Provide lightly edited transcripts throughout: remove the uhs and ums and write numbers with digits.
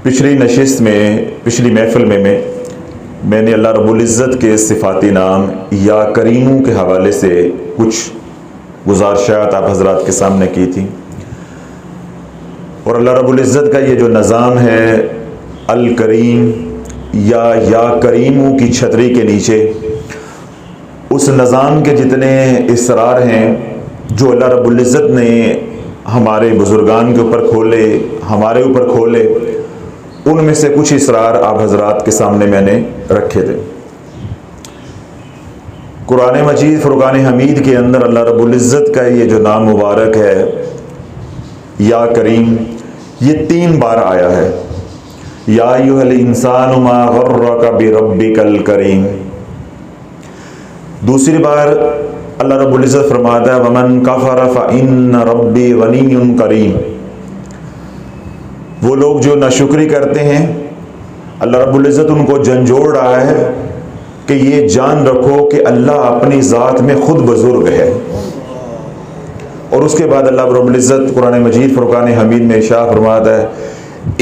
पिछली नशिस्त में, पिछली महफिल में मैंने अल्लाह रब्बुल इज़्ज़त के सिफ़ाती नाम या करीमों के हवाले से कुछ गुज़ारिशात आप हज़रात के सामने की थी। और अल्लाह रब्बुल इज़्ज़त का ये जो निज़ाम है अल करीम या करीमों की छतरी के नीचे, उस निज़ाम के जितने इसरार हैं जो अल्लाह रब्बुल इज़्ज़त ने हमारे बुज़ुर्गान के ऊपर खोले, हमारे ऊपर खोले, उनमें से कुछ इसरार आप हज़रात के सामने मैंने रखे थे। कुरान मजीद फ़ुरक़ान हमीद के अंदर अल्लाह रब्बुल इज़्ज़त का ये जो नाम मुबारक है या करीम, ये 3 बार आया है। या अय्युहल इंसानु मा गर्रका बिरब्बिकल करीम। दूसरी बार अल्लाह रब्बुल इज़्ज़त फरमाता है वमन कफ़र फ़इन्न रब्बी गनियुन करीम। वो लोग जो नाशुक्री करते हैं, अल्लाह रब्बुल इज़्ज़त उनको झंझोड़ रहा है कि ये जान रखो कि अल्लाह अपनी ज़ात में ख़ुद बुज़ुर्ग है। और उसके बाद अल्लाह रब्बुल इज़्ज़त कुरान मजीद फ़ुरक़ान हमीद में इरशाद फरमाता है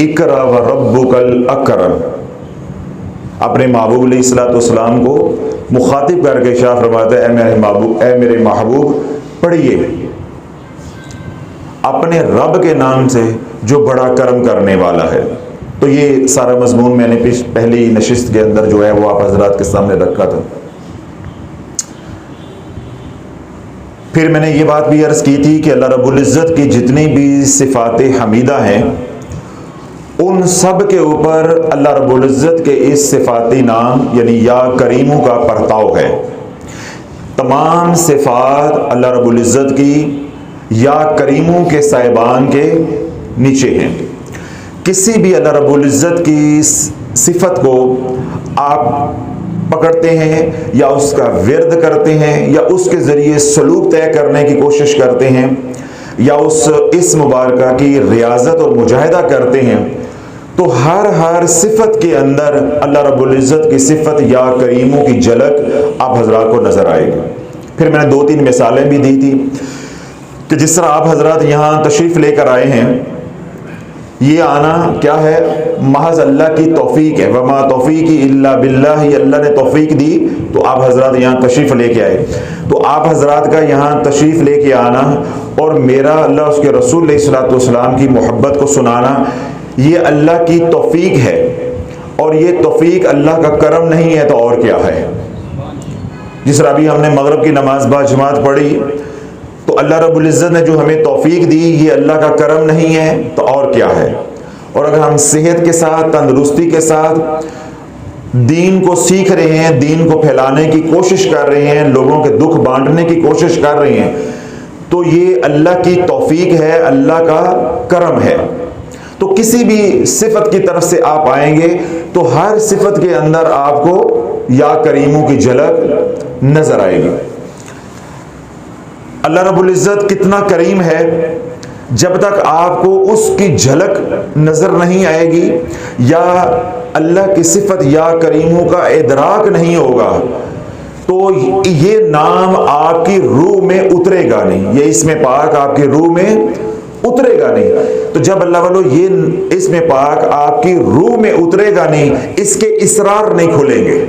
इक़रा व रब्बुकल अकरम। अपने महबूब अलैहिस्सलाम को मुखातिब करके इरशाद फरमाता है ए मेरे महबूब पढ़िए अपने रब के नाम से जो बड़ा करम करने वाला है। तो ये सारा मज़मून मैंने पहली नशिस्त के अंदर जो है वो आप हज़रात के सामने रखा था। फिर मैंने ये बात भी अर्ज़ की थी कि अल्लाह रब्बुल इज़्ज़त की जितनी भी सिफ़ात हमीदा हैं, उन सब के ऊपर अल्लाह रब्बुल इज़्ज़त के इस सिफ़ाती नाम यानी या करीमों का परताव है। तमाम सिफ़ात अल्लाह रब्बुल इज़्ज़त की या करीमों के साहिबान के नीचे हैं। किसी भी अल्लाह रब्बुल इज़्ज़त की सिफ़त को आप पकड़ते हैं या उसका विर्द करते हैं या उसके ज़रिए सलूक तय करने की कोशिश करते हैं या उस इस मुबारका की रियाज़त और मुजाहिदा करते हैं, तो हर सिफ़त के अंदर अल्लाह रब्बुल इज़्ज़त की सिफ़त या करीमों की झलक आप हज़रात को नज़र आएगी। फिर मैंने 2-3 मिसालें भी दी थी कि जिस तरह आप हज़रात यहाँ तशरीफ़ लेकर आए हैं, ये आना क्या है, महज अल्लाह की तौफीक है। वमा तौफीकी इल्ला बिल्लाह, अल्लाह ने तौफीक दी तो आप हज़रात यहाँ तशरीफ़ लेके आए। तो आप हज़रात का यहाँ तशरीफ़ लेके आना और मेरा अल्लाह उसके रसूल अलैहिस्सलातु वस्सलाम की मोहब्बत को सुनाना, ये अल्लाह की तौफीक है। और ये तौफीक अल्लाह का करम नहीं है तो और क्या है। जिस तरह अभी हमने मगरिब की नमाज बाजमात पढ़ी, तो अल्लाह रब्बुल इज़्ज़त ने जो हमें तौफीक दी, ये अल्लाह का करम नहीं है तो और क्या है। और अगर हम सेहत के साथ, तंदुरुस्ती के साथ दीन को सीख रहे हैं, दीन को फैलाने की कोशिश कर रहे हैं, लोगों के दुख बांटने की कोशिश कर रहे हैं, तो ये अल्लाह की तौफीक है, अल्लाह का करम है। तो किसी भी सिफत की तरफ से आप आएंगे तो हर सिफत के अंदर आपको या करीमों की झलक नजर आएगी। अल्लाह रब्बुल इज़्ज़त कितना करीम है, जब तक आपको उसकी झलक नजर नहीं आएगी या अल्लाह की सिफत या करीमों का इदराक नहीं होगा, तो ये नाम आपकी रूह में उतरेगा नहीं, ये इसमें पाक आपकी रूह में उतरेगा नहीं। तो जब अल्लाह वालों ये इसमें पाक आपकी रूह में उतरेगा नहीं, इसके इसरार नहीं खुलेंगे,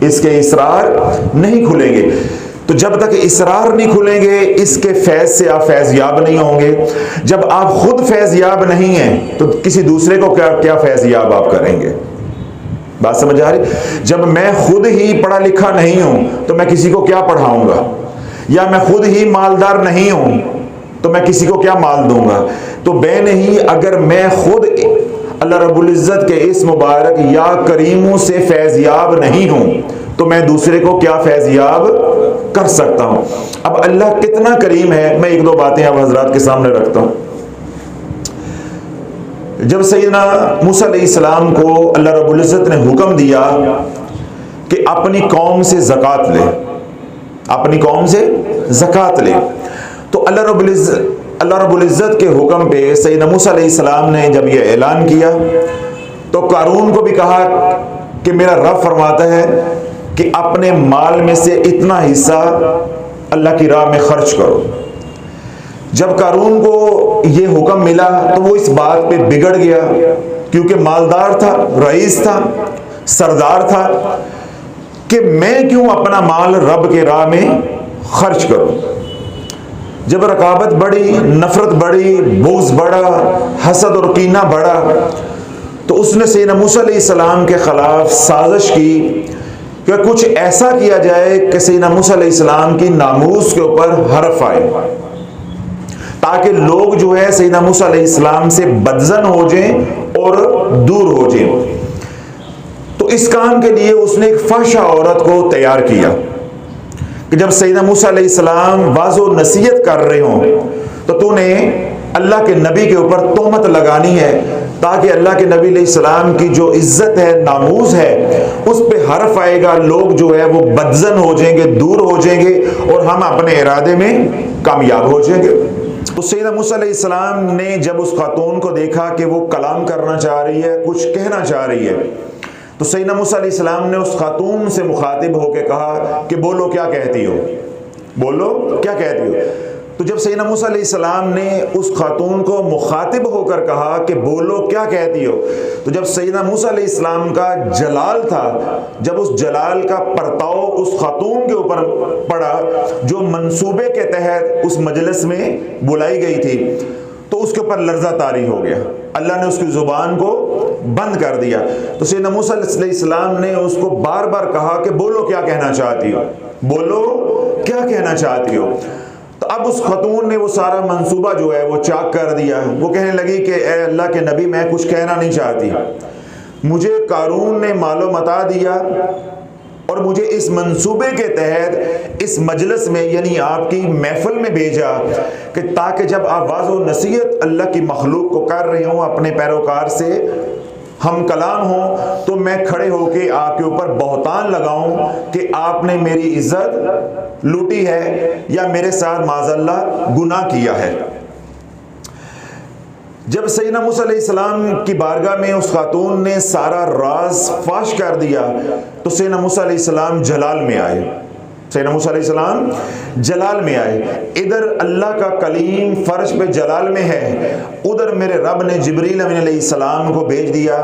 इसके इसरार नहीं खुलेंगे। तो जब तक इसरार नहीं खुलेंगे, इसके फैज से आप फैज़याब नहीं होंगे। जब आप खुद फैज़याब नहीं हैं तो किसी दूसरे को क्या फैज़याब आप करेंगे। बात समझ आ रही। जब मैं खुद ही पढ़ा लिखा नहीं हूं तो मैं किसी को क्या पढ़ाऊंगा, या मैं खुद ही मालदार नहीं हूं तो मैं किसी को क्या माल दूंगा। तो नहीं, अगर मैं खुद अल्लाह रब्बुल इज़्ज़त के इस मुबारक या करीमों से फैज़याब नहीं हूं तो मैं दूसरे को क्या फैज़याब कर सकता हूं। अब अल्लाह कितना करीम है, मैं 1-2 बातें अब हज़रात के सामने रखता हूं। जब सैयदना मूसा अलैहिस्सलाम को अल्लाह रब्बुल इज़्ज़त ने हुक्म दिया कि अपनी कौम से ज़कात ले, अपनी कौम से ज़कात ले, तो अल्लाह रब्बुल इज़्ज़त के हुक्म पे सैयदना मूसा अलैहिस्सलाम ने जब ये ऐलान किया तो कारून को भी कहा कि मेरा रब फरमाता है कि अपने माल में से इतना हिस्सा अल्लाह की राह में खर्च करो। जब कारून को ये हुक्म मिला तो वो इस बात पे बिगड़ गया, क्योंकि मालदार था, रईस था, सरदार था, कि मैं क्यों अपना माल रब के राह में खर्च करूं। जब रकाबत बढ़ी, नफरत बढ़ी, बुग़्ज़ बढ़ा, हसद और कीना बढ़ा, तो उसने सैयदना मूसा अलैहिस्सलाम के खिलाफ साजिश की कि कुछ ऐसा किया जाए कि सैयदना मूसा अलैहिस्सलाम की नामूस के ऊपर हर्फ आए, ताकि लोग जो है सैयदना मूसा अलैहिस्सलाम से बदजन हो जाएं और दूर हो जाएं। तो इस काम के लिए उसने एक फहशा औरत को तैयार किया कि जब सैयदना मूसा अलैहिस्सलाम वाज़ो नसीहत कर रहे हों तो तूने अल्लाह के नबी के ऊपर तोहमत लगानी है, ताकि अल्लाह के नबी अलैहिस्सलाम की जो इज्जत है, नामूस है, उस पे हर्फ आएगा, लोग जो है वो बदजन हो जाएंगे, दूर हो जाएंगे और हम अपने इरादे में कामयाब हो जाएंगे। तो सैयदना मूसा अलैहिस्सलाम ने जब उस खातून को देखा कि वो कलाम करना चाह रही है, कुछ कहना चाह रही है, तो सैयदना मूसा अलैहिस्सलाम ने उस खातून से मुखातिब होकर कहा कि बोलो क्या कहती हो, बोलो क्या कहती हो। तो जब सैयदना मूसा अलैहिस्सलाम ने उस खातून को मुखातिब होकर कहा कि बोलो क्या कहती हो, तो जब सैयदना मूसा अलैहिस्सलाम का जलाल था, जब उस जलाल का परताव उस खातून के ऊपर पड़ा जो मंसूबे के तहत उस मजलिस में बुलाई गई थी, तो उसके ऊपर लर्जा तारी हो गया, अल्लाह ने उसकी ज़ुबान को बंद कर दिया। तो सैयदना मूसा अलैहिस्सलाम ने उसको बार बार कहा कि बोलो क्या कहना चाहती हो, बोलो क्या कहना चाहती हो। तो अब उस खतून ने वो सारा मंसूबा जो है वो चाक कर दिया। वो कहने लगी कि ए अल्लाह के नबी, मैं कुछ कहना नहीं चाहती, मुझे कारून ने मालो मता दिया और मुझे इस मंसूबे के तहत इस मजलिस में यानी आपकी महफिल में भेजा कि ताकि जब आप वाज़ो नसीहत अल्लाह की मखलूक को कर रहे हों अपने पैरोकार से, हम कलाम हो, तो मैं खड़े होके आपके ऊपर बहतान लगाऊं कि आपने मेरी इज्जत लूटी है या मेरे साथ माज़अल्लाह गुनाह किया है। जब सैयदना मूसा अलैहिस्सलाम की बारगाह में उस खातून ने सारा राज फाश कर दिया, तो सैयदना मूसा अलैहिस्सलाम जलाल में आए, सैयदना मूसा अलैहिस्सलाम जलाल में आए। इधर अल्लाह का कलीम फर्श पे जलाल में है, उधर मेरे रब ने जिब्रील अलैहिस्सलाम को भेज दिया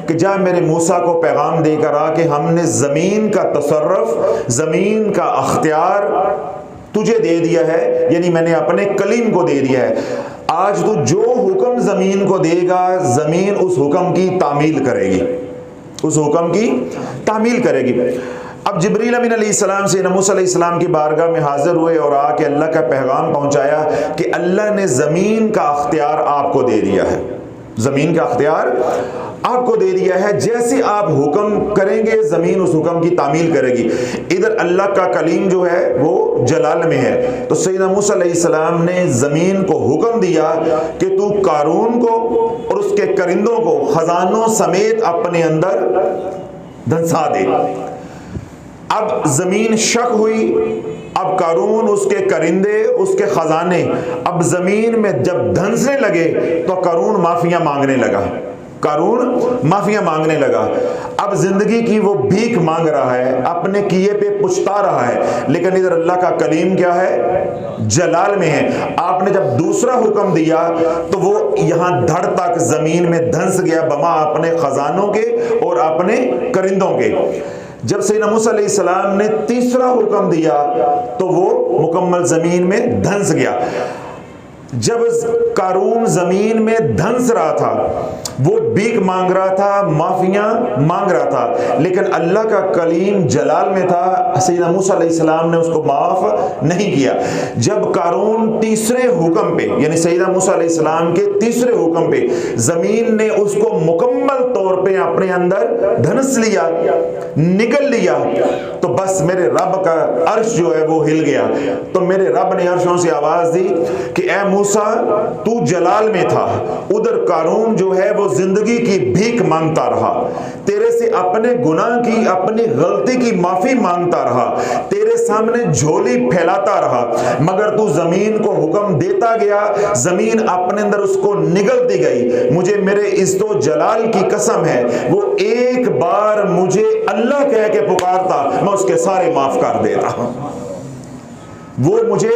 कि जा मेरे मूसा को पैगाम देकर आ कि हमने ज़मीन का तसर्रुफ, ज़मीन का अख्तियार तुझे दे दिया है, यानी मैंने अपने कलीम को दे दिया है। आज तू जो हुक्म ज़मीन को देगा, ज़मीन उस हुक्म की तामील करेगी, उस हुक्म की तामील करेगी। अब जिब्रील अमीन अलैहिस्सलाम से मूसा अलैहिस्सलाम की बारगाह में हाजिर हुए और आके अल्लाह का पैगाम पहुंचाया कि अल्लाह ने ज़मीन का अख्तियार आपको दे दिया है, ज़मीन का अख्तियार आपको दे दिया है, जैसे आप हुक्म करेंगे ज़मीन उस हुक्म की तामील करेगी। इधर अल्लाह का कलीम जो है वो जलाल में है। तो सैयदना मूसा अलैहिस्सलाम ने ज़मीन को हुक्म दिया कि तू कारून को और उसके करिंदों को खजानों समेत अपने अंदर धंसा दे। अब ज़मीन शक हुई, अब कारून, उसके करिंदे, उसके खजाने अब ज़मीन में जब धंसने लगे तो कारून माफिया मांगने लगा, कारून माफिया मांगने लगा। अब जिंदगी की वो भीख मांग रहा है, अपने किए पे पुछता रहा है, लेकिन इधर अल्लाह का कलीम क्या है, जलाल में है। आपने जब दूसरा हुक्म दिया तो वो यहाँ धड़ तक जमीन में धंस गया, बमा अपने खजानों के और अपने करिंदों के। जब सैयदना मूसा अलैहिस्सलाम ने तीसरा हुक्म दिया तो वो मुकम्मल जमीन में धंस गया। जब कारून जमीन में धंस रहा था, वो भीख मांग रहा था, माफिया मांग रहा था, लेकिन अल्लाह का कलीम जलाल में था। सैयदना मूसा अलैहिस्सलाम ने उसको माफ नहीं किया। जब कारून तीसरे हुक्म पे, यानी सैयदना मूसा अलैहिस्सलाम के तीसरे हुक्म पे जमीन ने उसको मुकम्मल तौर पे अपने अंदर धंस लिया, निकल लिया, तो बस मेरे रब का अर्श जो है वो हिल गया। तो मेरे रब ने अर्शों से आवाज दी कि ए मूसा, तू जलाल में था, उधर कारून जो है वो जिंदगी की भीख मांगता रहा, तेरे से अपने गुनाह की, अपनी गलती की माफी मांगता रहा, तेरे सामने झोली फैलाता रहा, मगर तू जमीन को हुक्म देता गया, जमीन अपने अंदर उसको निगलती गई। मुझे मेरे इज्जतो जलाल की कसम है, वो एक बार मुझे अल्लाह कह के पुकारता, मैं उसके सारे माफ कर देता। वो मुझे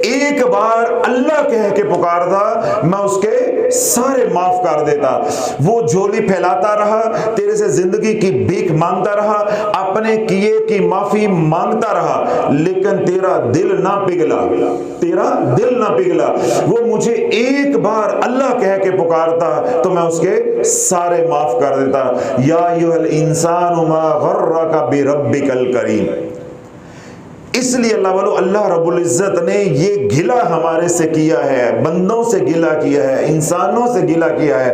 एक बार अल्लाह कह के पुकारता, मैं उसके सारे माफ कर देता। वो झोली फैलाता रहा, तेरे से जिंदगी की भीख मांगता रहा, अपने किए की माफी मांगता रहा, लेकिन तेरा दिल ना पिघला, तेरा दिल ना पिघला। वो मुझे एक बार अल्लाह कह के पुकारता तो मैं उसके सारे माफ कर देता। या अय्युहल इंसानु मा गर्रका बिरब्बिकल करीम। इसलिए अल्लाह रब्बुल इज्जत ने ये गिला हमारे से किया है, बंदों से गिला किया है, इंसानों से गिला किया है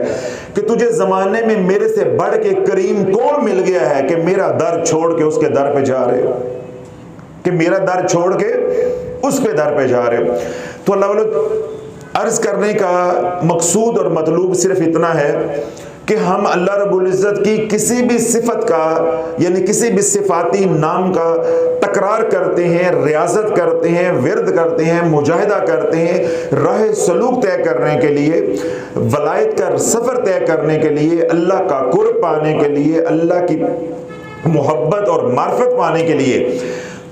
कि तुझे जमाने में मेरे से बढ़ के करीम कौन मिल गया है कि मेरा दर छोड़ के उसके दर पे जा रहे हो, कि मेरा दर छोड़ के उसके दर पे जा रहे हो। तो अल्लाह अर्ज करने का मकसूद और मतलूब सिर्फ इतना है कि हम अल्लाह रब्बुल इज़्ज़त की किसी भी सिफत का, यानी किसी भी सिफाती नाम का तकरार करते हैं, रियाजत करते हैं, विर्द करते हैं, मुजाहिदा करते हैं, राह सलूक तय करने के लिए, वलायत का सफ़र तय करने के लिए, अल्लाह का कुर्ब पाने के लिए, अल्लाह की मोहब्बत और मार्फत पाने के लिए,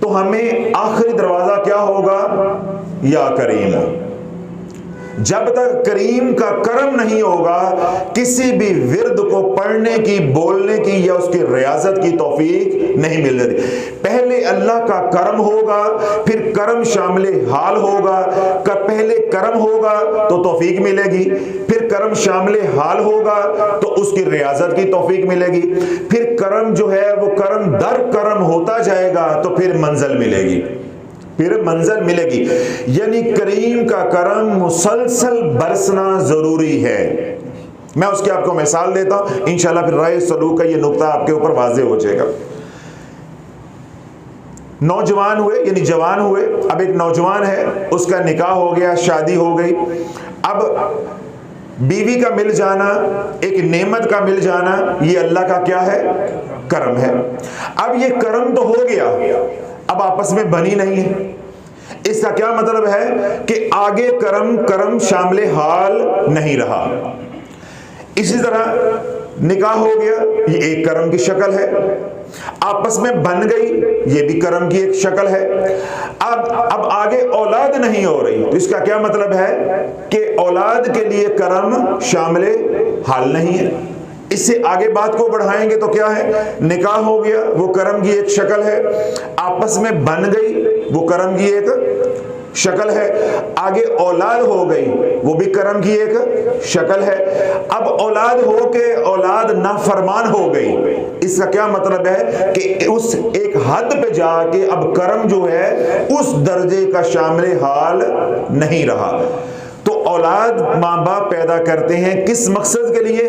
तो हमें आखिरी दरवाज़ा क्या होगा? या करीम। जब तक करीम का करम नहीं होगा, किसी भी विर्द को पढ़ने की, बोलने की या उसकी रियाजत की तौफीक नहीं मिल रही। पहले अल्लाह का करम होगा, फिर करम शामिल हाल होगा। पहले करम होगा तो तौफीक मिलेगी, फिर करम शामिल हाल होगा तो उसकी रियाजत की तौफीक मिलेगी, फिर करम जो है वो करम दर करम होता जाएगा तो फिर मंजिल मिलेगी, फिर मंजिल मिलेगी। यानी करीम का करम मुसलसल बरसना जरूरी है। मैं उसकी आपको मिसाल देता हूं, इंशाल्लाह फिर राय सलूक का ये नुक्ता आपके ऊपर वाज़ेह हो जाएगा। नौजवान हुए, यानी जवान हुए, अब एक नौजवान है, उसका निकाह हो गया, शादी हो गई। अब बीवी का मिल जाना, एक नेमत का मिल जाना, ये अल्लाह का क्या है? करम है। अब ये करम तो हो गया, अब आपस में बनी नहीं है। इसका क्या मतलब है कि आगे करम शामिल हाल नहीं रहा। इसी तरह निकाह हो गया, ये एक करम की शक्ल है, आपस में बन गई, ये भी करम की एक शक्ल है। अब आगे औलाद नहीं हो रही, तो इसका क्या मतलब है कि औलाद के लिए करम शामिल हाल नहीं है। इससे आगे बात को बढ़ाएंगे तो क्या है? निकाह हो गया, वो करम की एक शक्ल है, आपस में बन गई, वो करम की एक शक्ल है, आगे औलाद हो गई, वो भी करम की एक शक्ल है। अब औलाद हो के औलाद नाफरमान हो गई, इसका क्या मतलब है कि उस एक हद पे जाके अब करम जो है उस दर्जे का शामिल हाल नहीं रहा। तो औलाद माँ बाप पैदा करते हैं किस मकसद के लिए?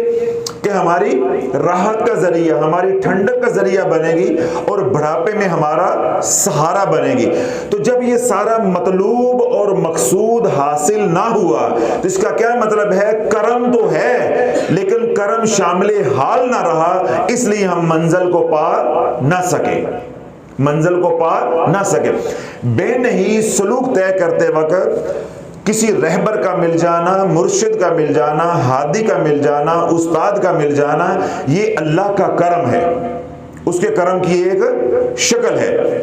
कि हमारी राहत का जरिया, हमारी ठंडक का जरिया बनेगी और बुढ़ापे में हमारा सहारा बनेगी। तो जब ये सारा मतलूब और मकसूद हासिल ना हुआ तो इसका क्या मतलब है? करम तो है लेकिन करम शामिल हाल ना रहा, इसलिए हम मंजिल को पा ना सके, मंजिल को पा ना सके। बेनही सलूक तय करते वक्त किसी रहबर का मिल जाना, मुर्शिद का मिल जाना, हादी का मिल जाना, उस्ताद का मिल जाना, ये अल्लाह का करम है, उसके करम की एक शक्ल है।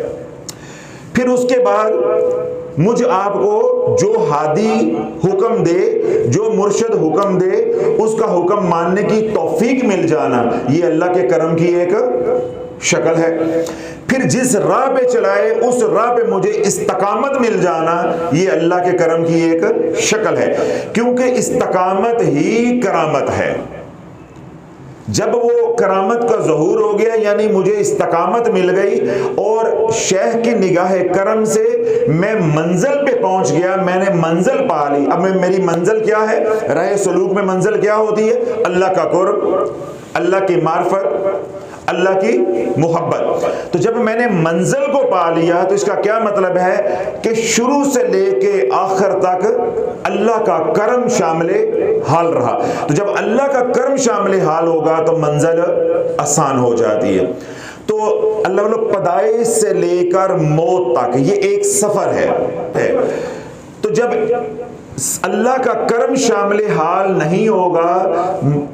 फिर उसके बाद मुझ आपको जो हादी हुक्म दे, जो मुर्शिद हुक्म दे, उसका हुक्म मानने की तौफीक मिल जाना, ये अल्लाह के करम की एक शक्ल है। फिर जिस राह पे चलाए उस राह पे मुझे इस्तकामत मिल जाना, ये अल्लाह के करम की एक शक्ल है, क्योंकि इस्तकामत ही करामत है। जब वो करामत का ज़हूर हो गया, यानी मुझे इस्तकामत मिल गई और शेख की निगाह करम से मैं मंजिल पे पहुंच गया, मैंने मंजिल पा ली। अब मेरी मंजिल क्या है? राह सलूक में मंजिल क्या होती है? अल्लाह का कुर्ब, अल्लाह की मार्फत, अल्लाह की मोहब्बत। तो जब मैंने मंजिल को पा लिया तो इसका क्या मतलब है कि शुरू से लेके आखिर तक अल्लाह का करम शामिल हाल रहा। तो जब अल्लाह का करम शामिल हाल होगा तो मंजिल आसान हो जाती है। तो अल्लाह पैदाइश से लेकर मौत तक ये एक सफर है। तो जब अल्लाह का करम शामिल हाल नहीं होगा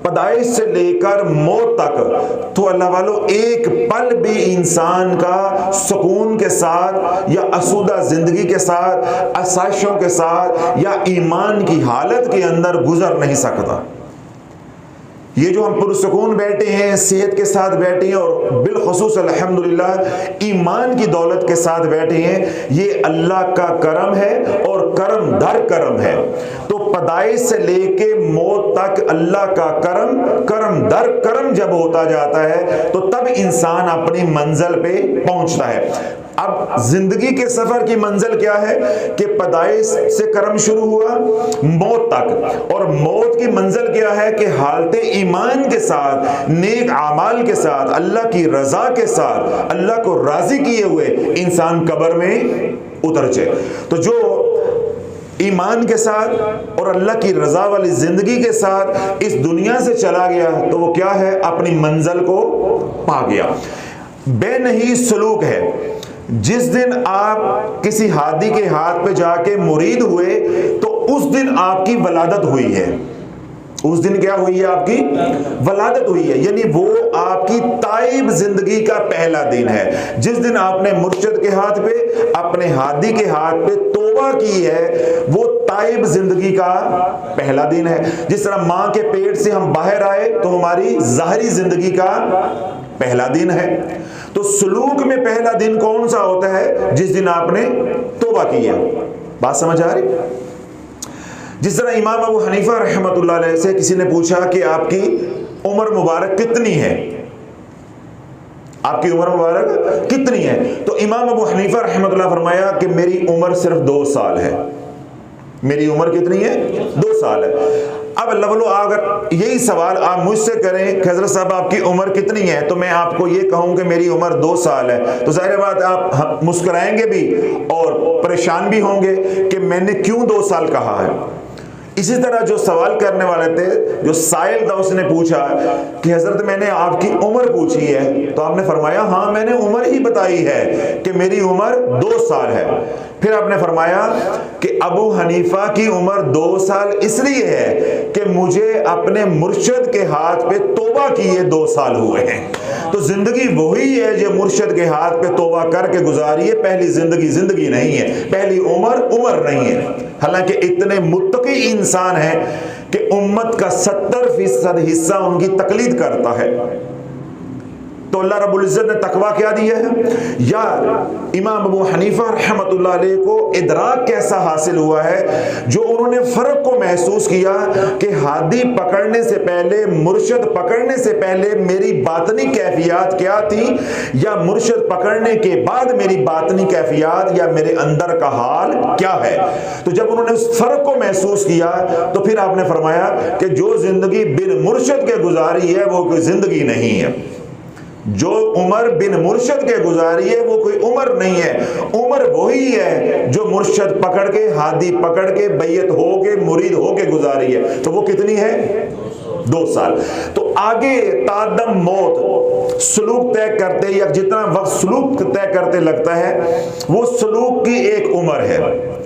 पैदाइश से लेकर मौत तक, तो अल्लाह वालों एक पल भी इंसान का सुकून के साथ या आसूदा जिंदगी के साथ, आसाइशों के साथ या ईमान की हालत के अंदर गुजर नहीं सकता। ये जो हम पुरसुकून बैठे हैं, सेहत के साथ बैठे हैं और बिलखुसूस अल्हम्दुलिल्लाह ईमान की दौलत के साथ बैठे हैं, ये अल्लाह का करम है और करम दर करम है। तो पैदाइश से लेके मौत तक अल्लाह का करम करम दर करम जब होता जाता है तो तब इंसान अपनी मंजिल पे पहुंचता है। अब जिंदगी के सफर की मंजिल क्या है कि पैदाइश से करम शुरू हुआ मौत तक, और मौत की मंजिल क्या है कि हालते ईमान के साथ, नेक आमाल के साथ, अल्लाह की रजा के साथ, अल्लाह को राजी किए हुए इंसान कब्र में उतर जाए। तो जो ईमान के साथ और अल्लाह की रजा वाली जिंदगी के साथ इस दुनिया से चला गया तो वो क्या है, अपनी मंजिल को पा गया। बेनही सलूक है। जिस दिन आप किसी हादी के हाथ पे जाके मुरीद हुए तो उस दिन आपकी वलादत हुई है। उस दिन क्या हुई है, आपकी वलादत हुई है, यानी वो आपकी ताइब जिंदगी का पहला दिन है। जिस दिन आपने मुर्शिद के हाथ पे, अपने हादी के हाथ पे तौबा की है, वो ताइब जिंदगी का पहला दिन है। जिस तरह मां के पेट से हम बाहर आए तो हमारी ज़ाहरी जिंदगी का पहला दिन है। तो सलूक में पहला दिन कौन सा होता है, जिस दिन आपने तौबा की है। बात समझ आ रही? जिस तरह इमाम अबू हनीफा रहमतुल्लाह अलैह से किसी ने पूछा कि आपकी उम्र मुबारक कितनी है, आपकी उम्र मुबारक कितनी है, तो इमाम अबू हनीफा रहमतुल्लाह फरमाया कि मेरी उम्र सिर्फ 2 साल है। मेरी उम्र कितनी है? 2 साल है। अब अल्लाह वालों, अगर यही सवाल आप मुझसे करें कि हज़रत साहब आपकी उम्र कितनी है, तो मैं आपको ये कहूं कि मेरी उम्र 2 साल है, तो जाहिर बात आप मुस्कुराएंगे भी और परेशान भी होंगे कि मैंने क्यों 2 साल कहा है। इसी तरह जो सवाल करने वाले थे, जो साइल था, उसने पूछा कि हजरत मैंने आपकी उम्र पूछी है, तो आपने फरमाया हाँ मैंने उम्र ही बताई है कि मेरी उम्र 2 साल है। फिर आपने फरमाया कि अबू हनीफा की उम्र 2 साल इसलिए है कि मुझे अपने मुर्शिद के हाथ पे तौबा किए 2 साल हुए हैं। तो जिंदगी वही है जो मुर्शिद के हाथ पे तौबा करके गुजारी है। पहली जिंदगी जिंदगी नहीं है, पहली उम्र उम्र नहीं है। हालांकि इतने मुत्तकी इंसान है कि उम्मत का 70% हिस्सा उनकी तकलीद करता है। तो अल्लाह रब्बुल इज्जत ने तकवा क्या दिया है? या इमाम अबू हनीफा रहमतुल्लाह अलैह को इदराक कैसा हासिल हुआ है, जो उन्होंने फर्क को महसूस किया कि हादी पकड़ने से पहले, मुर्शिद पकड़ने से पहले मेरी बातनी कैफियत क्या थी, या मुर्शिद पकड़ने के बाद मेरी बातनी कैफियत या मेरे अंदर का हाल क्या है। तो जब उन्होंने उस फर्क को महसूस किया तो फिर आपने फरमाया कि जो जिंदगी बिन मुर्शिद के गुजारी है वो कोई जिंदगी नहीं है। जो उम्र बिन मुर्शिद के गुजारी है वो कोई उम्र नहीं है। उम्र वही है जो मुर्शिद पकड़ के, हादी पकड़ के, बैयत हो के, मुरीद हो के गुजारी है। तो वो कितनी है? 2 साल। तो आगे तादम मौत सलूक तय करते, या जितना वक्त सलूक तय करते लगता है, वो सलूक की एक उम्र है।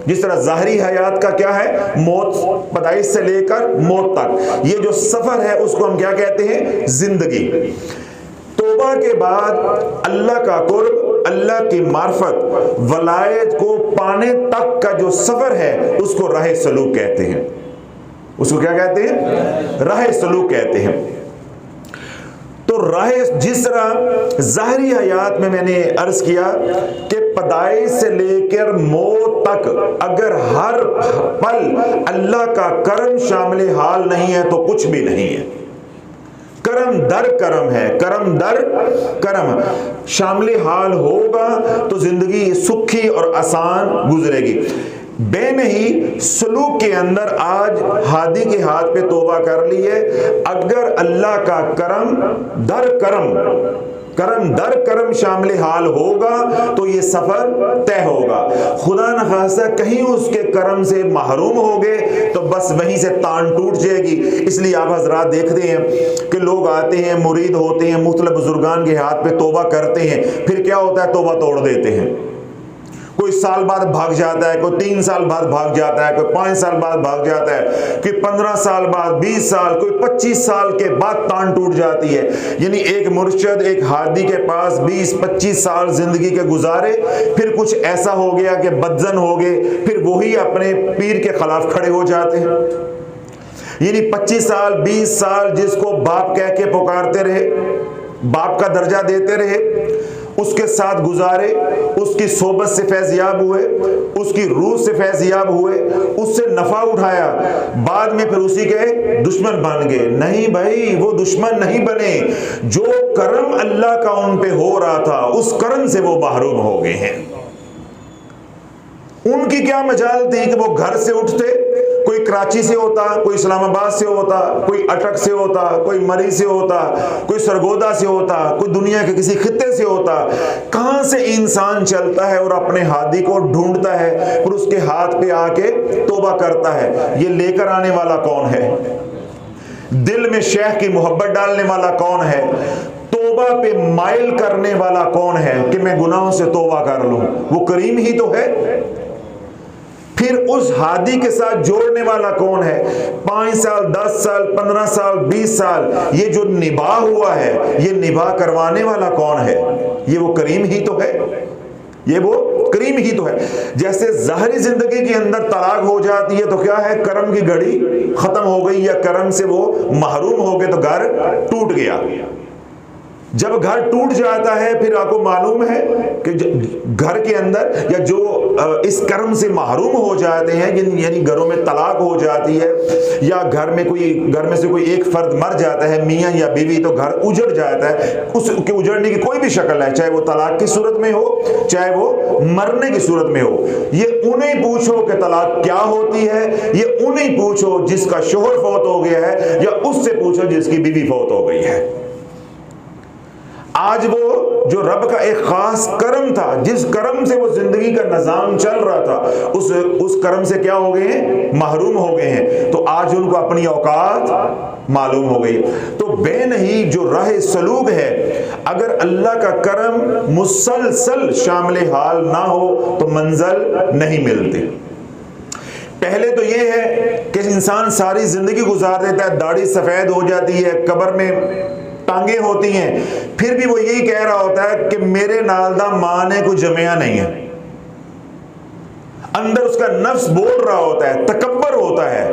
जिस तरह ज़ाहरी हयात का क्या है, मौत, पैदाइश से लेकर मौत तक, ये जो सफर है उसको हम क्या कहते हैं? जिंदगी। तौबा के बाद अल्लाह का कुर्ब, अल्लाह की मार्फत, वलायत को पाने तक का जो सफर है उसको राह सलूक कहते हैं। उसको क्या कहते हैं? राह सलूक कहते हैं। तो राह, जिस तरह ज़ाहरी हयात में मैंने अर्ज किया कि पैदाइश से लेकर मौत तक अगर हर पल अल्लाह का करम शामिल हाल नहीं है तो कुछ भी नहीं है। करम दर करम है, करम दर करम शामिल हाल होगा तो जिंदगी सुखी और आसान गुजरेगी। बेनही सलूक के अंदर आज हादी के हाथ पे तौबा कर ली है, अगर अल्लाह का करम दर करम, करम दर करम शामिल हाल होगा तो ये सफर तय होगा। खुदा न खासा कहीं उसके करम से महरूम हो गए तो बस वहीं से तान टूट जाएगी। इसलिए आप हजरात देखते हैं कि लोग आते हैं, मुरीद होते हैं, मुख्तलिफ बुजुर्गान के हाथ पे तौबा करते हैं, फिर क्या होता है? तौबा तोड़ देते हैं। कोई साल बाद भाग जाता है, कोई 3 साल बाद भाग जाता है, कोई 5 साल बाद भाग जाता है, कोई 15 साल बाद, 20 साल, कोई 25 साल के बाद तान टूट जाती है। यानी एक मुर्शिद, एक हादी के पास 20-25 साल जिंदगी के गुजारे, फिर कुछ ऐसा हो गया कि बदजन हो गए, फिर वही अपने पीर के खिलाफ खड़े हो जाते हैं। यानी 25 साल 20 साल जिसको बाप कह के पुकारते रहे, बाप का दर्जा देते रहे, उसके साथ गुजारे, उसकी सोबत से फैज़याब हुए, उसकी रूह से फैज़याब हुए, उससे नफ़ा उठाया, बाद में फिर उसी के दुश्मन बन गए। नहीं भाई, वो दुश्मन नहीं बने, जो करम अल्लाह का उन पे हो रहा था उस करम से वो महरूम हो गए हैं। उनकी क्या मजाल थी कि वो घर से उठते, कोई कराची से होता, कोई इस्लामाबाद से होता, कोई अटक से होता, कोई मरी से होता, कोई सरगोदा से होता, कोई दुनिया के किसी खित्ते से होता। कहां से इंसान चलता है और अपने हादी को ढूंढता है, फिर उसके हाथ पे आके तौबा करता है। ये लेकर आने वाला कौन है? दिल में शेख की मोहब्बत डालने वाला कौन है? तौबा पे माइल करने वाला कौन है कि मैं गुनाहों से तौबा कर लूं? वो करीम ही तो है। फिर उस हादी के साथ जोड़ने वाला कौन है? 5 साल, 10 साल, 15 साल, 20 साल, ये जो निभा हुआ है, ये निभा करवाने वाला कौन है? ये वो करीम ही तो है, ये वो करीम ही तो है। जैसे ज़ाहरी जिंदगी के अंदर तलाक हो जाती है तो क्या है, करम की घड़ी खत्म हो गई, या करम से वो महरूम हो गए तो घर टूट गया। जब घर टूट जाता है फिर आपको मालूम है कि घर के अंदर या जो इस कर्म से महरूम हो जाते हैं, यानी घरों में तलाक हो जाती है, या घर में से कोई एक फर्द मर जाता है, मियाँ या बीवी, तो घर उजड़ जाता है। उसके उजड़ने की कोई भी शक्ल है, चाहे वो तलाक की सूरत में हो, चाहे वो मरने की सूरत में हो। ये उन्हें पूछो कि तलाक क्या होती है, ये उन्हें पूछो जिसका शोहर फौत हो गया है, या उससे पूछो जिसकी बीवी फौत हो गई है। आज वो जो रब का एक खास करम था, जिस करम से वो जिंदगी का निजाम चल रहा था, उस करम से क्या हो गए हैं? महरूम हो गए हैं। तो आज उनको अपनी औकात मालूम हो गई। तो बेनही जो राह सलूक है, अगर अल्लाह का करम मुसलसल शामिल हाल ना हो तो मंजिल नहीं मिलती। पहले तो ये है कि इंसान सारी जिंदगी गुजार देता है, दाढ़ी सफेद हो जाती है, कब्र में टांगे होती हैं, फिर भी वो यही कह रहा होता है कि मेरे नाल दा मां ने कुछ जमया नहीं है। अंदर उसका नफ्स बोल रहा होता है, तकब्बर होता है।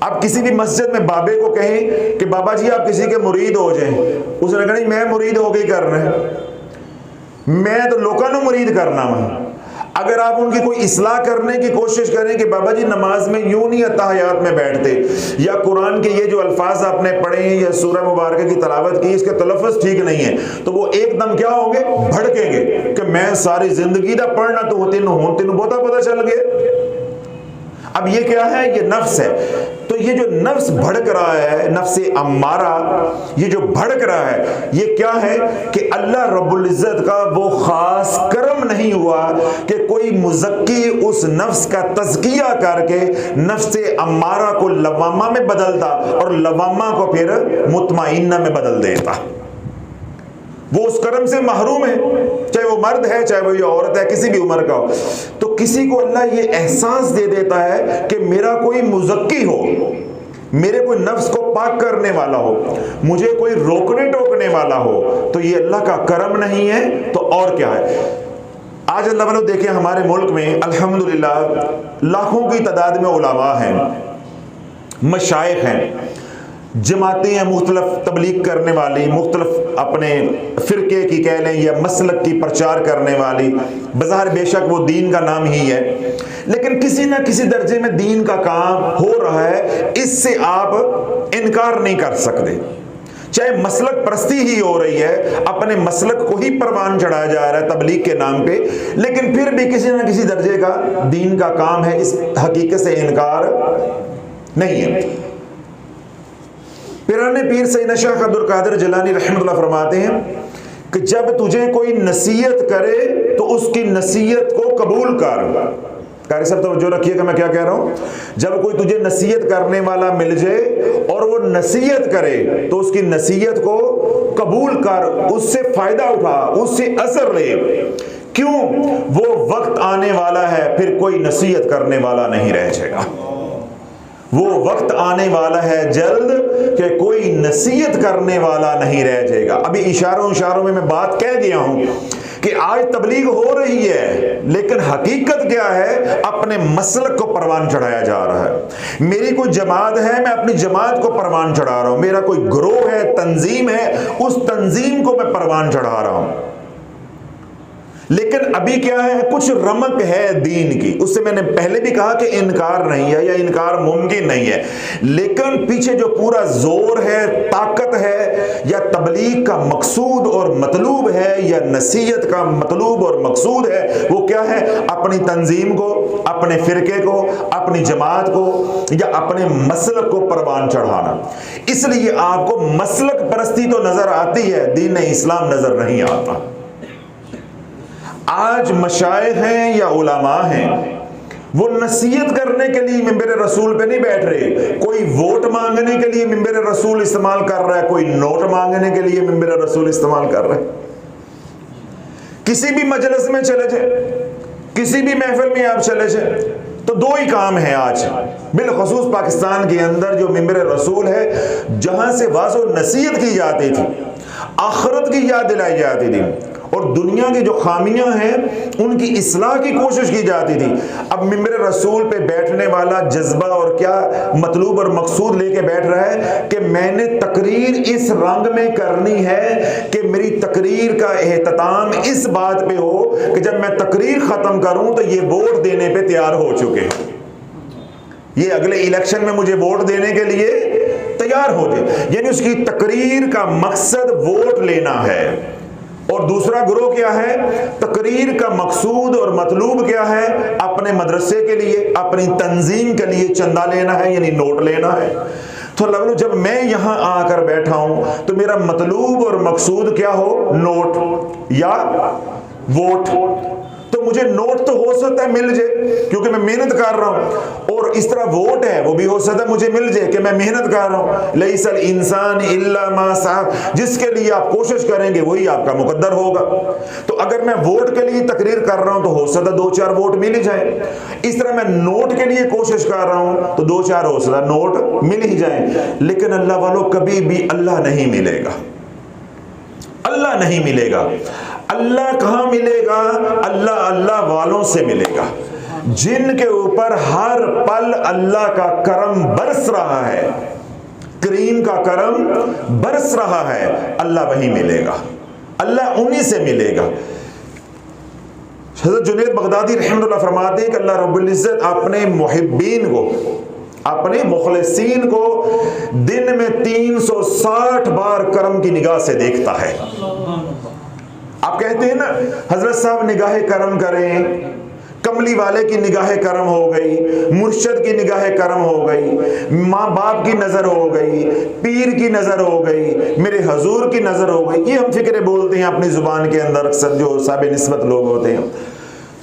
आप किसी भी मस्जिद में बाबे को कहें कि बाबा जी आप किसी के मुरीद हो जाएं, उसने कहा नहीं मैं मुरीद हो गई करना है, मैं तो लोगों को मुरीद करना है। अगर आप उनकी कोई इस्लाह करने की कोशिश करें कि बाबा जी नमाज में यूं नहीं अत्तहियात में बैठते, या कुरान के ये जो अल्फाज आपने पढ़े हैं या सूरह मुबारक की तिलावत की, इसके तलफ़्फ़ुज़ ठीक नहीं है, तो वो एकदम क्या होंगे? भड़केंगे कि मैं सारी जिंदगी दा पढ़ना तो तेन बहुता पता चल गया। अब ये क्या है? ये नफ्स है। तो ये जो नफ्स भड़क रहा है, नफ्स अम्मारा, ये जो भड़क रहा है, ये क्या है कि अल्लाह रब्बुल इज़्ज़त का वो खास करम नहीं हुआ कि कोई मुज़क्की उस नफ्स का तज़किया करके नफ्स अम्मारा को लवामा में बदलता और लवामा को फिर मुतमइन्ना में बदल देता। वो उस करम से महरूम है, चाहे वो मर्द है, चाहे वो ये औरत है, किसी भी उम्र का हो। तो किसी को अल्लाह ये एहसास दे देता है कि मेरा कोई मुज़क्की हो, मेरे कोई नफ्स को पाक करने वाला हो, मुझे कोई रोकने टोकने वाला हो, तो ये अल्लाह का करम नहीं है तो और क्या है। आज अल्लाह वालों देखें, हमारे मुल्क में अल्हम्दुलिल्लाह लाखों की तादाद में उलमा हैं, मशाइख हैं, जमातें हैं, मुख्तलिफ तबलीग करने वाली, मुख्तलिफ अपने फ़िरके की कह लें या मसलक की प्रचार करने वाली। बज़ाहिर बेशक वो दीन का नाम ही है, लेकिन किसी ना किसी दर्जे में दीन का काम हो रहा है, इससे आप इनकार नहीं कर सकते। चाहे मसलक परस्ती ही हो रही है, अपने मसलक को ही परवान चढ़ाया जा रहा है तबलीग के नाम पे, लेकिन फिर भी किसी ना किसी दर्जे का दीन का काम है, इस हकीकत से इनकार नहीं है। पिराने पीर सैयद शाह अब्दुल कादिर जिलानी रहमतुल्लाह फरमाते हैं कि जब तुझे कोई नसीहत करे तो उसकी नसीहत को कबूल कर। कारी साहब तवज्जो रखिएगा मैं क्या कह रहा हूँ। जब कोई तुझे नसीहत करने वाला मिल जाए और वो नसीहत करे तो उसकी नसीहत को कबूल कर, उससे फायदा उठा, उससे असर ले। क्यों? वो वक्त आने वाला है फिर कोई नसीहत करने वाला नहीं रह जाएगा। वो वक्त आने वाला है जल्द कि कोई नसीहत करने वाला नहीं रह जाएगा। अभी इशारों में मैं बात कह गया हूं कि आज तबलीग हो रही है, लेकिन हकीकत क्या है? अपने मसलक को परवान चढ़ाया जा रहा है। मेरी कोई जमात है, मैं अपनी जमात को परवान चढ़ा रहा हूं। मेरा कोई ग्रोह है, तंजीम है, उस तंजीम को मैं परवान चढ़ा रहा हूं। लेकिन अभी क्या है? कुछ रमक है दीन की। उससे मैंने पहले भी कहा कि इनकार नहीं है या इनकार मुमकिन नहीं है, लेकिन पीछे जो पूरा जोर है, ताकत है, या तबलीग का मकसूद और मतलूब है, या नसीहत का मतलूब और मकसूद है, वो क्या है? अपनी तंजीम को, अपने फिरके को, अपनी जमात को या अपने मसलक को परवान चढ़ाना। इसलिए आपको मसलक परस्ती तो नजर आती है, दीन इस्लाम नजर नहीं आता। आज मशाइख हैं या उलमा हैं, वो नसीहत करने के लिए मिंबर रसूल पे नहीं बैठ रहे। कोई वोट मांगने के लिए मिंबर रसूल इस्तेमाल कर रहा है, कोई नोट मांगने के लिए मिंबर रसूल इस्तेमाल कर रहा है। किसी भी मजलिस में चले जाए, किसी भी महफिल में आप चले जाए, तो दो ही काम है आज, बिलखसूस पाकिस्तान के अंदर जो मिंबर रसूल है, जहां से वाज़ो नसीहत की जाती थी, आखिरत की याद दिलाई जाती थी, और दुनिया की जो खामियां हैं उनकी इस्लाह की कोशिश की जाती थी। अब मिंबर रसूल पे बैठने वाला जज्बा और क्या मतलूब और मकसूद लेके बैठ रहा है कि मैंने तकरीर इस रंग में करनी है कि मेरी तकरीर का एहतमाम इस बात पे हो कि जब मैं तकरीर खत्म करूं तो ये वोट देने पे तैयार हो चुके हैं, ये अगले इलेक्शन में मुझे वोट देने के लिए तैयार हो जाए। यानी उसकी तकरीर का मकसद वोट लेना है। और दूसरा ग्रोह क्या है? तकरीर का मकसूद और मतलूब क्या है? अपने मदरसे के लिए, अपनी तंजीम के लिए चंदा लेना है, यानी नोट लेना है। तो लगलो जब मैं यहां आकर बैठा हूं तो मेरा मतलूब और मकसूद क्या हो? नोट या वोट। तो मुझे नोट तो हो सकता है मिल जाए क्योंकि मैं मेहनत कर रहा हूं, और इस तरह वोट है वो भी हो सकता है मुझे मिल जाए कि मैं मेहनत कर रहा हूं। लैसल इंसान इल्ला मा सअ, जिसके लिए आप कोशिश करेंगे वही आपका मुकद्दर होगा। तो अगर मैं वोट के लिए तकरीर कर रहा हूं तो हो सकता है 2-4 वोट मिल ही जाए। इस तरह मैं नोट के लिए कोशिश कर रहा हूं तो 2-4 हो सकता है नोट मिल ही जाए। लेकिन अल्लाह वालों, कभी भी अल्लाह नहीं मिलेगा, अल्लाह नहीं मिलेगा। अल्लाह कहां मिलेगा? अल्लाह अल्लाह वालों से मिलेगा, जिनके ऊपर हर पल अल्लाह का करम बरस रहा है, करीम का करम बरस रहा है। अल्लाह वही मिलेगा, अल्लाह उन्हीं से मिलेगा। हज़रत जुनैद बगदादी रहमतुल्लाह फरमाते हैं कि अल्लाह रब्बुल इज्जत अपने मुहिब्बीन को, अपने मुखलिसीन को दिन में 360 बार करम की निगाह से देखता है। आप कहते हैं ना, हजरत साहब निगाह करम करें, कमली वाले की निगाह करम हो गई, मुर्शद की निगाह करम हो गई, माँ बाप की नज़र हो गई, पीर की नज़र हो गई, मेरे हजूर की नज़र हो गई। ये हम फिक्रे बोलते हैं अपनी ज़ुबान के अंदर, अक्सर जो साहिब निस्बत लोग होते हैं।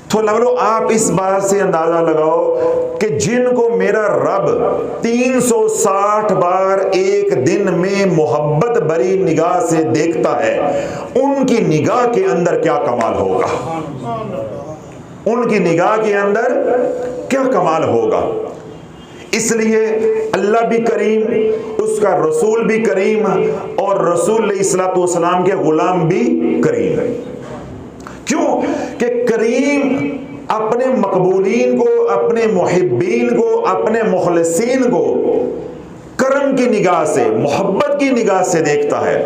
तो लगलो आप इस बात से अंदाज़ा लगाओ कि जिनको मेरा रब 360 बार एक दिन में मोहब्बत भरी निगाह से देखता है, उनकी निगाह के अंदर क्या कमाल होगा, उनकी निगाह के अंदर क्या कमाल होगा। इसलिए अल्लाह भी करीम, उसका रसूल भी करीम, और रसूल अलैहिस्सलातु वस्सलाम के गुलाम भी करीम। क्यों कि करीम अपने मकबूलीन को, अपने मुहिब्बीन को, अपने मुखलिसीन को करम की निगाह से, मोहब्बत की निगाह से देखता है।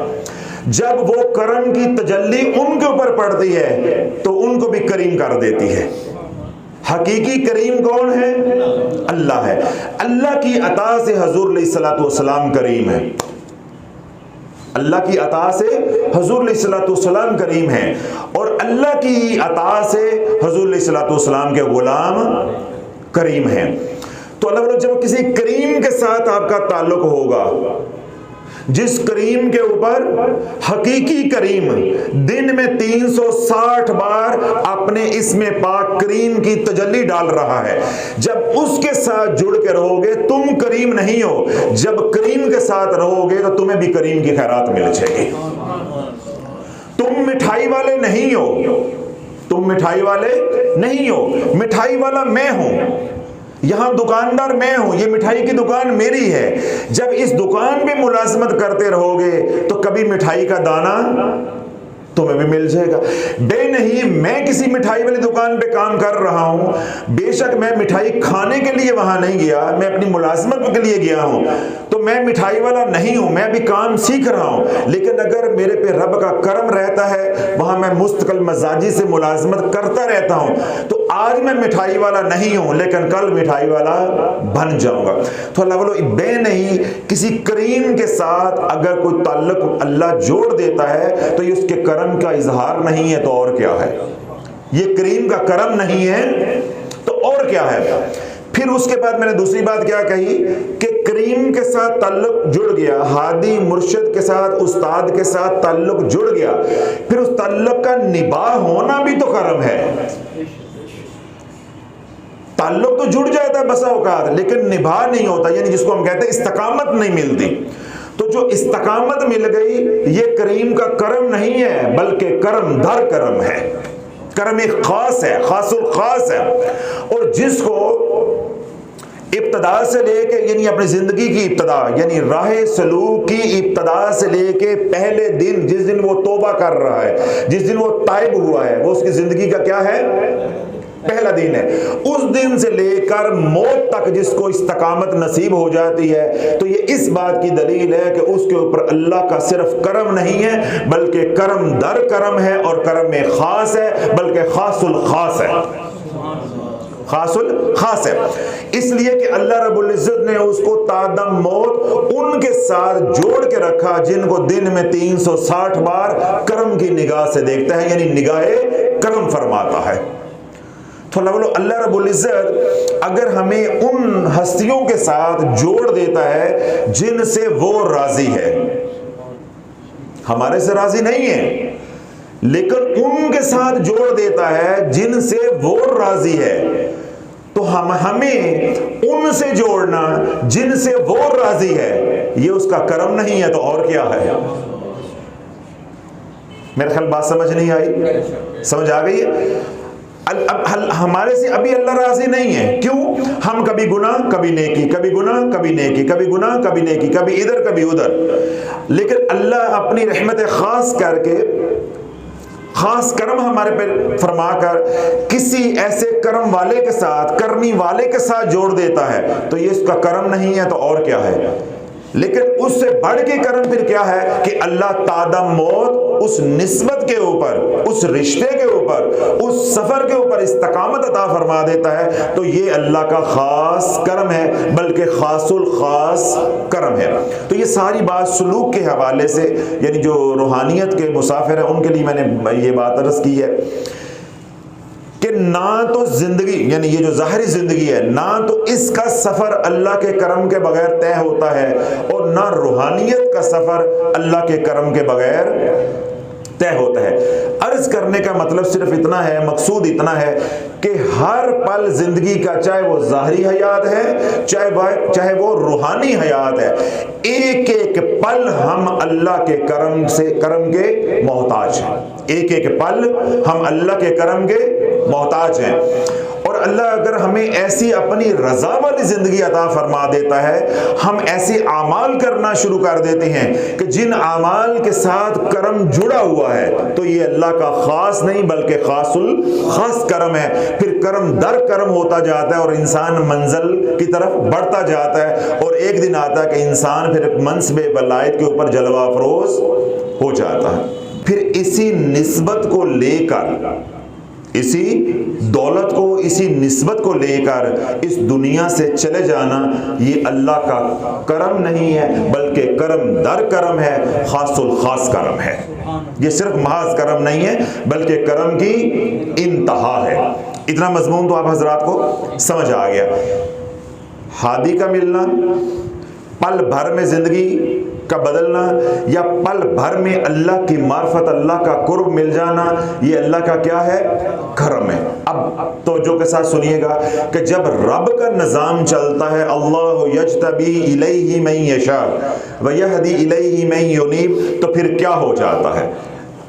जब वो करम की तजल्ली उनके ऊपर पड़ती है तो उनको भी करीम कर देती है। हकीकी करीम कौन है? अल्लाह है। अल्लाह की अता से हुज़ूर अलैहिस्सलातु वस्सलाम करीम है, अल्लाह की अता से हुज़ूर अलैहिस्सलातु वस्सलाम करीम है, और अल्लाह की अता से हुज़ूर अलैहिस्सलातु वस्सलाम के गुलाम करीम हैं। तो अल्लाह जब किसी करीम के साथ आपका ताल्लुक होगा, जिस करीम के ऊपर हकीकी करीम दिन में 360 बार अपने इसमें पाक करीम की तजल्ली डाल रहा है, जब उसके साथ जुड़ के रहोगे तुम करीम नहीं हो, जब करीम के साथ रहोगे तो तुम्हें भी करीम की खैरात मिल जाएगी। तुम मिठाई वाले नहीं हो, तुम मिठाई वाले नहीं हो, मिठाई वाला मैं हूं, यहां दुकानदार मैं हूं, ये मिठाई की दुकान मेरी है। जब इस दुकान पे मुलाजमत करते रहोगे तो कभी मिठाई का दाना तुम्हें भी मिल जाएगा। बे नहीं, मैं किसी मिठाई वाली दुकान पे काम कर रहा हूं, बेशक मैं मिठाई खाने के लिए वहां नहीं गया, मैं अपनी मुलाजमत के लिए गया हूं, तो मैं मिठाई वाला नहीं हूं, मैं अभी काम सीख रहा हूं। लेकिन अगर मेरे पे रब का करम रहता है, वहां मैं मुस्तकिल मजाजी से मुलाजमत करता रहता हूं, तो आज मैं मिठाई वाला नहीं हूं, लेकिन कल मिठाई वाला बन जाऊंगा। तो अल्लाह बोलो, बे नहीं, किसी करीम के साथ अगर कोई ताल्लुक अल्लाह जोड़ देता है तो ये उसके करम का इजहार नहीं है तो और क्या है? ये करीम का करम नहीं है तो और क्या है? फिर उसके बाद मैंने दूसरी बात क्या कही कि करीम के साथ ताल्लुक जुड़ गया, हादी मुर्शिद के साथ, उस्ताद के साथ ताल्लुक जुड़ गया, फिर उस ताल्लुक का निभा होना भी तो करम है। ताल्लुक तो जुड़ जाता है बसा औकात, लेकिन निभा नहीं होता, यानी जिसको हम कहते हैं इस्तकामत नहीं मिलती। तो जो इस्तकामत मिल गई, ये करीम का करम नहीं है, बल्कि करम दर करम है। करम एक खास है, खासुल खास है। और जिसको इब्तदा से लेके, यानी अपनी जिंदगी की इब्तदा, यानी राह सलूक की इब्तदा से लेके पहले दिन, जिस दिन वो तौबा कर रहा है, जिस दिन वो ताइब हुआ है, वो उसकी जिंदगी का क्या है? पहला दिन है। उस दिन से लेकर मौत तक जिसको इस्तकामत नसीब हो जाती है, तो ये इस बात की दलील है कि उसके ऊपर अल्लाह का सिर्फ करम नहीं है, बल्कि करम दर करम है, और करम में खास है, बल्कि खासुल खास है, खासुल खास है। इसलिए कि अल्लाह रब्बुल इज्जत ने उसको तादम मौत उनके साथ जोड़ के रखा जिनको दिन में 360 बार करम की निगाह से देखता है, यानी निगाहे करम फरमाता है। तो अल्लाह रब्बुल इज्जत अगर हमें उन हस्तियों के साथ जोड़ देता है जिनसे वो राजी है, हमारे से राजी नहीं है, लेकिन उनके साथ जोड़ देता है जिनसे वो राजी है, तो हमें उनसे जोड़ना जिनसे वो राजी है, ये उसका करम नहीं है तो और क्या है? मेरे ख्याल बात समझ नहीं आई? समझ आ गई है? हमारे से अभी अल्लाह राजी नहीं है। क्यों? हम कभी गुनाह कभी नेकी, कभी गुनाह कभी नेकी, कभी गुनाह कभी नेकी, कभी इधर कभी उधर। लेकिन अल्लाह अपनी रहमत खास करके खास करम हमारे पे फरमाकर किसी ऐसे करम वाले के साथ, करनी वाले के साथ जोड़ देता है, तो ये इसका करम नहीं है तो और क्या है? लेकिन उससे बढ़ के करम फिर क्या है कि अल्लाह तादम मौत उस निस्बत के ऊपर, उस रिश्ते के ऊपर, उस सफर के ऊपर इस्तकामत अता फरमा देता है, तो ये अल्लाह का खास करम है, बल्कि खासुल खास करम है। तो ये सारी बात सलूक के हवाले से, यानी जो रूहानियत के मुसाफिर हैं उनके लिए मैंने ये बात अर्ज की है कि ना तो जिंदगी, यानी ये जो ज़ाहिरी जिंदगी है, ना तो इसका सफर अल्लाह के करम के बगैर तय होता है, और ना रूहानियत का सफर अल्लाह के करम के बगैर तय होता है। अर्ज करने का मतलब सिर्फ इतना है, मकसूद इतना है कि हर पल जिंदगी का, चाहे वो ज़ाहिरी हयात है, चाहे वो रूहानी हयात है, एक एक पल हम अल्लाह के करम के मोहताज हैं। एक एक पल हम अल्लाह के करम के मोहताज हैं। और अल्लाह अगर हमें ऐसी अपनी रजा वाली जिंदगी अता फरमा देता है, हम ऐसे आमाल करना शुरू कर देते हैं कि जिन आमाल के साथ करम जुड़ा हुआ है, तो ये अल्लाह का खास नहीं बल्कि खासुल खास करम है। फिर करम दर करम होता जाता है और इंसान मंजिल की तरफ बढ़ता जाता है, और एक दिन आता है कि इंसान फिर मनसबे वलायत के ऊपर जलवा अफरोज हो जाता है। फिर इसी निस्बत को लेकर, इसी दौलत को, इसी निस्बत को लेकर इस दुनिया से चले जाना, ये अल्लाह का करम नहीं है बल्कि करम दर करम है, खासुल खास करम है। ये सिर्फ महज करम नहीं है बल्कि करम की इंतहा है। इतना मजमून तो आप हजरात को समझ आ गया। हादी का मिलना, पल भर में जिंदगी का बदलना, या पल भर में अल्लाह की मार्फत, अल्लाह का कुर्ब मिल जाना, ये अल्लाह का क्या है? करम है। अब तो जो के साथ सुनिएगा कि जब रब का निज़ाम चलता है, अल्लाह यज्तबी इलैहि मन यशा व यहदी इलैहि मन युनीब, तो फिर क्या हो जाता है?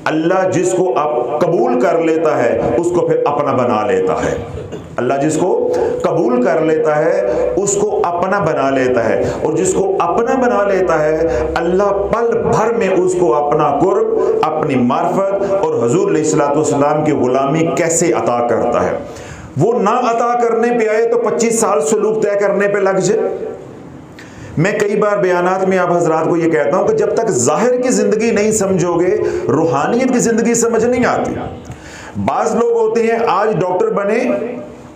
अल्लाह जिसको आप कबूल कर लेता है उसको फिर अपना बना लेता है। अल्लाह जिसको कबूल कर लेता है उसको अपना बना लेता है, और जिसको अपना बना लेता है अल्लाह पल भर में उसको अपना कुर्ब, अपनी मार्फत और हुजूर अलैहिस्सलातु वस्सलाम की गुलामी कैसे अता करता है। वो ना अता करने पे आए तो 25 साल सलूक तय करने पे लग जाए। मैं कई बार बयानात में आप हजरात को ये कहता हूं कि जब तक जाहिर की जिंदगी नहीं समझोगे रूहानियत की जिंदगी समझ नहीं आती। बाज लोग होते हैं आज डॉक्टर बने,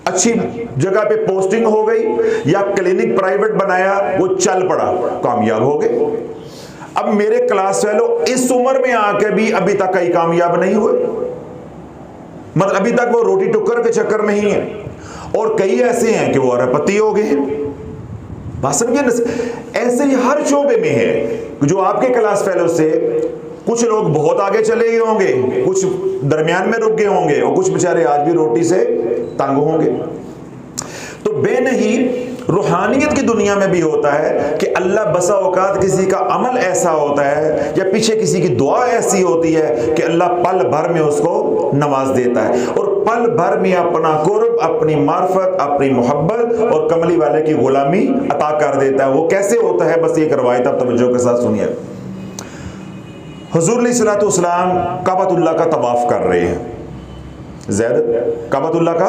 अच्छी जगह पे पोस्टिंग हो गई या क्लिनिक प्राइवेट बनाया, वो चल पड़ा, कामयाब हो गए। अब मेरे क्लास फेलो इस उम्र में आके भी अभी तक कई कामयाब नहीं हुए, मतलब अभी तक वो रोटी टुक्कर के चक्कर में ही है, और कई ऐसे हैं कि वो अरबपति हो गए। बात समझिए, ऐसे ही हर शोबे में है। जो आपके क्लास फेलो से कुछ लोग बहुत आगे चले गए होंगे, कुछ दरमियान में रुक गए होंगे, और कुछ बेचारे आज भी रोटी से तंग होंगे। तो बेनही रूहानियत की दुनिया में भी होता है कि अल्लाह बसा औकात किसी का अमल ऐसा होता है या पीछे किसी की दुआ ऐसी होती है कि अल्लाह पल भर में उसको नवाज देता है, और पल भर में अपना कुर्ब, अपनी मार्फत, अपनी मोहब्बत और कमली वाले की गुलामी अता कर देता है। वो कैसे होता है, बस एक रवायत आप तवज्जो के साथ सुनिए। हुजूर अलैहिस्सलातु वस्सलाम काबतुल्लाह का तवाफ कर रहे हैं, ज़ैद काबतुल्लाह का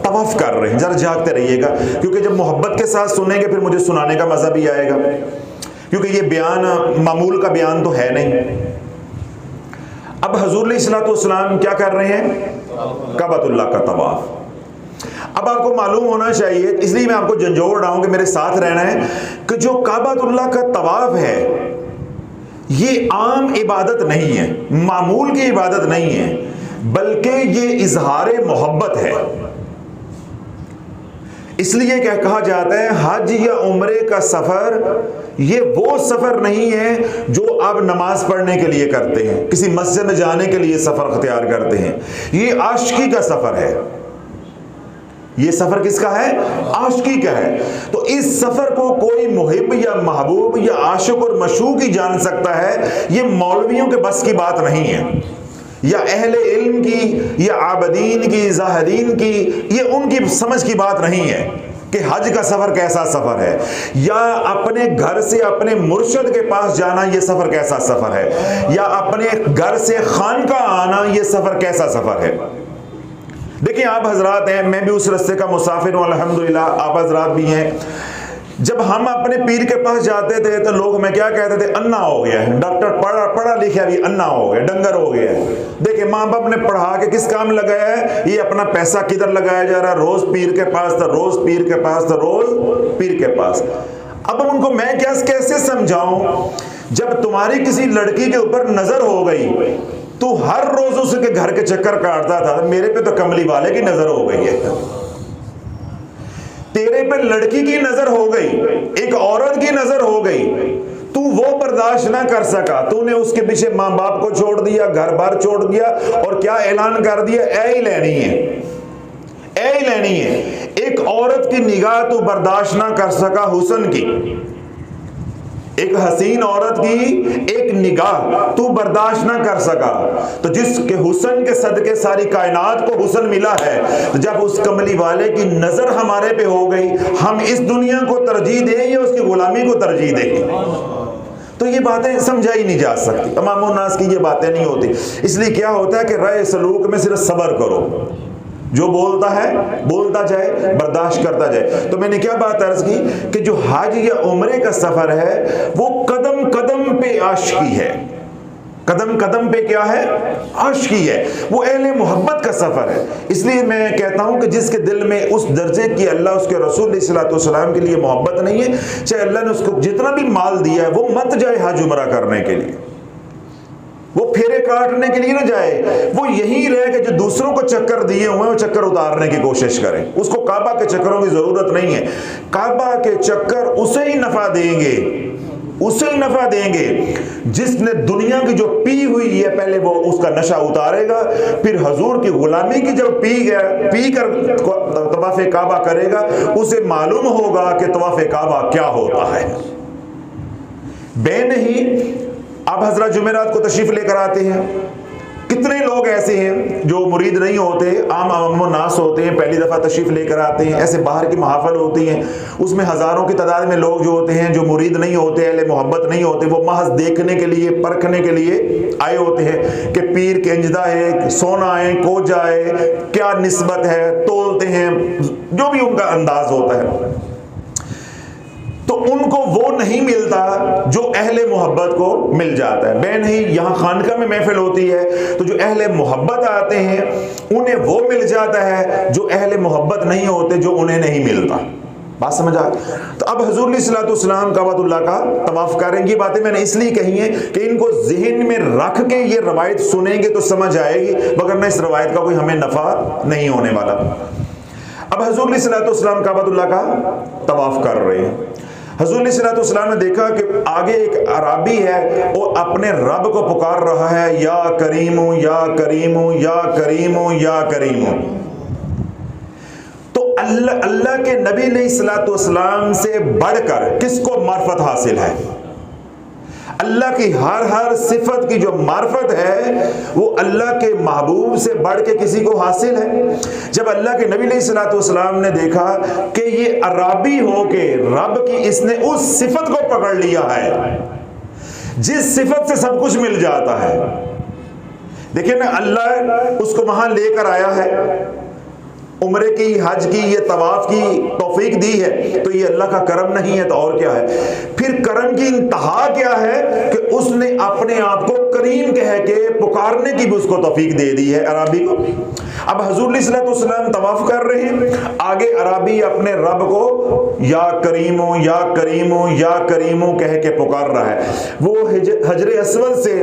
तवाफ कर रहे हैं। जरा जागते रहिएगा, क्योंकि जब मोहब्बत के साथ सुनेंगे फिर मुझे सुनाने का मजा भी आएगा, क्योंकि ये बयान मामूल का बयान तो है नहीं। अब हुजूर अलैहिस्सलातु वस्सलाम क्या कर रहे हैं, काबतुल्लाह का तवाफ। अब आपको मालूम होना चाहिए, इसलिए मैं आपको झंझोड़ रहा हूं कि मेरे साथ रहना है, कि जो काबतुल्लाह का तवाफ है ये आम इबादत नहीं है, मामूल की इबादत नहीं है, बल्कि ये इजहार मोहब्बत है। इसलिए क्या कहा जाता है, हज या उम्रे का सफर ये वो सफर नहीं है जो आप नमाज पढ़ने के लिए करते हैं, किसी मस्जिद में जाने के लिए सफर अख्तियार करते हैं। ये आशिकी का सफर है। ये सफर किसका है, आशिकी का है। तो इस सफर को कोई मुहिब या महबूब या आशिक और मशूक ही जान सकता है। ये मौलवियों के बस की बात नहीं है, या अहले इल्म की, या आबदीन की, ज़ाहिदीन की, ये उनकी समझ की बात नहीं है कि हज का सफर कैसा सफर है, या अपने घर से अपने मुर्शिद के पास जाना ये सफर कैसा सफर है, या अपने घर से खानका आना ये सफर कैसा सफर है। देखिए आप हजरात हैं, मैं भी उस रास्ते का मुसाफिर हूँ अल्हम्दुलिल्लाह, आप हजरात भी हैं। जब हम अपने पीर के पास जाते थे तो लोग हमें क्या कहते थे, अन्ना हो गया है, डॉक्टर पढ़ा लिखा भी अन्ना हो गया, डंगर हो गया है। देखिए माँ बाप ने पढ़ा के किस काम लगाया है, ये अपना पैसा किधर लगाया जा रहा है, रोज पीर के पास था, रोज पीर के पास था, रोज पीर के पास। अब उनको मैं क्या कैसे समझाऊं, जब तुम्हारी किसी लड़की के ऊपर नजर हो गई तो हर रोज उसके घर के चक्कर काटता था, मेरे पे तो कमली वाले की नजर हो गई है, तेरे पे लड़की की नजर हो गई, एक औरत की नजर हो गई, तू वो बर्दाश्त ना कर सका, तूने उसके पीछे माँ बाप को छोड़ दिया, घर बार छोड़ दिया, और क्या ऐलान कर दिया, ऐ ही लेनी है, ऐ ही लेनी है। एक औरत की निगाह तू बर्दाश्त ना कर सका, हुस्न की, एक हसीन औरत की एक निगाह तू बर्दाश्त ना कर सका, तो जिसके हुस्न के सदके सारी कायनात को हुस्न मिला है, तो जब उस कमली वाले की नजर हमारे पे हो गई, हम इस दुनिया को तरजीह दें या उसकी गुलामी को तरजीह दें? तो ये बातें समझाई नहीं जा सकती, तमाम नास की ये बातें नहीं होती। इसलिए क्या होता है कि राय सलूक में सिर्फ सब्र करो, जो बोलता है बोलता जाए, बर्दाश्त करता जाए। तो मैंने क्या बात अर्ज की कि जो हज या उम्रे का सफर है वो कदम कदम पे आशिकी है, कदम कदम पे क्या है, आशिकी है, वो अहले मोहब्बत का सफर है। इसलिए मैं कहता हूं कि जिसके दिल में उस दर्जे की अल्लाह उसके रसूल सल्लल्लाहु अलैहि वसल्लम के लिए मोहब्बत नहीं है, चाहे अल्लाह ने उसको जितना भी माल दिया है, वो मत जाए हज उम्रा करने के लिए, वो फेरे काटने के लिए ना जाए, वो यही रहे कि जो दूसरों को चक्कर दिए हुए हैं वो चक्कर उतारने की कोशिश करें। उसको काबा के चक्करों की जरूरत नहीं है, काबा के चक्कर उसे ही नफा देंगे, उसे ही नफा देंगे जिसने दुनिया की जो पी हुई है पहले वो उसका नशा उतारेगा, फिर हुजूर की गुलामी की जब पी कर तवाफ़े काबा करेगा, उसे मालूम होगा कि तवाफ़े काबा क्या होता है। बेनही आप हजरत जुमेरात को तशरीफ लेकर आते हैं, कितने लोग ऐसे हैं जो मुरीद नहीं होते, आम अवाम नास होते हैं, पहली दफ़ा तशरीफ़ लेकर आते हैं, ऐसे बाहर की महाफल होती हैं, उसमें हज़ारों की तादाद में लोग जो होते हैं जो मुरीद नहीं होते, अहले मोहब्बत नहीं होते, वो महज देखने के लिए, परखने के लिए आए होते हैं कि पीर केंजदा है, सोना है, कोजा है, क्या निस्बत है, तोलते हैं, जो भी उनका अंदाज होता है। तो उनको वो नहीं मिलता जो अहले मोहब्बत को मिल जाता है। मैं नहीं, यहाँ खानका में महफिल होती है तो जो अहले मोहब्बत आते हैं उन्हें वो मिल जाता है जो अहले मोहब्बत नहीं होते, जो उन्हें नहीं मिलता। बात समझ आ? तो अब हुज़ूर सल्लल्लाहु काबतुल्लाह का तवाफ करेंगे। बातें मैंने इसलिए कही हैं कि इनको ज़हन में रख के ये रवायत सुनेंगे तो समझ आएगी, वरना इस रवायत का कोई हमें नफ़ा नहीं होने वाला। अब हुज़ूर सल्लल्लाहु काबतुल्लाह का तवाफ कर रहे हैं। हुज़ूर सल्लल्लाहु ने देखा कि आगे एक अराबी है, वो अपने रब को पुकार रहा है, या करीमु या करीमु या करीमु या करीमु। तो अल्लाह के नबी अलैहिस्सलाम से बढ़कर किसको मार्फत हासिल है? अल्लाह की हर सिफत की जो मार्फत है वो अल्लाह के महबूब से बढ़ के किसी को हासिल है। जब अल्लाह के नबी अलैहिस्सलाम ने देखा कि ये अराबी हो के रब की इसने उस सिफत को पकड़ लिया है जिस सिफत से सब कुछ मिल जाता है। देखिए ना, अल्लाह उसको वहां लेकर आया है, उम्रे की, हज की, ये तवाफ की तौफीक दी है, तो ये अल्लाह का करम नहीं है तो और क्या है? फिर करम की इंतहा क्या है कि उसने अपने आप को करीम कह के पुकारने की भी उसको तौफीक दे दी है अराबी को। अब हुज़ूर सल्लल्लाहु तवाफ कर रहे हैं, आगे अराबी अपने रब को या करीमो या करीमो या करीमो कह के पुकार रहा है। वो हजरे अस्वद से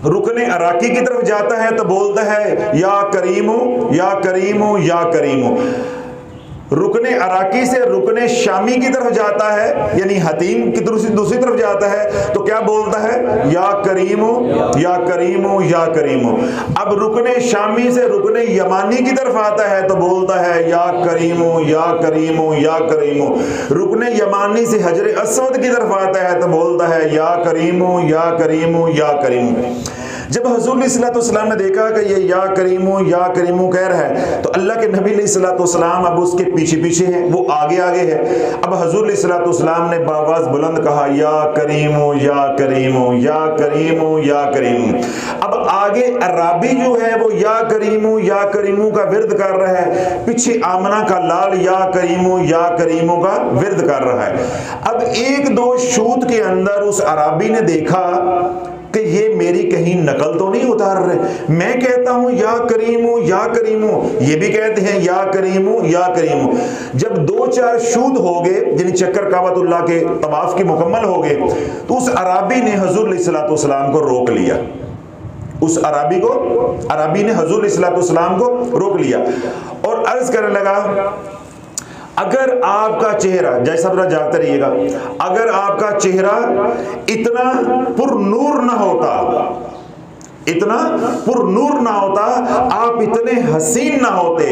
रुकने अराकी की तरफ जाता है तो बोलता है या करीमो या करीमो या करीमो। रुकने अराकी से रुकने शामी की तरफ जाता है, यानी हतीम की दूसरी तरफ जाता है तो क्या बोलता है? या करीमो या करीमो या करीमो। अब रुकने शामी से रुकने यमानी की तरफ आता है तो बोलता है या करीमो या करीमो या करीमो। रुकने यमानी से हजरे अस्वद की तरफ आता है तो बोलता है या करीमो या करीमो या करीमो। जब हुज़ूर सल्लल्लाहु ने देखा कि ये या करीमो कह रहा है तो अल्लाह के नबी सल्लल्लाहु अब उसके पीछे पीछे है, वो आगे आगे है। अब हुज़ूर सल्लल्लाहु ने बावाज़ बुलंद कहा या करीमो या करीमो या करीमो या करीमो। अब आगे अराबी जो है वो या करीमो का विर्द कर रहा है, पीछे आमना का लाल या करीमो का विर्द कर रहा है। अब एक दो शूत के अंदर उस अराबी ने देखा कि ये मेरी कहीं नकल तो नहीं उतार रहे। मैं कहता हूं या करीमो, ये भी कहते हैं या करीमो। जब दो चार शूद हो गए, यानी चक्कर काबतुल्लाह के तवाफ की मुकम्मल हो गए, तो उस अराबी ने हुज़ूर सल्लल्लाहु को रोक लिया। उस अराबी ने हुज़ूर सल्लल्लाहु को रोक लिया और अर्ज करने लगा, अगर आपका चेहरा, जय सबरा जागते रहिएगा, अगर आपका चेहरा इतना पुरनूर ना होता, आप इतने हसीन ना होते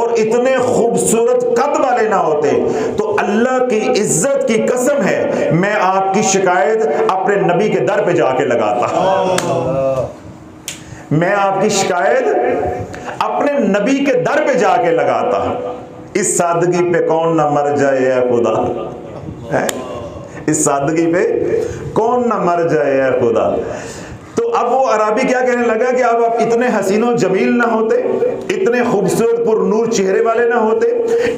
और इतने खूबसूरत कद वाले ना होते, तो अल्लाह की इज्जत की कसम है मैं आपकी शिकायत अपने नबी के दर पे जाके लगाता। मैं आपकी शिकायत अपने नबी के दर पे जाके लगाता। इस सादगी पे कौन ना मर जाए या खुदा है? इस सादगी पे कौन ना मर जाए या खुदा। तो अब वो अराबी क्या कहने लगा कि अब आप इतने हसीनो जमील ना होते, इतने खूबसूरत पुरनूर चेहरे वाले ना होते,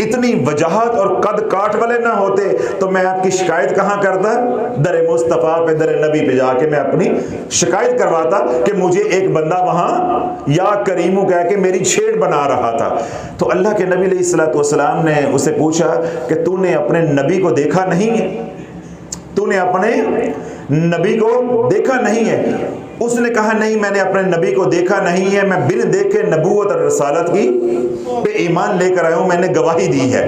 इतनी वजाहत और कद काट वाले ना होते, तो मैं आपकी शिकायत कहाँ करता? दर मुस्तफ़ा पे, दर नबी पे जाके मैं अपनी शिकायत करवाता कि मुझे एक बंदा वहाँ या करीमो कह के मेरी छेड़ बना रहा था। तो अल्लाह के नबी अलैहिस्सलाम ने उसे पूछा कि तूने अपने नबी को देखा नहीं है? तूने अपने नबी को देखा नहीं है? उसने कहा नहीं, मैंने अपने नबी को देखा नहीं है, मैं बिन देखे नबूवत और रसालत की पे ईमान लेकर आया हूं, मैंने गवाही दी है।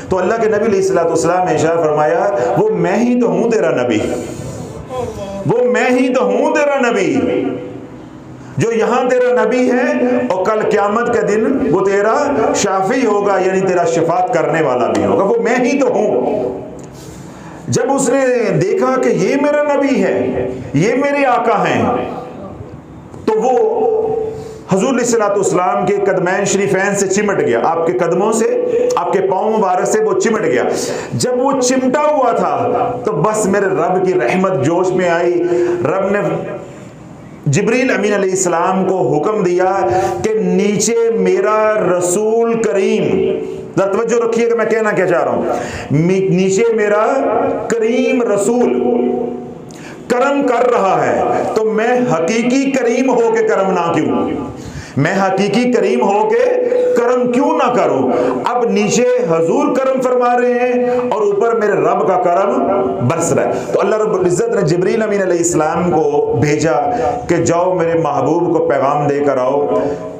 तो अल्लाह के नबी अलैहिस्सलाम ने इरशाद फरमाया, वो मैं ही तो हूं तेरा नबी, वो मैं ही तो हूं तेरा नबी, जो यहाँ तेरा नबी है और कल क़यामत के दिन वो तेरा शाफी होगा, यानी तेरा शिफात करने वाला भी होगा, वो मैं ही तो हूं। जब उसने देखा कि ये मेरा नबी है, ये मेरे आका हैं, तो वो हुजूर सल्लल्लाहु के कदमैन शरीफैन से चिमट गया, आपके कदमों से, आपके पाँव मुबारक से वो चिमट गया। जब वो चिमटा हुआ था तो बस मेरे रब की रहमत जोश में आई। रब ने जिब्रील अमीन अलैहिस्सलाम को हुक्म दिया कि नीचे मेरा रसूल करीम, तवज्जो रखिए कि मैं कहना क्या चाह रहा हूं, नीचे मेरा करीम रसूल करम कर रहा है, तो मैं हकीकी करीम होके करम ना क्यों, मैं हकीकी करीम होके करम क्यों ना करूं। अब नीचे हजूर करम फरमा रहे हैं और ऊपर मेरे रब का करम बरस रहा है। तो अल्लाह रब्बुल इज्जत ने जिब्रील अमीन अलैहिस्सलाम को भेजा कि जाओ मेरे महबूब को पैगाम देकर आओ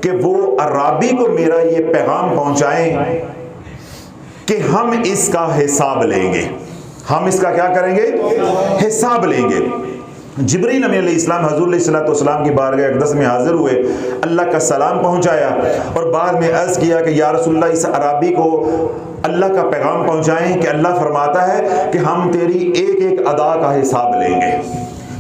कि वो अराबी को मेरा ये पैगाम पहुंचाएं कि हम इसका हिसाब लेंगे। हम इसका क्या करेंगे? हिसाब लेंगे। जिब्रील अमीन अलैहिस्सलाम हुज़ूर सल्लल्लाहु की बारगाह अक़दस में हाजिर हुए, अल्लाह का सलाम पहुंचाया और बाद में अर्ज़ किया कि या रसूलल्लाह इस अराबी को अल्लाह का पैगाम पहुंचाएं कि अल्लाह फरमाता है कि हम तेरी एक एक अदा का हिसाब लेंगे,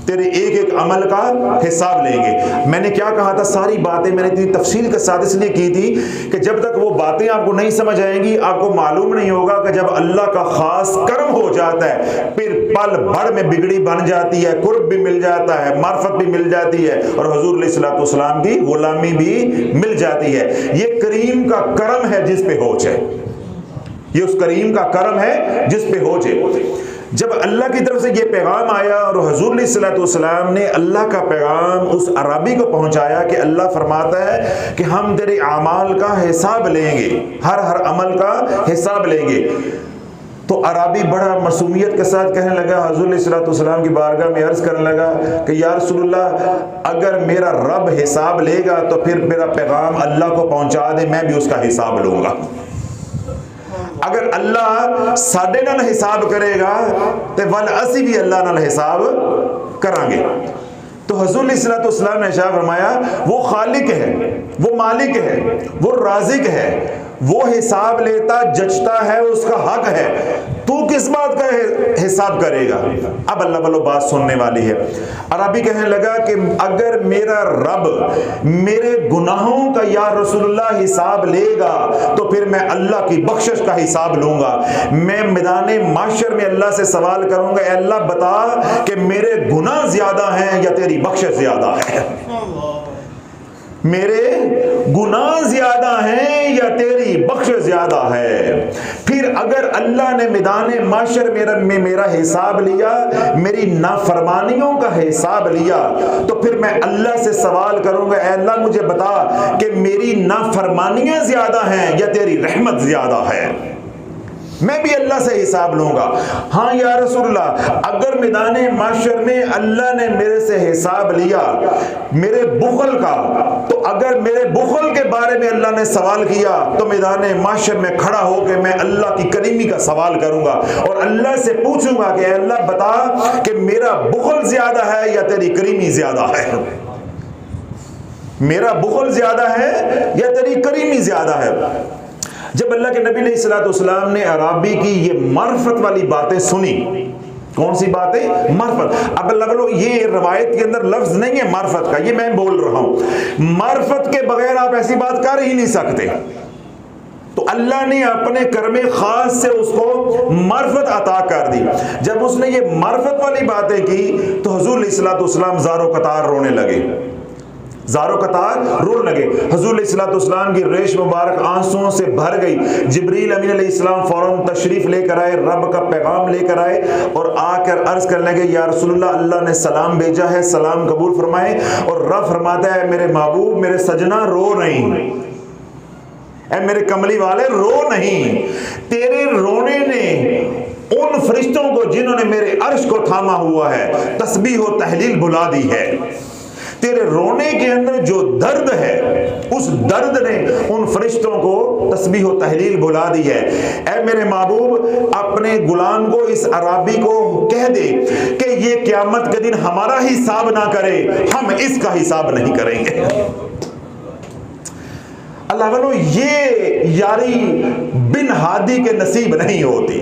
तेरे एक एक अमल का हिसाब लेंगे। मैंने क्या कहा था, सारी बातें मैंने इतनी तफसील के साथ इसलिए की थी कि जब तक वो बातें आपको नहीं समझ आएंगी आपको मालूम नहीं होगा कि जब अल्लाह का खास कर्म हो जाता है फिर पल भर में बिगड़ी बन जाती है, कुर्ब भी मिल जाता है, मार्फत भी मिल जाती है और हुजूर अलैहिस्सलातु वस्सलाम की गुलामी भी मिल जाती है। ये करीम का करम है जिस पे हो जाए, ये उस करीम का करम है जिस पे हो जाए। जब अल्लाह की तरफ से ये पैगाम आया और हुजूर सल्लल्लाहु अलैहि वसल्लम ने अल्लाह का पैगाम उस अरबी को पहुंचाया कि अल्लाह फरमाता है कि हम तेरे अमाल का हिसाब लेंगे, हर हर अमल का हिसाब लेंगे। तो अरबी बड़ा मासूमियत के साथ कहने लगा, हुजूर सल्लल्लाहु अलैहि वसल्लम की बारगाह में अर्ज करने लगा कि या रसूलुल्लाह अगर मेरा रब हिसाब लेगा तो फिर मेरा पैगाम अल्लाह को पहुंचा दे, मैं भी उसका हिसाब लूंगा। अगर अल्लाह साडे नाल हिसाब करेगा तो वल असी भी अल्लाह नाल हिसाब करांगे। तो हुजूर सल्लल्लाहु अलैहि वसल्लम ने इरशाद फरमाया वो खालिक है, वो मालिक है, वो राज़िक है, वो हिसाब लेता जचता है, उसका हक है, तू किस बात का हिसाब करेगा। अब अल्लाह वालों बात सुनने वाली है। अरबी कहने लगा कि अगर मेरा रब मेरे गुनाहों का या रसूलुल्लाह हिसाब लेगा तो फिर मैं अल्लाह की बख्शिश का हिसाब लूंगा। मैं मैदाने माशर में अल्लाह से सवाल करूंगा, अल्लाह बता कि मेरे गुनाह ज्यादा हैं या तेरी बख्शिश ज्यादा है, मेरे गुनाह ज्यादा हैं या तेरी बख्शिश ज्यादा है। फिर अगर अल्लाह ने मैदान माशर में मेरा हिसाब लिया, मेरी नाफरमानियों का हिसाब लिया, तो फिर मैं अल्लाह से सवाल करूंगा, ऐ अल्लाह मुझे बता कि मेरी नाफरमानियां ज्यादा हैं या तेरी रहमत ज्यादा है। मैं भी अल्लाह से हिसाब लूंगा। हाँ या रसूलल्लाह अगर मैदान माशर में अल्लाह ने मेरे से हिसाब लिया मेरे बुखल का, तो अगर मेरे बुखल के बारे में अल्लाह ने सवाल किया तो मैदान माशर में खड़ा होकर मैं अल्लाह की करीमी का सवाल करूंगा और अल्लाह से पूछूंगा कि अल्लाह बता कि मेरा बुखल ज्यादा है या तेरी करीमी ज्यादा है, मेरा बुखल ज्यादा है या तेरी करीमी ज्यादा है। जब अल्लाह के नबी सल्लल्लाहु अलैहि वसल्लम ने अराबी की ये मार्फत वाली बातें सुनी, कौन सी बातें? मार्फत। अब अल्लाह वालों ये रवायत के अंदर लफ्ज नहीं है मार्फत का, ये मैं बोल रहा हूं। मार्फत के बगैर आप ऐसी बात कर ही नहीं सकते। तो अल्लाह ने अपने कर्मे खास से उसको मार्फत अता कर दी। जब उसने ये मार्फत वाली बातें की तो हुजूर सल्लल्लाहु अलैहि वसल्लम ज़ारो कतार रोने लगे, ज़ारो कतार रोने लगे। हुजूर सल्लल्लाहु अलैहि वसल्लम की रेश मुबारक आंसुओं से भर गई। जिब्रील अमीन अलैहिस्सलाम फौरन तशरीफ लेकर आए, रब का पैगाम लेकर आए और आकर अर्ज करने लगे, या रसूलुल्लाह अल्लाह ने सलाम भेजा है, सलाम कबूल फरमाए। और रब फरमाता है, मेरे महबूब मेरे सजना रो नहीं, ऐ मेरे कमली वाले रो नहीं, तेरे रोने ने उन फरिश्तों को जिन्होंने मेरे अर्श को थामा हुआ है तस्बीह और तहलील बुला दी है। तेरे रोने के अंदर जो दर्द है उस दर्द ने उन फरिश्तों को तस्बीह और तहलील बुला दी है। ऐ मेरे महबूब अपने गुलाम को, इस अराबी को कह दे कि ये क़यामत के दिन हमारा हिसाब ना करे, हम इसका हिसाब नहीं करेंगे। अल्लाह वालों ये यारी बिन हादी के नसीब नहीं होती।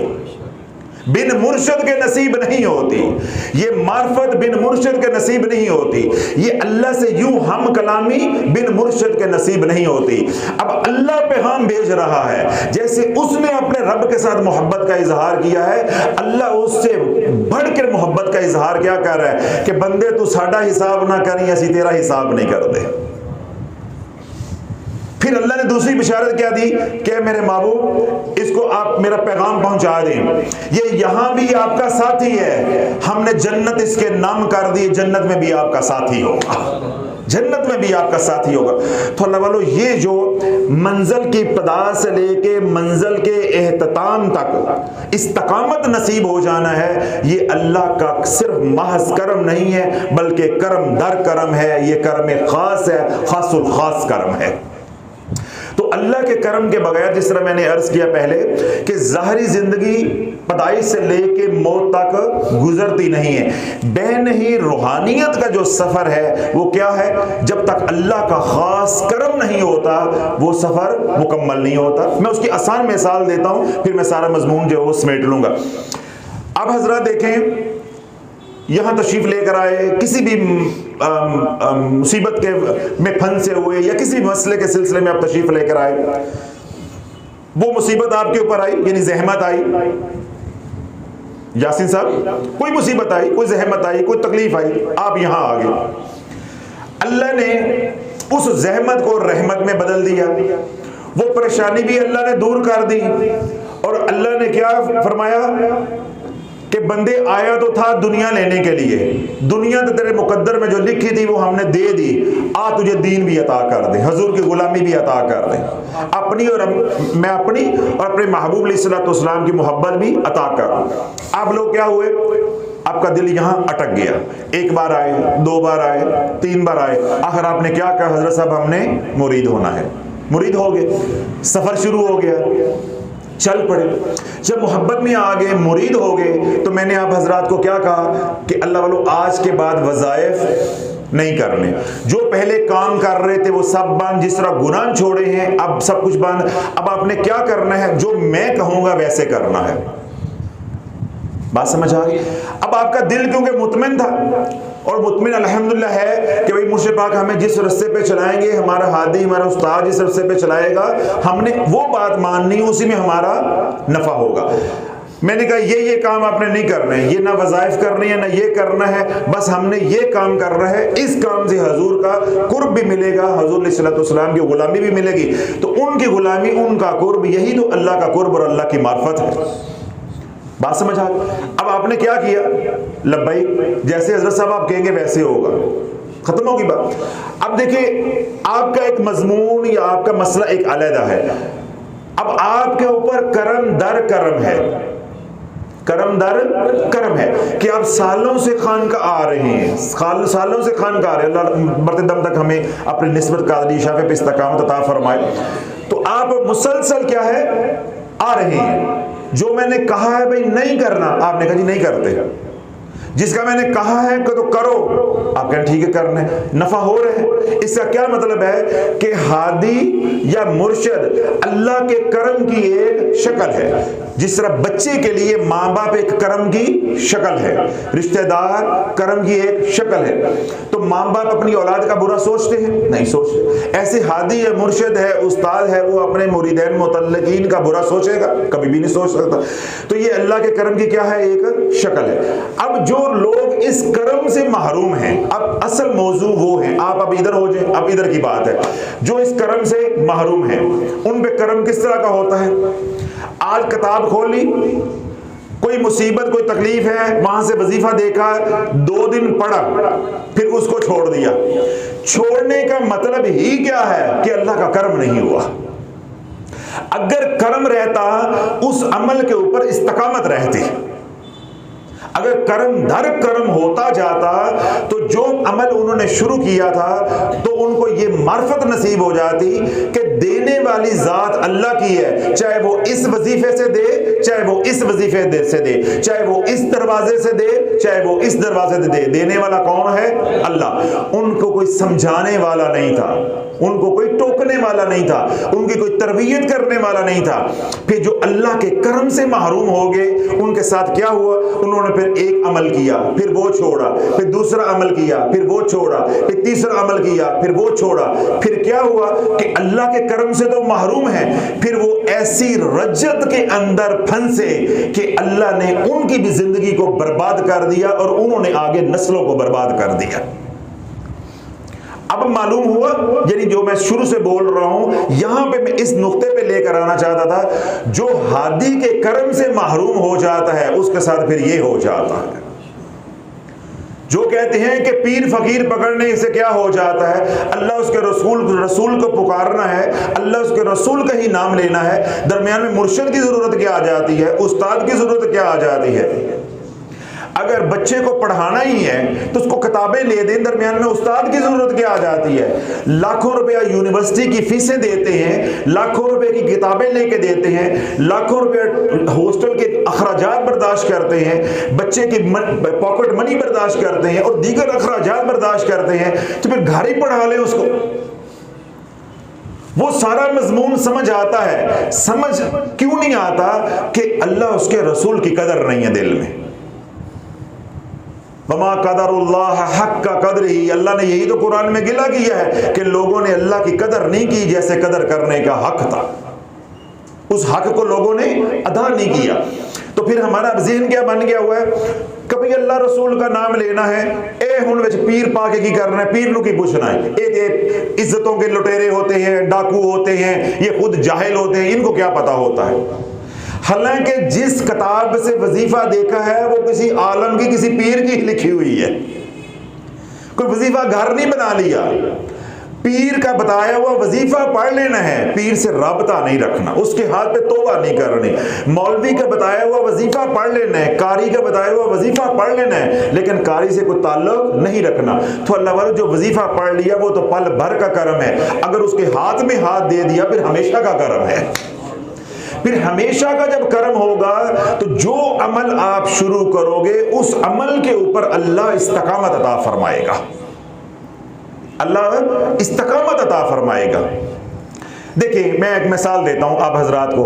बिन मुर्शद के नसीब नहीं होती, ये मार्फत बिन मुर्शद के नसीब नहीं होती, ये अल्लाह से यूं हम कलामी बिन मुर्शद के नसीब नहीं होती। अब अल्लाह पैगाम भेज रहा है, जैसे उसने अपने रब के साथ मोहब्बत का इजहार किया है, अल्लाह उससे बढ़कर मोहब्बत का इजहार क्या कर रहा है कि बंदे तू साडा हिसाब ना करी, असी तेरा हिसाब नहीं करते। फिर अल्लाह ने दूसरी बिशारत क्या दी कि मेरे महबूब, इसको आप मेरा पैगाम पहुंचा दें, ये यहां भी आपका साथी है, हमने जन्नत इसके नाम कर दी, जन्नत में भी आपका साथी होगा, जन्नत में भी आपका साथी होगा। तो अल्लाह वालों, ये जो मंजिल की इब्तिदा से लेके मंजिल के एहतताम तक इस्तकामत नसीब हो जाना है, ये अल्लाह का सिर्फ महज करम नहीं है, बल्कि करम दर करम है, ये करम खास है, खासुल खास करम है। तो अल्लाह के करम के बगैर, जिस तरह मैंने अर्ज किया पहले कि ज़ाहरी जिंदगी पैदाइश से लेके मौत तक गुजरती नहीं है, बैन ही रूहानियत का जो सफर है वो क्या है, जब तक अल्लाह का खास करम नहीं होता वो सफर मुकम्मल नहीं होता। मैं उसकी आसान मिसाल देता हूं, फिर मैं सारा मजमून जो है वो समेट लूंगा। अब हजरत देखें, यहाँ तशरीफ लेकर आए, किसी भी मुसीबत के में फंसे हुए या किसी मसले के सिलसिले में आप तशरीफ लेकर आए, वो मुसीबत आपके ऊपर आई, यानी जहमत आई, यासीन साहब कोई मुसीबत आई, कोई जहमत आई, कोई तकलीफ आई, आप यहाँ आ गए। अल्लाह ने उस जहमत को रहमत में बदल दिया, वो परेशानी भी अल्लाह ने दूर कर दी, और अल्लाह ने क्या फरमाया कि बंदे आया तो था दुनिया लेने के लिए, दुनिया तो तेरे मुकद्दर में जो लिखी थी वो हमने दे दी, आ तुझे दीन भी अता कर दे, हजूर की गुलामी भी अता कर दे, अपनी और मैं अपनी और अपने महबूब अलैहिस्सलाम की मोहब्बत भी अता कर। आप लोग क्या हुए, आपका दिल यहाँ अटक गया, एक बार आए, दो बार आए, तीन बार आए, आखिर आपने क्या कहा, हजरत साहब हमने मुरीद होना है, मुरीद हो गए, सफर शुरू हो गया, चल पड़े। जब मोहब्बत में आ गए, मुरीद हो गए, तो मैंने आप हजरात को क्या कहा कि अल्लाह वालों, आज के बाद वज़ाइफ नहीं करने, जो पहले काम कर रहे थे वो सब बंद, जिस तरह गुनाह छोड़े हैं अब सब कुछ बंद, अब आपने क्या करना है, जो मैं कहूंगा वैसे करना है। बात समझ आ गई? अब आपका दिल क्योंकि मुतमिन था, और मुतमिन अल्हम्दुलिल्लाह है कि भाई मुर्शिद पाक हमें जिस रास्ते पे चलाएंगे, हमारा हादी हमारा उस्ताद जिस रास्ते पे चलाएगा, हमने वो बात माननी, उसी में हमारा नफा होगा। मैंने कहा ये काम आपने नहीं करना है, ये ना वज़ाइफ करनी है ना ये करना है, बस हमने ये काम करना है, इस काम से हजूर का कुर्ब भी मिलेगा, हजूर अलैहिस्सलाम की गुलामी भी मिलेगी, तो उनकी गुलामी, उनका कुर्ब, यही तो अल्लाह का कुर्ब और अल्लाह की मार्फत है। बात समझ आ गई? अब आपने क्या किया, लब्बैक, जैसे हजरत साहब आप कहेंगे वैसे होगा, खत्म होगी बात। अब देखिए, आपका एक मजमून या आपका मसला एक अलग है, अब आपके ऊपर करम दर करम है, करम दर करम है कि आप सालों से खानका आ रहे हैं, सालों से खानका आ रहे हैं, अल्लाह मरते दम तक हमें अपनी निस्बत कादरी शाफ़े पे इस्तकामत अता फरमाए। तो आप मुसलसल क्या है, आ रहे हैं, जो मैंने कहा है भाई नहीं करना, आपने कहा जी नहीं करते, जिसका मैंने कहा है कि तो करो, आप कहते ठीक है करने, नफा हो रहे हैं। इसका क्या मतलब है कि हादी या मुर्शिद अल्लाह के करम की एक शक्ल है, जिस तरह बच्चे के लिए माँ बाप एक करम की शक्ल है, रिश्तेदार करम की एक शक्ल है, तो माँ बाप अपनी औलाद का बुरा सोचते हैं, नहीं सोचते। ऐसे हादी या मुर्शिद है, उस्ताद है, वो अपने मुरीदैन मुतल्लिकीन का बुरा सोचेगा, कभी भी नहीं सोच सकता। तो ये अल्लाह के करम की क्या है, एक शक्ल है। अब जो लोग इस करम से महरूम हैं, अब असल मौजू वो है, आप अब इधर हो जाए, अब इधर की बात है, जो इस करम से महरूम है उन पे करम किस तरह का होता है। आज किताब खोली, कोई मुसीबत कोई तकलीफ है, वहां से वजीफा देखा, 2 दिन पढ़ा, फिर उसको छोड़ दिया। छोड़ने का मतलब ही क्या है कि अल्लाह का करम नहीं हुआ। अगर करम रहता, उस अमल के ऊपर इस्तकामत रहती, अगर करम दर करम होता जाता, तो जो अमल उन्होंने शुरू किया था तो उनको ये मार्फत नसीब हो जाती कि देने वाली जात अल्लाह की है, चाहे वो इस वजीफे से दे, चाहे वो इस वजीफे से दे, चाहे वो इस दरवाजे से दे, चाहे वो इस दरवाजे से दे, देने वाला कौन है, अल्लाह। उनको कोई समझाने वाला नहीं था, उनको कोई टोकने वाला नहीं था, उनकी कोई तरबियत करने वाला नहीं था। फिर जो अल्लाह के करम से महरूम हो गए, उनके साथ क्या हुआ, उन्होंने फिर एक अमल किया, फिर वो छोड़ा, फिर दूसरा अमल किया, फिर वो छोड़ा, फिर तीसरा अमल किया, फिर वो छोड़ा। फिर क्या हुआ कि अल्लाह के करम से तो महरूम है, फिर वो ऐसी रज्जत के अंदर फंसे कि अल्लाह ने उनकी भी जिंदगी को बर्बाद कर दिया और उन्होंने आगे नस्लों को बर्बाद कर दिया। अब मालूम हुआ, यानी जो मैं शुरू से बोल रहा हूं, यहां पे मैं इस नुक्ते पे लेकर आना चाहता था, जो हादी के करम से महरूम हो जाता है उसके साथ फिर ये हो जाता है। जो कहते हैं कि पीर फकीर पकड़ने से क्या हो जाता है, अल्लाह उसके रसूल को पुकारना है, अल्लाह उसके रसूल का ही नाम लेना है, दरमियान में मुर्शिद की जरूरत क्या आ जाती है, उस्ताद की जरूरत क्या आ जाती है। अगर बच्चे को पढ़ाना ही है तो उसको किताबें ले दें, दरमियान में उस्ताद की जरूरत क्या आ जाती है। लाखों रुपया यूनिवर्सिटी की फीसें देते हैं, लाखों रुपए की किताबें लेके देते हैं, लाखों रुपया हॉस्टल के अखराजात बर्दाश्त करते हैं, बच्चे की पॉकेट मनी बर्दाश्त करते हैं और दीगर अखराजात बर्दाश्त करते हैं, तो फिर घर ही पढ़ा लें उसको। वो सारा मजमून समझ आता है, समझ क्यों नहीं आता कि अल्लाह उसके रसूल की कदर नहीं है दिल में। वमा कदरुल्लाह हक्का कदरिही, अल्लाह ने यही तो कुरान में गिला किया है कि लोगों ने अल्लाह की कदर नहीं की जैसे कदर करने का हक था, उस हक को लोगों ने अदा नहीं किया। तो फिर हमारा ज़हन क्या बन गया हुआ है, कभी अल्लाह रसूल का नाम लेना है, ए हुण विच पीर पाके की करना है, पीर नू की पूछना है। ये इज्जतों के लुटेरे होते हैं, डाकू होते हैं, ये खुद जाहिल होते हैं, इनको क्या पता होता है। हालांकि जिस किताब से वजीफा देखा है वो किसी आलम की, किसी पीर की लिखी हुई है, कोई वजीफा घर नहीं बना लिया। पीर का बताया हुआ वजीफा पढ़ लेना है, पीर से राबता नहीं रखना, उसके हाथ पे तौबा नहीं करनी। मौलवी का बताया हुआ वजीफा पढ़ लेना है, कारी का बताया हुआ वजीफा पढ़ लेना है, लेकिन कारी से कोई ताल्लुक नहीं रखना। तो अल्लाह वाला जो वजीफा पढ़ लिया वो तो पल भर का करम है, अगर उसके हाथ में हाथ दे दिया फिर हमेशा का करम है। फिर हमेशा का जब कर्म होगा तो जो अमल आप शुरू करोगे उस अमल के ऊपर अल्लाह इस्तकामत अता फरमाएगा, अल्लाह इस्तकामत अता फरमाएगा। देखिए मैं एक मिसाल देता हूं आप हजरात को।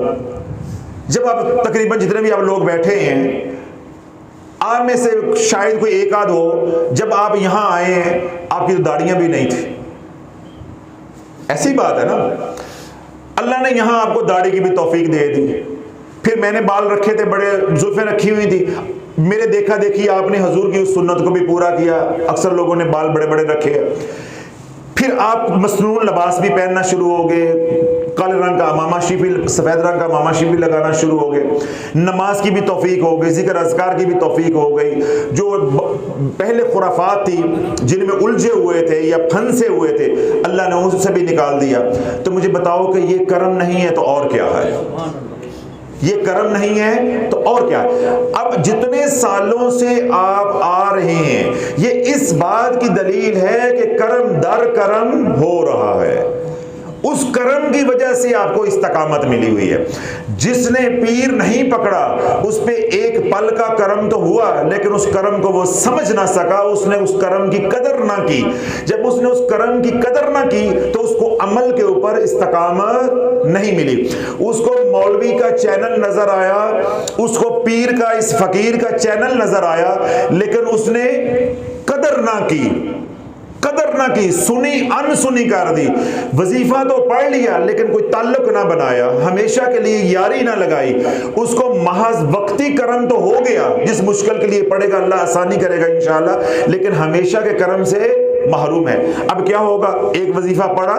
जब आप तकरीबन जितने भी आप लोग बैठे हैं, आप में से शायद कोई एक आध हो, जब आप यहां आए हैं आपकी तो दाढ़ियां भी नहीं थी, ऐसी बात है ना। अल्लाह ने यहां आपको दाढ़ी की भी तौफीक दे दी। फिर मैंने बाल रखे थे, बड़े जुल्फें रखी हुई थी, मेरे देखा देखी आपने हजूर की उस सुन्नत को भी पूरा किया। अक्सर लोगों ने बाल बड़े बड़े रखे। फिर आप मसनून लिबास भी पहनना शुरू हो गए, काले रंग का अमामाशी भी, सफ़ेद रंग का अमामाशी भी लगाना शुरू हो गए। नमाज की भी तौफीक हो गई, जिक्र अज़कार की भी तौफीक हो गई। जो पहले खुराफात थी जिनमें उलझे हुए थे या फंसे हुए थे, अल्लाह ने उससे भी निकाल दिया। तो मुझे बताओ कि ये करम नहीं है तो और क्या है? ये करम नहीं है तो और क्या है? अब जितने सालों से आप आ रहे हैं, ये इस बात की दलील है कि करम दर करम हो रहा है। उस करम की वजह से आपको इस्तकामत मिली हुई है। जिसने पीर नहीं पकड़ा उस पे एक पल का करम तो हुआ, लेकिन उस करम को वो समझ ना सका, उसने उस करम की कदर ना की। जब उसने उस करम की कदर ना की तो उसको अमल के ऊपर इस्तकामत नहीं मिली। उसको मौलवी का चैनल नजर आया, उसको पीर का, इस फकीर का चैनल नजर आया, लेकिन उसने कदर ना की, कदर ना की, सुनी अनसुनी कर दी। वजीफा तो पढ़ लिया लेकिन कोई ताल्लुक ना बनाया, हमेशा के लिए यारी ना लगाई। उसको महज वक्ती करम तो हो गया, जिस मुश्किल के लिए पड़ेगा अल्लाह आसानी करेगा इंशाअल्लाह, लेकिन हमेशा के करम से महरूम है। अब क्या होगा? एक वजीफा पढ़ा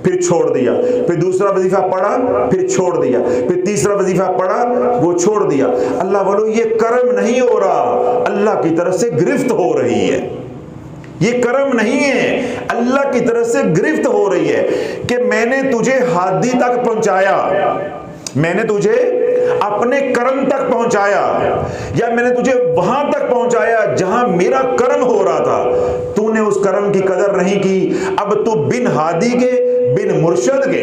फिर छोड़ दिया, फिर दूसरा वजीफा पढ़ा फिर छोड़ दिया, फिर तीसरा वजीफा पढ़ा वो छोड़ दिया। अल्लाह बोलो ये करम नहीं हो रहा, अल्लाह की तरफ से गिरफ्त हो रही है। ये करम नहीं है, अल्लाह की तरफ से गिरफ्त हो रही है कि मैंने तुझे हादी तक पहुंचाया, मैंने तुझे अपने कर्म तक पहुंचाया, या मैंने तुझे वहां तक पहुंचाया जहां मेरा कर्म हो रहा था। तूने उस कर्म की कदर नहीं की। अब तू बिन हादी के, बिन मुर्शद के,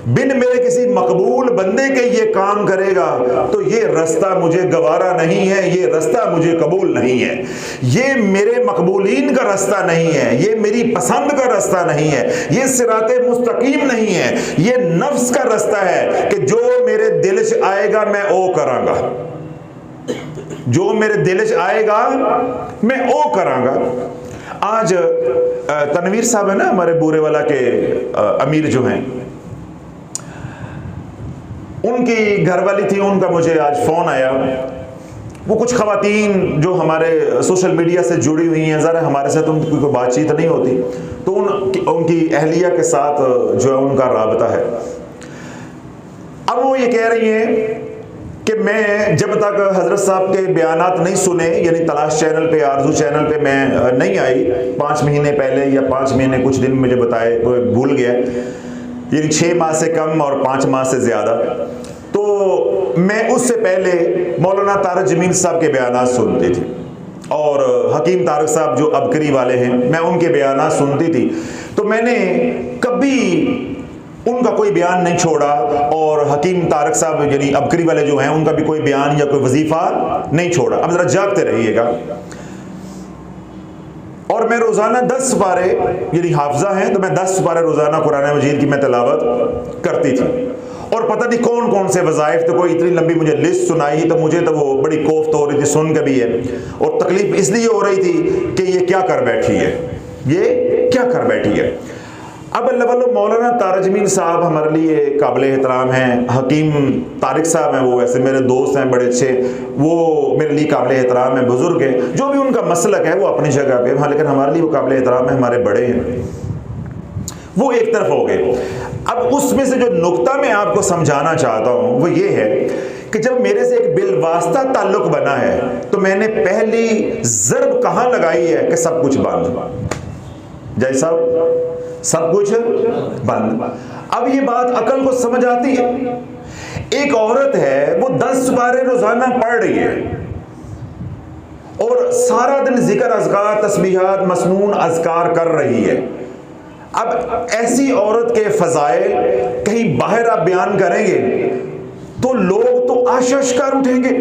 बिन मेरे किसी मकबूल बंदे के ये काम करेगा तो ये रास्ता मुझे गवारा नहीं है, ये रास्ता मुझे कबूल नहीं है, ये मेरे मकबूलीन का रास्ता नहीं है, ये मेरी पसंद का रास्ता नहीं है, ये सिराते मुस्तकीम नहीं है, ये नफ्स का रास्ता है कि जो मेरे दिल से आएगा मैं ओ करांगा, जो मेरे दिल से आएगा मैं ओ करांगा। आज तनवीर साहब है ना, हमारे बूरे वाला के अमीर जो हैं, उनकी घरवाली थी, उनका मुझे आज फ़ोन आया। वो कुछ ख़वातीन जो हमारे सोशल मीडिया से जुड़ी हुई हैं, ज़रा हमारे साथ उनकी कोई बातचीत नहीं होती, तो उनकी अहलिया के साथ जो है उनका राबता है। अब वो ये कह रही हैं कि मैं जब तक हज़रत साहब के बयानात नहीं सुने, यानी तलाश चैनल पे, आरजू चैनल पे मैं नहीं आई 5 महीने पहले या 5 महीने कुछ दिन मुझे बताए, तो भूल गया, यानी 6 माह से कम और 5 माह से ज़्यादा, तो मैं उससे पहले मौलाना तारक जमील साहब के बयानात सुनती थी और हकीम तारक साहब जो अबकरी वाले हैं, मैं उनके बयानात सुनती थी। तो मैंने कभी उनका कोई बयान नहीं छोड़ा और हकीम तारक साहब यानी अबकरी वाले जो हैं उनका भी कोई बयान या कोई वजीफा नहीं छोड़ा। अब ज़रा जागते रहिएगा। और मैं रोज़ाना 10 पारे, यानी हाफजा हैं तो मैं 10 पारे रोज़ाना कुरान मजीद की मैं तिलावत करती थी। और पता नहीं कौन कौन से वज़ाइफ, तो कोई इतनी लंबी मुझे लिस्ट सुनाई तो मुझे तो वो बड़ी कोफ्त हो रही थी सुन के भी है, और तकलीफ इसलिए हो रही थी कि ये क्या कर बैठी है, ये क्या कर बैठी है। अब अल्लाह वालों, मौलाना तारक जमील साहब हमारे लिए काबिल एहतराम हैं, हकीम तारिक साहब हैं, वो वैसे मेरे दोस्त हैं बड़े अच्छे, वो मेरे लिए काबिल एहतराम हैं, बुजुर्ग हैं, जो भी उनका मसलक है वो अपनी जगह पे, हाँ, लेकिन हमारे लिए वो काबिल एहतराम है, हमारे बड़े हैं, वो एक तरफ हो गए। अब उसमें से जो नुक्ता मैं आपको समझाना चाहता हूँ वो ये है कि जब मेरे से एक बिलवास्ता ताल्लुक बना है तो मैंने पहली ज़र्ब कहाँ लगाई है कि सब कुछ बंद, जैसा सब कुछ बंद। अब ये बात अकल को समझ आती है। एक औरत है, वो 10 पारे रोजाना पढ़ रही है और सारा दिन जिक्र अज़कार तस्बीहात मसनून अज़कार कर रही है। अब ऐसी औरत के फ़ज़ाइल कहीं बाहर आप बयान करेंगे तो लोग तो आशंकार उठेंगे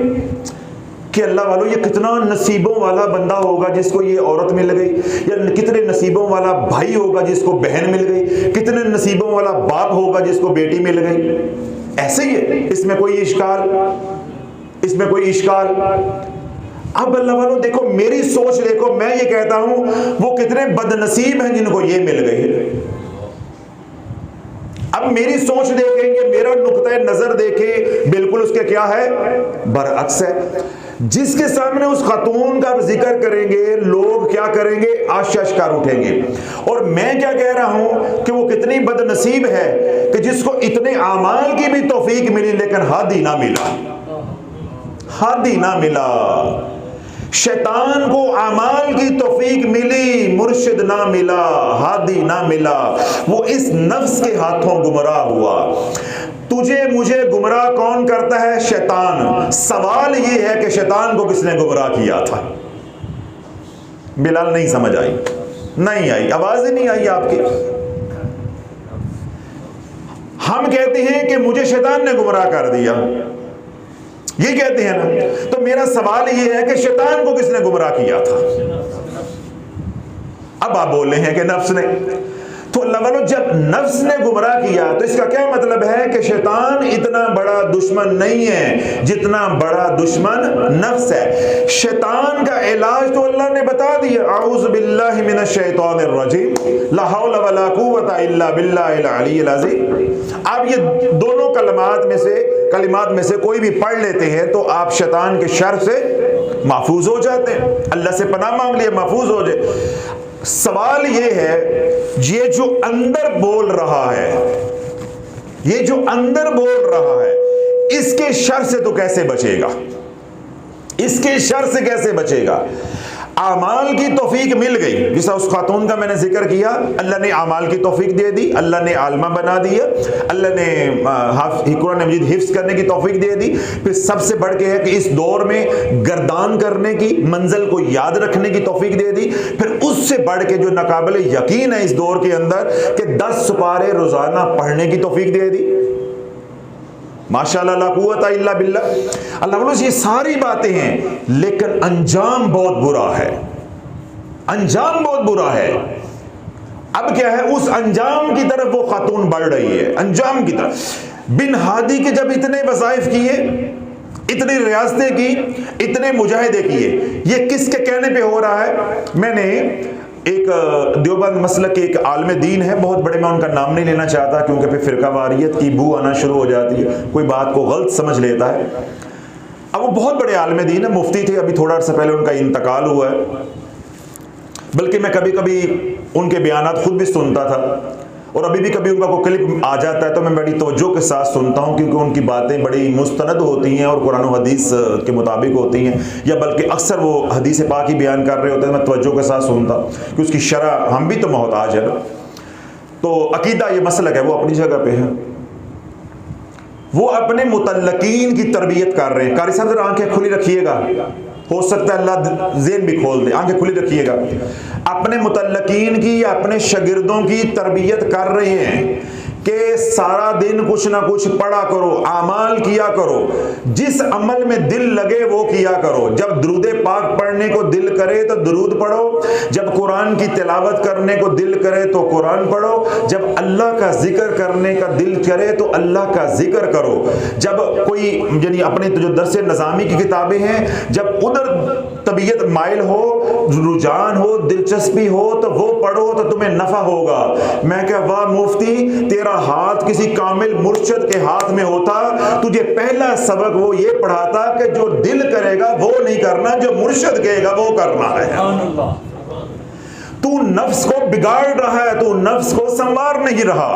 कि अल्लाह वालों, ये कितना नसीबों वाला बंदा होगा जिसको ये औरत मिल गई, या कितने नसीबों वाला भाई होगा जिसको बहन मिल गई, कितने नसीबों वाला बाप होगा जिसको बेटी मिल गई। ऐसे ही है, इसमें कोई इश्काल, इसमें कोई इश्काल। अब अल्लाह वालों देखो, मेरी सोच देखो, मैं ये कहता हूं वो कितने बदनसीब हैं जिनको ये मिल गई है। अब मेरी सोच देखेंगे, मेरा नुक्ता नजर देखे, बिल्कुल उसके क्या है, बरअक्स है। जिसके सामने उस खातून का जिक्र करेंगे लोग क्या करेंगे, आशंकार उठेंगे। और मैं क्या कह रहा हूं कि वो कितनी बदनसीब है कि जिसको इतने आमाल की भी तौफीक मिली लेकिन हादी ना मिला, हादी ना मिला। शैतान को आमाल की तौफीक मिली, मुर्शिद ना मिला, हादी ना मिला, वो इस नफ्स के हाथों गुमराह हुआ। तुझे मुझे गुमराह कौन करता है, शैतान। सवाल ये है कि शैतान को किसने गुमराह किया था। बिलाल नहीं समझ आई, नहीं आई, आवाज ही नहीं आई आपकी। हम कहते हैं कि मुझे शैतान ने गुमराह कर दिया, ये कहते हैं ना। तो मेरा सवाल ये है कि शैतान को किसने गुमराह किया था। अब आप बोल रहे हैं कि नफ्स ने। तो अल्लाह वालों, जब नफ्स ने गुमराह किया तो इसका क्या मतलब है कि शैतान इतना बड़ा दुश्मन नहीं है जितना बड़ा दुश्मन नफ्स है। शैतान का इलाज तो अल्लाह ने बता दिया, आऊज़ु बिल्लाहि मिनश शैतानिर रजीम, ला हौला वला कुव्वता इल्ला बिल्लाहिल अलीय्यिल अज़ीम। आप ये दोनों कलिमात में से कोई भी पढ़ लेते हैं तो आप शैतान के शर से महफूज हो जाते हैं। अल्लाह से पनाह मांग लिया, महफूज हो जाए। सवाल ये है, ये जो अंदर बोल रहा है, ये जो अंदर बोल रहा है, इसके शर से तो कैसे बचेगा, इसके शर से कैसे बचेगा। आमाल की तौफीक मिल गई। जैसा उस खातून का मैंने जिक्र किया, अल्लाह ने आमाल की तौफीक दे दी, अल्लाह ने आलमा बना दिया, अल्लाह ने कुरान मजीद हिफ्ज करने की तौफीक दे दी। फिर सबसे बढ़ के है कि इस दौर में गर्दान करने की, मंजिल को याद रखने की तौफीक दे दी। फिर उससे बढ़ के जो नाकाबिल यकीन है इस दौर के अंदर कि 10 सुपारे रोजाना पढ़ने की तौफीक दे दी। माशाअल्लाह ला कुव्वता इल्ला बिल्लाह। अल्लाह बोलो ये सारी बातें हैं, लेकिन अंजाम बहुत बुरा है, अंजाम बहुत बुरा है। अब क्या है, उस अंजाम की तरफ वो खातून बढ़ रही है, अंजाम की तरफ। बिन हादी के जब इतने वज़ाइफ किए, इतनी रियासतें की, इतने मुजाहिदे किए, ये किसके कहने पे हो रहा है? मैंने एक देवबंद मसलक के एक आलम दीन है, बहुत बड़े, मैं उनका नाम नहीं लेना चाहता क्योंकि फिर फिरका वारियत की बू आना शुरू हो जाती है, कोई बात को गलत समझ लेता है। अब वो बहुत बड़े आलम दीन है, मुफ्ती थे, अभी थोड़ा अर्सा पहले उनका इंतकाल हुआ है। बल्कि मैं कभी कभी उनके बयानात खुद भी सुनता था, और अभी भी कभी उनका कोई क्लिप आ जाता है तो मैं बड़ी तवज्जो के साथ सुनता हूँ, क्योंकि उनकी बातें बड़ी मुस्तनद होती हैं और कुरान और हदीस के मुताबिक होती हैं, या बल्कि अक्सर वो हदीस पाक ही बयान कर रहे होते हैं। मैं तवज्जो के साथ सुनता हूँ कि उसकी शरह हम भी तो मोहताज है। तो अकीदा ये मसलक है, वो अपनी जगह पे है। वो अपने मुतल्लकीन की तरबियत कर रहे हैं। कारी साहब जरा आंखें खुली रखिएगा, हो सकता है अल्लाह ज़ेन भी खोल दे, आंखें खुली रखिएगा। अपने मुतल्लकीन की या अपने शागिर्दों की तरबियत कर रहे हैं कि सारा दिन कुछ ना कुछ पढ़ा करो, आमाल किया करो, जिस अमल में दिल लगे वो किया करो। जब दुरूद पाक पढ़ने को दिल करे तो दुरूद पढ़ो, जब कुरान की तिलावत करने को दिल करे तो कुरान पढ़ो, जब अल्लाह का जिक्र करने का दिल करे तो अल्लाह का जिक्र करो। जब कोई यानी अपने जो दरसे नज़ामी की किताबें हैं, जब उधर तबीयत माइल हो, रुझान हो, दिलचस्पी हो तो वो पढ़ो तो तुम्हें नफा होगा। मैं क्या, वाह मुफ्ती, तेरा हाथ किसी कामिल मुर्शिद के हाथ में होता, तुझे पहला सबक वो ये पढ़ाता कि जो दिल करेगा वो नहीं करना, जो मुर्शिद कहेगा वो करना है। तू नफ्स को बिगाड़ रहा है, तू नफ्स को संवार नहीं रहा।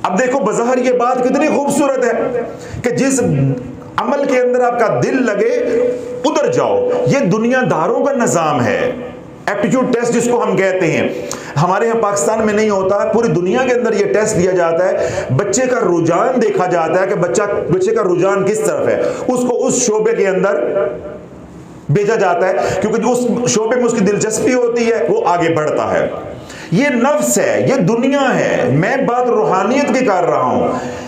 अब देखो बज़ाहिर ये बात कितनी खूबसूरत है कि जिस अमल के अंदर आपका दिल लगे उधर जाओ। ये दुनियादारों का निजाम है, एप्टीट्यूड टेस्ट जिसको हम कहते हैं। हमारे यहाँ पाकिस्तान में नहीं होता, पूरी दुनिया के अंदर ये टेस्ट दिया जाता है। बच्चे का रुझान देखा जाता है कि बच्चे का रुझान किस तरफ है, उसको उस शोबे के अंदर भेजा जाता है, क्योंकि उस शोबे में उसकी दिलचस्पी होती है, वो आगे बढ़ता है। ये नफ्स है, ये दुनिया है। मैं बात रूहानियत की कर रहा हूं।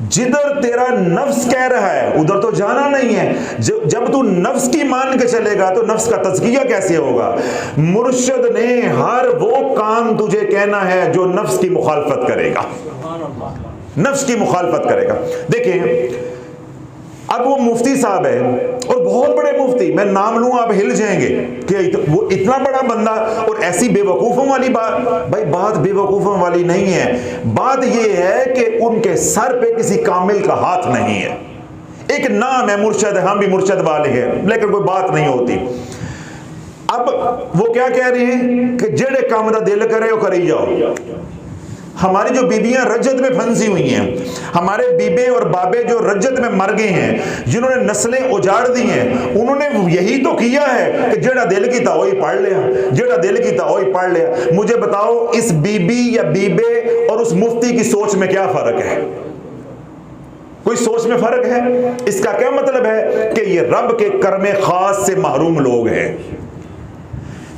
जिधर तेरा नफ्स कह रहा है उधर तो जाना नहीं है। जब तू नफ्स की मान के चलेगा तो नफ्स का तज़किया कैसे होगा? मुर्शिद ने हर वो काम तुझे कहना है जो नफ्स की मुखालफत करेगा, नफ्स की मुखालफत करेगा। देखिए अब वो मुफ्ती साहब है, और बहुत बड़े मुफ्ती, मैं नाम लूं आप हिल जाएंगे कि वो इतना बड़ा बंदा, और ऐसी बेवकूफ़ों वाली बात, भाई बात बेवकूफ़ों वाली नहीं है। बात ये है कि उनके सर पे किसी कामिल का हाथ नहीं है। एक नाम है मुर्शद, हम भी मुर्शद वाले हैं, लेकिन कोई बात नहीं होती। अब वो क्या कह रही हैं कि जेड़े काम दा दिल करे वो करी जाओ। हमारी जो बीबियां रज्जत में फंसी हुई हैं, हमारे बीबे और बाबे जो रज्जत में मर गए हैं, जिन्होंने नस्लें उजाड़ दी हैं, उन्होंने यही तो किया है कि जेड़ा दिल की था वही पढ़ लिया, जेड़ा दिल की था वही पढ़ लिया। मुझे बताओ इस बीबी या बीबे और उस मुफ्ती की सोच में क्या फर्क है? कोई सोच में फर्क है? इसका क्या मतलब है कि ये रब के कर्म खास से महरूम लोग हैं।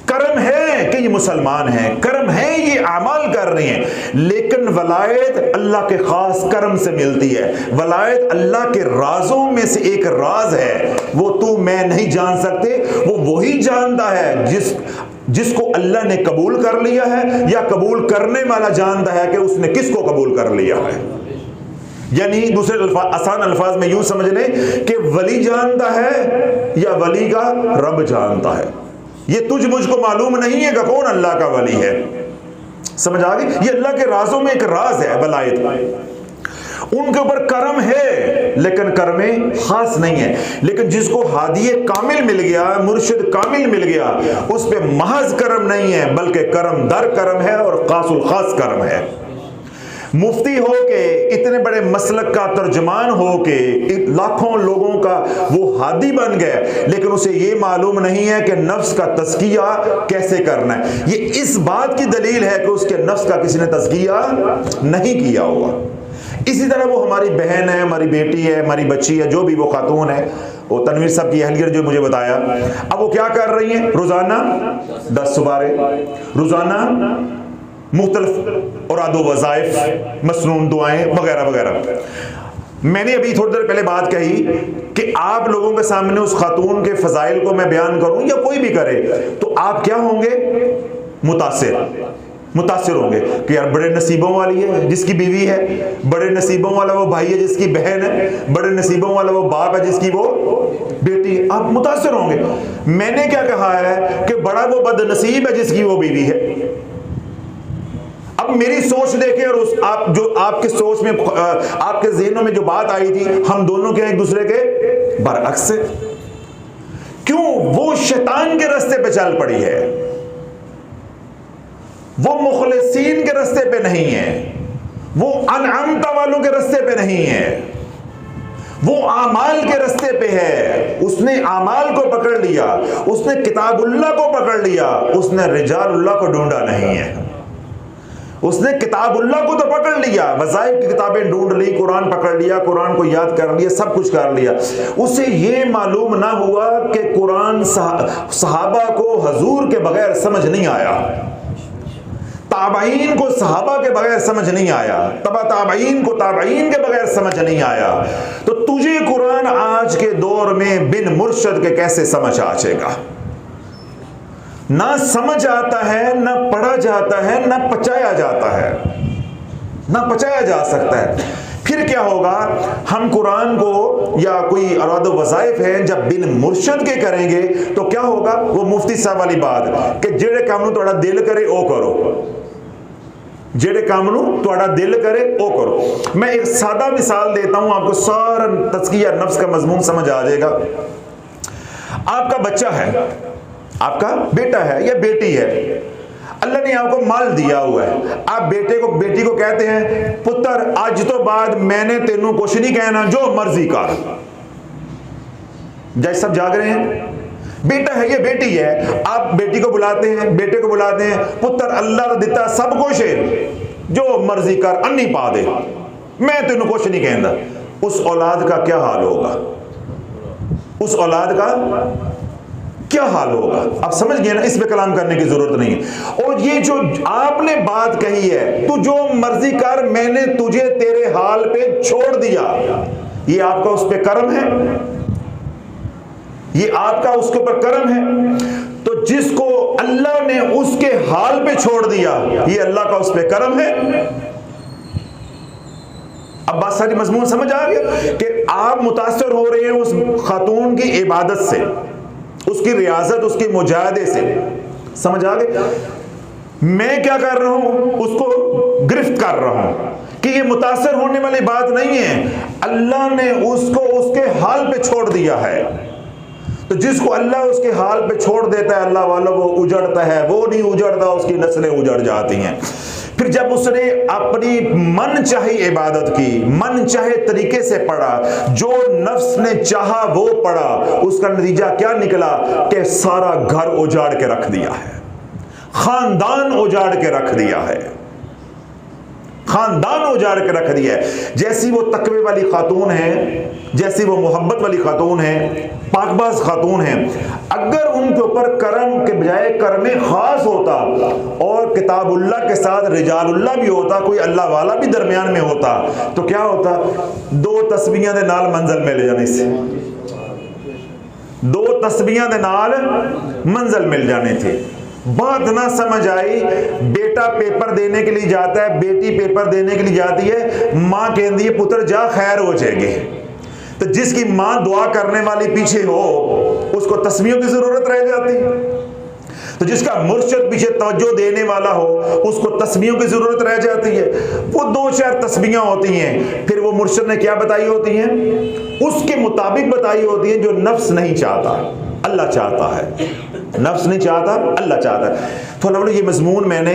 कर्म है कि ये मुसलमान हैं, कर्म है ये अमाल कर रहे हैं, लेकिन वलायत अल्लाह के खास कर्म से मिलती है। वलायत अल्लाह के राजों में से एक राज है, वो तू मैं नहीं जान सकते, वो वही जानता है जिसको अल्लाह ने कबूल कर लिया है, या कबूल करने वाला जानता है कि उसने किसको कबूल कर लिया है। यानी दूसरे आसान अल्फाज में यूं समझ लें कि वली जानता है या वली का रब जानता है। ये तुझ मुझको मालूम नहीं है कि कौन अल्लाह का वली है। समझ आ गई? ये अल्लाह के राजों में एक राज है वलायत। उनके ऊपर कर्म है लेकिन कर्म खास नहीं है। लेकिन जिसको हादिये कामिल मिल गया, मुर्शिद कामिल मिल गया, उस पे महज कर्म नहीं है बल्कि कर्म दर कर्म है और खासुल खास कर्म है। मुफ्ती हो के, इतने बड़े मसलक का तर्जमान हो के, लाखों लोगों का वो हादी बन गया, लेकिन उसे ये मालूम नहीं है कि नफ्स का तज़किया कैसे करना है। ये इस बात की दलील है कि उसके नफ्स का किसी ने तज़किया नहीं किया हुआ। इसी तरह वो हमारी बहन है, हमारी बेटी है, हमारी बच्ची है, जो भी वो खातून है, वो तनवीर साहब की अहलिया जो मुझे बताया, अब वो क्या कर रही है, रोजाना 10 सुबारे, रोजाना मुख्तलिफ औरादो वज़ाइफ, मसनून दुआएं वगैरह वगैरह। मैंने अभी थोड़ी देर पहले बात कही कि आप लोगों के सामने उस खातून के फजाइल को मैं बयान करूं या कोई भी करे तो आप क्या होंगे, मुतासिर होंगे कि यार बड़े नसीबों वाली है जिसकी बीवी है, बड़े नसीबों वाला वो भाई है जिसकी बहन है, बड़े नसीबों वाला वो बाप है जिसकी वो बेटी है। आप मुतासिर होंगे। मैंने क्या कहा है कि बड़ा वो बदनसीब है जिसकी वो बीवी है। अब मेरी सोच देखें और उस आप जो आपके सोच में, आपके ज़हनों में जो बात आई थी, हम दोनों के एक दूसरे के बरअक्स है। क्यों? वो शैतान के रास्ते पे चल पड़ी है, वो मुखलिसीन के रास्ते पे नहीं है, वो अनअमता वालों के रास्ते पे नहीं है, वो आमाल के रास्ते पे है। उसने आमाल को पकड़ लिया, उसने किताबुल्लाह को पकड़ लिया, उसने रिजालुल्लाह को ढूंढा नहीं है। उसने किताबुल्लाह को तो पकड़ लिया, वज़ाइफ की किताबें ढूंढ ली, कुरान पकड़ लिया, कुरान को याद कर लिया, सब कुछ कर लिया। उसे ये मालूम ना हुआ कि कुरान सहाबा को हजूर के बगैर समझ नहीं आया, ताबईन को सहाबा के बगैर समझ नहीं आया, तबा ताबईन को ताबईन के बगैर समझ नहीं आया। तो तुझे कुरान आज के दौर में बिन मुर्शद के कैसे समझ आ जाएगा? ना समझ आता है, ना पढ़ा जाता है, ना पचाया जाता है, ना पचाया जा सकता है। फिर क्या होगा? हम कुरान को या कोई औराद वज़ाइफ है जब बिन मुर्शद के करेंगे तो क्या होगा? वो मुफ्ती साहब वाली बात कि जेड़े काम नूं तुहाडा दिल करे ओ करो, जेड़े काम नूं तुहाडा दिल करे ओ करो। मैं एक सादा मिसाल देता हूं, आपको सारा तज़किया नफ्स का मजमून समझ आ जाएगा। आपका बच्चा है, आपका बेटा है या बेटी है, अल्लाह ने आपको माल दिया हुआ है। आप बेटी को कहते हैं, पुत्र आज तो बाद मैंने तेनू कुछ नहीं कहना, जो मर्जी कर। जैसे सब जाग रहे हैं, बेटा है या बेटी है, आप बेटी को बुलाते हैं, बेटे को बुलाते हैं, पुत्र अल्लाह ने दिता सब कुछ है, जो मर्जी कर, अन्नी पा दे, मैं तेनू कुछ नहीं कहना। उस औलाद का क्या हाल होगा? उस औलाद का क्या हाल होगा? आप समझ गए ना, इस पे कलाम करने की जरूरत नहीं है। और ये जो आपने बात कही है, तू जो मर्जी कर, मैंने तुझे तेरे हाल पे छोड़ दिया, ये आपका उस पे कर्म है, ये आपका उसके ऊपर कर्म है। तो जिसको अल्लाह ने उसके हाल पे छोड़ दिया, ये अल्लाह का उस पे कर्म है। अब बात सारी मजमून समझ आ गया कि आप मुतासर हो रहे हैं उस खातून की इबादत से, उसकी रियाजत, उसके मुजाहदे से। समझ आ गए? मैं क्या कर रहा हूं? उसको गिरफ्त कर रहा हूं कि ये मुतासर होने वाली बात नहीं है, अल्लाह ने उसको उसके हाल पे छोड़ दिया है। तो जिसको अल्लाह उसके हाल पे छोड़ देता है, अल्लाह वाला, वो उजड़ता है, वो नहीं उजड़ता, उसकी नस्लें उजड़ जाती हैं। फिर जब उसने अपनी मन चाही इबादत की, मन चाहे तरीके से पढ़ा, जो नफ्स ने चाहा वो पढ़ा, उसका नतीजा क्या निकला कि सारा घर उजाड़ के रख दिया है, खानदान उजाड़ के रख दिया है, खानदान उजाड़ के रख दिया है। जैसी वो तकवे वाली खातून है, जैसी वो मोहब्बत वाली खातून है, पाकबाज खातून है, अगर उनके ऊपर कर्म के बजाय कर्म खास होता और किताबुल्लाह के साथ रिजालुल्लाह भी होता, कोई अल्लाह वाला भी दरमियान में होता, तो क्या होता? 2 तस्बीहां दे नाल मंजिल मिल जाने से, 2 तस्बीहां दे नाल मंजिल मिल जाने थे। बात ना समझ आई, बेटा पेपर देने के लिए जाता है, बेटी पेपर देने के लिए जाती है, माँ कहती है पुत्र जा खैर हो जाएगी। तो जिसकी माँ दुआ करने वाली पीछे हो, उसको तस्बीहों की जरूरत रह जाती है। तो जिसका मुर्शिद पीछे तवज्जो देने वाला हो, उसको तस्बीहों की जरूरत रह जाती है। वो 2-4 तस्बीहां होती हैं, फिर वो मुर्शिद ने क्या बताई होती हैं, उसके मुताबिक बताई होती है, जो नफ्स नहीं चाहता, अल्लाह चाहता है। नफ्स नहीं चाहता, अल्लाह चाहता है। तो अल्लाह ये मजमून मैंने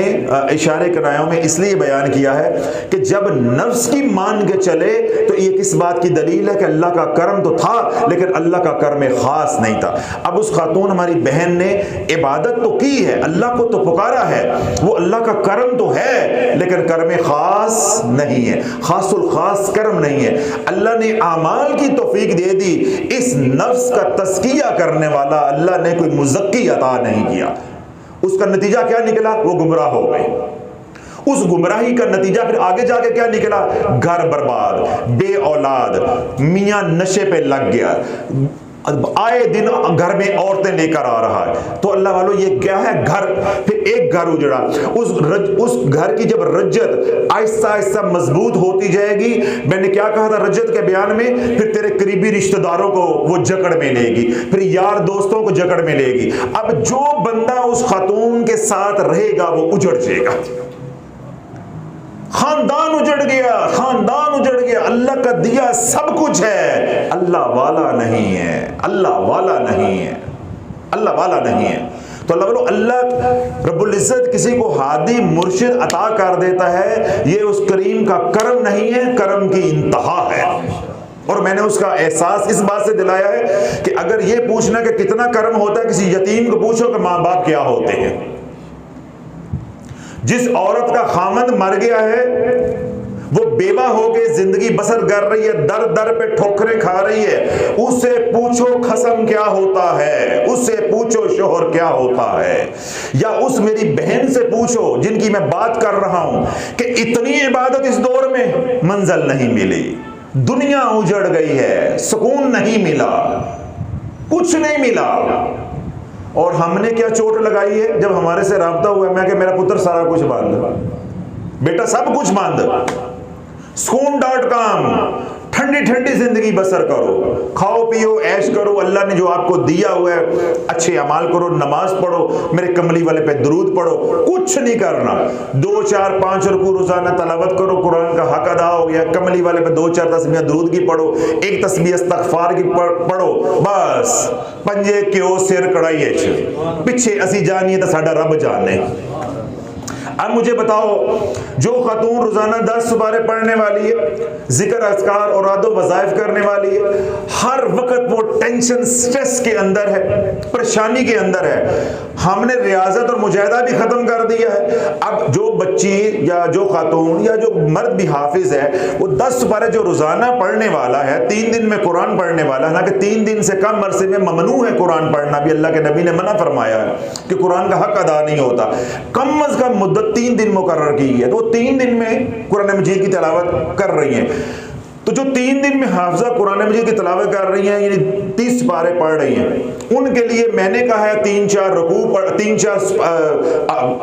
इशारे करायों में इसलिए बयान किया है कि जब नफ्स की मान के चले तो ये किस बात की दलील है कि अल्लाह का करम तो था लेकिन अल्लाह का करम खास नहीं था। अब उस खातून हमारी बहन ने इबादत तो की है, अल्लाह को तो पुकारा है, वो अल्लाह का करम तो है लेकिन करम खास नहीं है, खासुल खास करम नहीं है। अल्लाह ने आमाल की तौफीक दे दी, इस नफ्स का तस्किया करने वाला अल्लाह ने कोई मुज़क्की अता नहीं किया। उसका नतीजा क्या निकला? वो गुमराह हो गए। उस गुमराही का नतीजा फिर आगे जाके क्या निकला? घर बर्बाद, बे औलाद, मियां नशे पे लग गया, आए दिन घर में औरतें लेकर आ रहा है। तो अल्लाह वालों ये क्या है? घर, फिर एक घर उजड़ा। उस घर की जब रज्जत आहिस्ता आहिस्ता मजबूत होती जाएगी, मैंने क्या कहा था रज्जत के बयान में, फिर तेरे करीबी रिश्तेदारों को वो जकड़ में लेगी, फिर यार दोस्तों को जकड़ में लेगी। अब जो बंदा उस खातून के साथ रहेगा वो उजड़ जाएगा। खानदान उजड़ गया, खानदान उजड़ गया। अल्लाह का दिया सब कुछ है, अल्लाह वाला नहीं है, अल्लाह वाला नहीं है, अल्लाह वाला नहीं है। तो अल्लाह रब्बुल इज्जत किसी को हादी मुर्शिद अता कर देता है, ये उस करीम का करम नहीं है, करम की इंतहा है। और मैंने उसका एहसास इस बात से दिलाया है कि अगर ये पूछना कि कितना करम होता है, किसी यतीम को पूछो कि माँ बाप क्या होते हैं। जिस औरत का खामद मर गया है, वो बेवा होके जिंदगी बसर कर रही है, दर दर पे ठोकरें खा रही है, उससे पूछो खसम क्या होता है, उससे पूछो शोहर क्या होता है। या उस मेरी बहन से पूछो जिनकी मैं बात कर रहा हूं कि इतनी इबादत इस दौर में, मंजिल नहीं मिली, दुनिया उजड़ गई है, सुकून नहीं मिला, कुछ नहीं मिला। और हमने क्या चोट लगाई है? जब हमारे से राब्ता हुआ, मैं कि मेरा पुत्र सारा कुछ बांध, बेटा सब कुछ बांध, Skoon.com, ठंडी ठंडी जिंदगी बसर करो, खाओ पियो ऐश करो, अल्लाह ने जो आपको दिया हुआ है अच्छे अमाल करो, नमाज पढ़ो, मेरे कमली वाले पे दुरूद पढ़ो, कुछ नहीं करना। 2 4 5 रुकू रोजाना तलावत करो, कुरान का हक अदा हो गया। कमली वाले पे 2 4 तस्बीह दुरूद की पढ़ो, एक तस्बीह इस्तगफार की पढ़ो, बस पंजे क्यों सिर कड़ाई पिछे असी जानिए तो साडा रब जाने। अब मुझे बताओ, जो खातून रोजाना 10 सुबारे पढ़ने वाली है, जिक्र अस्कार और आदो वज़ाइफ करने वाली है, हर वक्त वो टेंशन स्ट्रेस के अंदर है, परेशानी के अंदर है, हमने रियाजत और मुजाहिदा भी खत्म कर दिया है। अब जो बच्ची या जो खातून या जो मर्द भी हाफिज है, वो 10 सुबारे जो रोजाना पढ़ने वाला है, 3 दिन में कुरान पढ़ने वाला है, ना कि 3 दिन से कम अरसे में ममनू है कुरान पढ़ना, भी अल्लाह के नबी ने मना फरमाया है कि कुरान का हक अदा नहीं होता। कम अज कम मुद्दत 3 दिन मुकर्रर की है, तो 3 दिन में कुरान मजीद की तिलावत कर रही हैं। तो जो 3 दिन में हाफिजा कुरान मजीद की तिलावत कर रही हैं, यानी 30 पारे पढ़ रही हैं, उनके लिए मैंने कहा है 3-4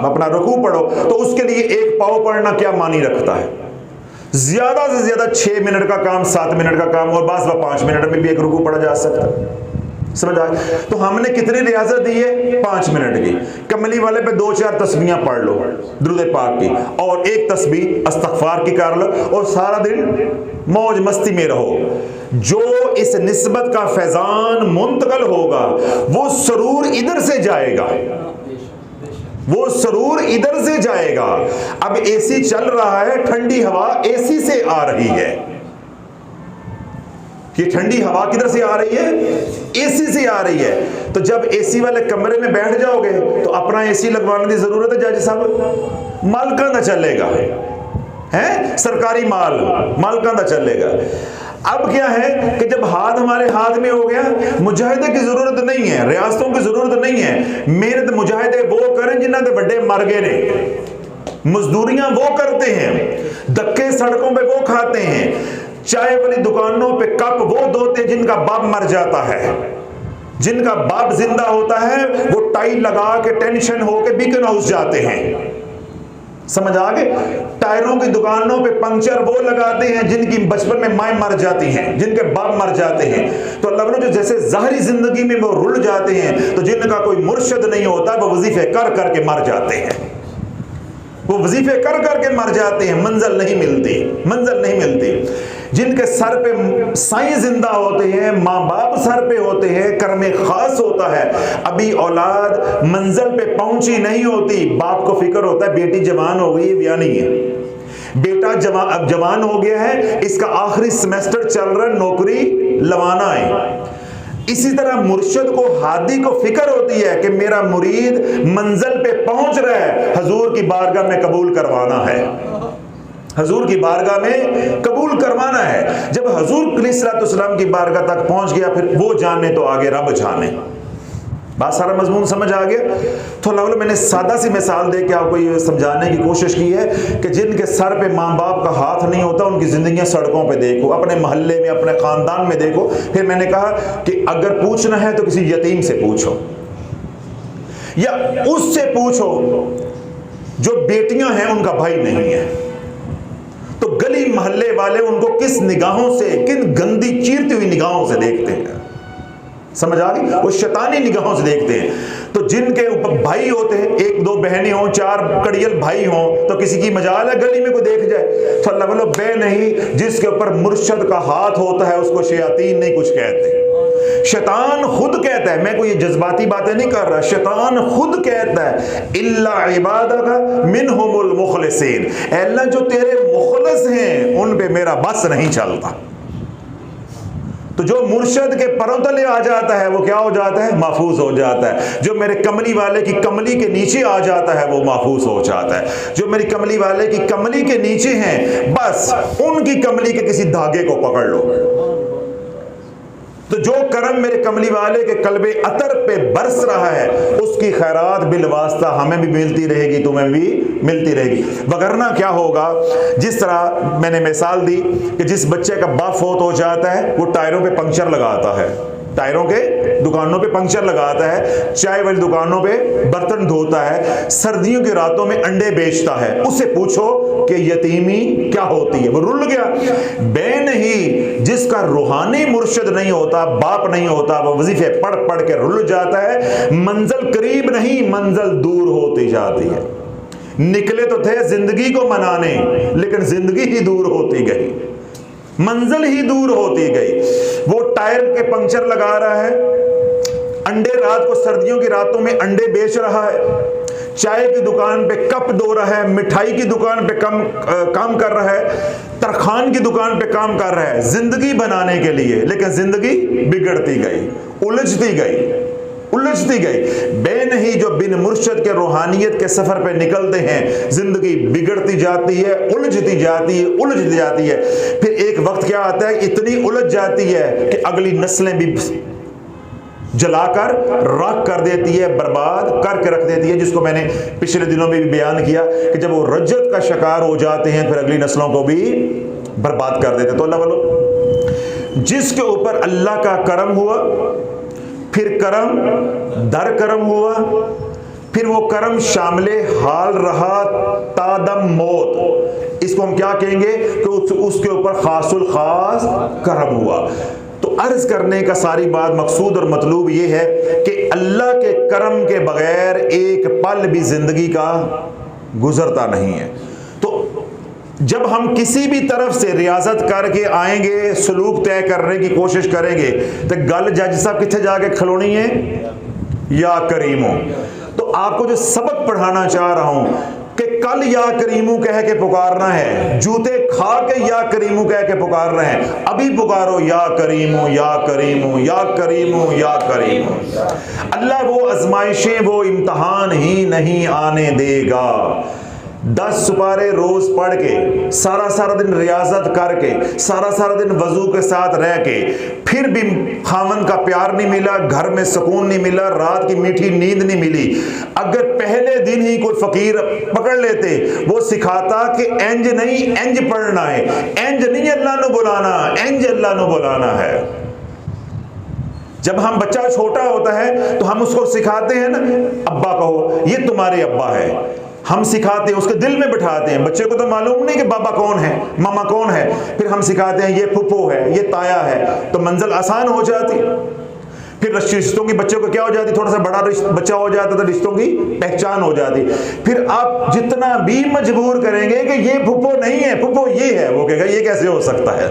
अपना रुकू पढ़ो, तो उसके लिए 1 पाव पढ़ना क्या मानी रखता है? ज्यादा से ज्यादा 6 मिनट का काम, 7 मिनट का काम, और बास 5 मिनट में भी 1 रुकू पढ़ा जा सकता है। समझ आए? तो हमने कितनी रियाजत दी है? 5 मिनट की। कमली वाले पे 2 4 तस्बीहां पढ़ लो दुरूद पाक की, और 1 तस्बीह इस्तगफार की कर लो, और सारा दिन मौज मस्ती में रहो। जो इस निस्बत का फैजान मुंतकल होगा, वो सरूर इधर से जाएगा, वो सरूर इधर से जाएगा। अब एसी चल रहा है, ठंडी हवा एसी से आ रही है। ये ठंडी हवा किधर से आ रही है? एसी से आ रही है। तो जब एसी वाले कमरे में बैठ जाओगे तो अपना एसी लगवाने की जरूरत है? जज साहब, मालका दा चलेगा, है सरकारी मालका दा चलेगा। अब क्या है कि जब हाथ हमारे हाथ में हो गया, मुजाहिदे की जरूरत नहीं है, रियासतों की जरूरत नहीं है। मेहनत मुजाहिदे वो करें जिन्हों के बड़े मर गए ने, मजदूरियां वो करते हैं, धक्के सड़कों पे वो खाते हैं, चाय वाली दुकानों पे कप वो धोते जिनका बाप मर जाता है, जिनका बाप जिंदा होता है वो टाई लगा के टेंशन होके बीकन हाउस जाते हैं। समझ आ गए? टायरों की दुकानों पे पंक्चर वो लगाते हैं जिनकी बचपन में माएं मर जाती हैं, जिनके बाप मर जाते हैं। तो अल्लाह जो जैसे ज़ाहरी जिंदगी में वो रुल जाते हैं, तो जिनका कोई मुर्शिद नहीं होता वो वजीफे कर करके मर जाते हैं, वो वजीफे कर करके मर जाते हैं, मंजिल नहीं मिलती, मंजिल नहीं मिलती। जिनके सर पे साईं जिंदा होते हैं, माँ बाप सर पे होते हैं, कर्म खास होता है, अभी औलाद मंजिल पे पहुंची नहीं होती, बाप को फिक्र होता है बेटी जवान हो गई है या नहीं है, बेटा अब जवान हो गया है, इसका आखिरी सेमेस्टर चल रहा है, नौकरी लवाना है। इसी तरह मुर्शिद को, हादी को फिक्र होती है कि मेरा मुरीद मंजिल पे पहुंच रहा है, हजूर की बारगाह में कबूल करवाना है, हजूर की बारगाह में कबूल करवाना है। जब हजूर अलैहिस्सलाम की बारगाह तक पहुंच गया, फिर वो जाने तो आगे रब जाने। बात सारा मजमून समझ आ गया। तो अल्लाह, मैंने सादा सी मिसाल दे के आपको ये समझाने की कोशिश की है कि जिनके सर पे माँ बाप का हाथ नहीं होता, उनकी जिंदगियां सड़कों पे देखो, अपने मोहल्ले में, अपने खानदान में देखो। फिर मैंने कहा कि अगर पूछना है तो किसी यतीम से पूछो, या उससे पूछो जो बेटियां हैं उनका भाई नहीं है। तो गली मोहल्ले वाले उनको किस निगाहों से, किन गंदी चीरती हुई निगाहों से देखते हैं, समझ आ गई? वो शैतानी निगाहों से देखते हैं। तो जिनके ऊपर भाई होते हैं, एक दो बहनें हों, चार कड़ियल भाई हों, तो किसी की मजाल है गली में कोई देख जाए? तो अल्लाह बोलो बे नहीं, जिसके ऊपर मुर्शद का हाथ होता है उसको शयातीन नहीं कुछ कहते। शैतान खुद कहता है, मैं कोई जज्बाती बातें नहीं कर रहा, शैतान खुद कहता है इल्ला इबादका मिनहुमुल मुखलिसीन, अल्लाह जो तेरे मुखलिस हैं उन पे मेरा बस नहीं चलता। तो जो मुर्शद के परों तले आ जाता है वो क्या हो जाता है? महफूज हो जाता है। जो मेरे कमली वाले की कमली के नीचे आ जाता है वो महफूज हो जाता है। जो मेरी कमली वाले की कमली के नीचे हैं, बस उनकी कमली के किसी धागे को पकड़ लो। तो जो करम मेरे कमली वाले के कल्बे अतर पे बरस रहा है, उसकी खैरात बिलवास्ता हमें भी मिलती रहेगी, तुम्हें भी मिलती रहेगी। वगरना क्या होगा, जिस तरह मैंने मिसाल दी कि जिस बच्चे का बाप फौत हो जाता है, वो टायरों पे पंक्चर लगाता है, टायरों के दुकानों पे पंक्चर लगाता है, चाय वाली दुकानों पे बर्तन धोता है, सर्दियों की रातों में अंडे बेचता है। उससे पूछो कि यतीमी क्या होती है, वो रुल गया। बे नहीं, जिसका रूहानी मुर्शिद नहीं होता, बाप नहीं होता, वो वजीफे पढ़ पढ़ के रुल जाता है। मंजिल करीब नहीं, मंजिल दूर होती जाती है। निकले तो थे जिंदगी को मनाने, लेकिन जिंदगी ही दूर होती गई, मंजिल ही दूर होती गई। वो टायर के पंक्चर लगा रहा है, अंडे रात को सर्दियों की रातों में अंडे बेच रहा है, चाय की दुकान पे कप धो रहा है, मिठाई की दुकान पे काम कर रहा है, तरखान की दुकान पे काम कर रहा है जिंदगी बनाने के लिए, लेकिन जिंदगी बिगड़ती गई, उलझती गई, उलझती गई। बे नहीं, जो बिन मुर्शद के रूहानियत के सफर पे निकलते हैं, जिंदगी बिगड़ती जाती है, उलझती जाती है, उलझती जाती है। फिर एक वक्त क्या आता है, इतनी उलझ जाती है कि अगली नस्लें भी जलाकर राख कर देती है, बर्बाद करके रख देती है, जिसको मैंने पिछले दिनों में भी बयान किया कि जब वो रज्जत का शिकार हो जाते हैं, फिर अगली नस्लों को भी बर्बाद कर देते हैं। तो अल्लाह बोलो, जिसके ऊपर अल्लाह का करम हुआ, फिर करम दर करम हुआ, फिर वो करम शामिले हाल रहा तादम मौत, इसको हम क्या कहेंगे कि उसके ऊपर खासुल खास करम हुआ। तो अर्ज करने का सारी बात, मकसूद और मतलूब ये है कि अल्लाह के करम के बगैर एक पल भी जिंदगी का गुजरता नहीं है। तो जब हम किसी भी तरफ से रियाजत करके आएंगे, सलूक तय करने की कोशिश करेंगे, तो गल जज साहब कितने जाके खलोनी है, या करीमो। तो आपको जो सबक पढ़ाना चाह रहा हूं कि कल या करीमू कह के पुकारना है, जूते खा के या करीमू कह के पुकारना है। अभी पुकारो या करीमू, या करीमू, या करीमू, या करीमू। अल्लाह वो आजमाइशें, वो इम्तहान ही नहीं आने देगा। 10 सुपारे रोज पढ़ के, सारा सारा दिन रियाजत करके, सारा सारा दिन वजू के साथ रह के, फिर भी खामन का प्यार नहीं मिला, घर में सुकून नहीं मिला, रात की मीठी नींद नहीं मिली। अगर पहले दिन ही कोई फकीर पकड़ लेते, वो सिखाता कि इंज नहीं इंज पढ़ना है, इंज नहीं अल्लाह ने बुलाना, इंज अल्लाह ने बुलाना है। जब हम बच्चा छोटा होता है तो हम उसको सिखाते हैं ना, अब्बा कहो, ये तुम्हारे अब्बा है, हम सिखाते हैं, उसके दिल में बिठाते हैं। बच्चे को तो मालूम नहीं कि बाबा कौन है, मामा कौन है, फिर हम सिखाते हैं ये फुप्पो है, ये ताया है, तो मंजिल आसान हो जाती। फिर रिश्तों की बच्चों को क्या हो जाती, थोड़ा सा बड़ा बच्चा हो जाता तो रिश्तों की पहचान हो जाती। फिर आप जितना भी मजबूर करेंगे कि ये फुप्पो नहीं है, फुप्पो ये है, वो कहेगा ये कैसे हो सकता है।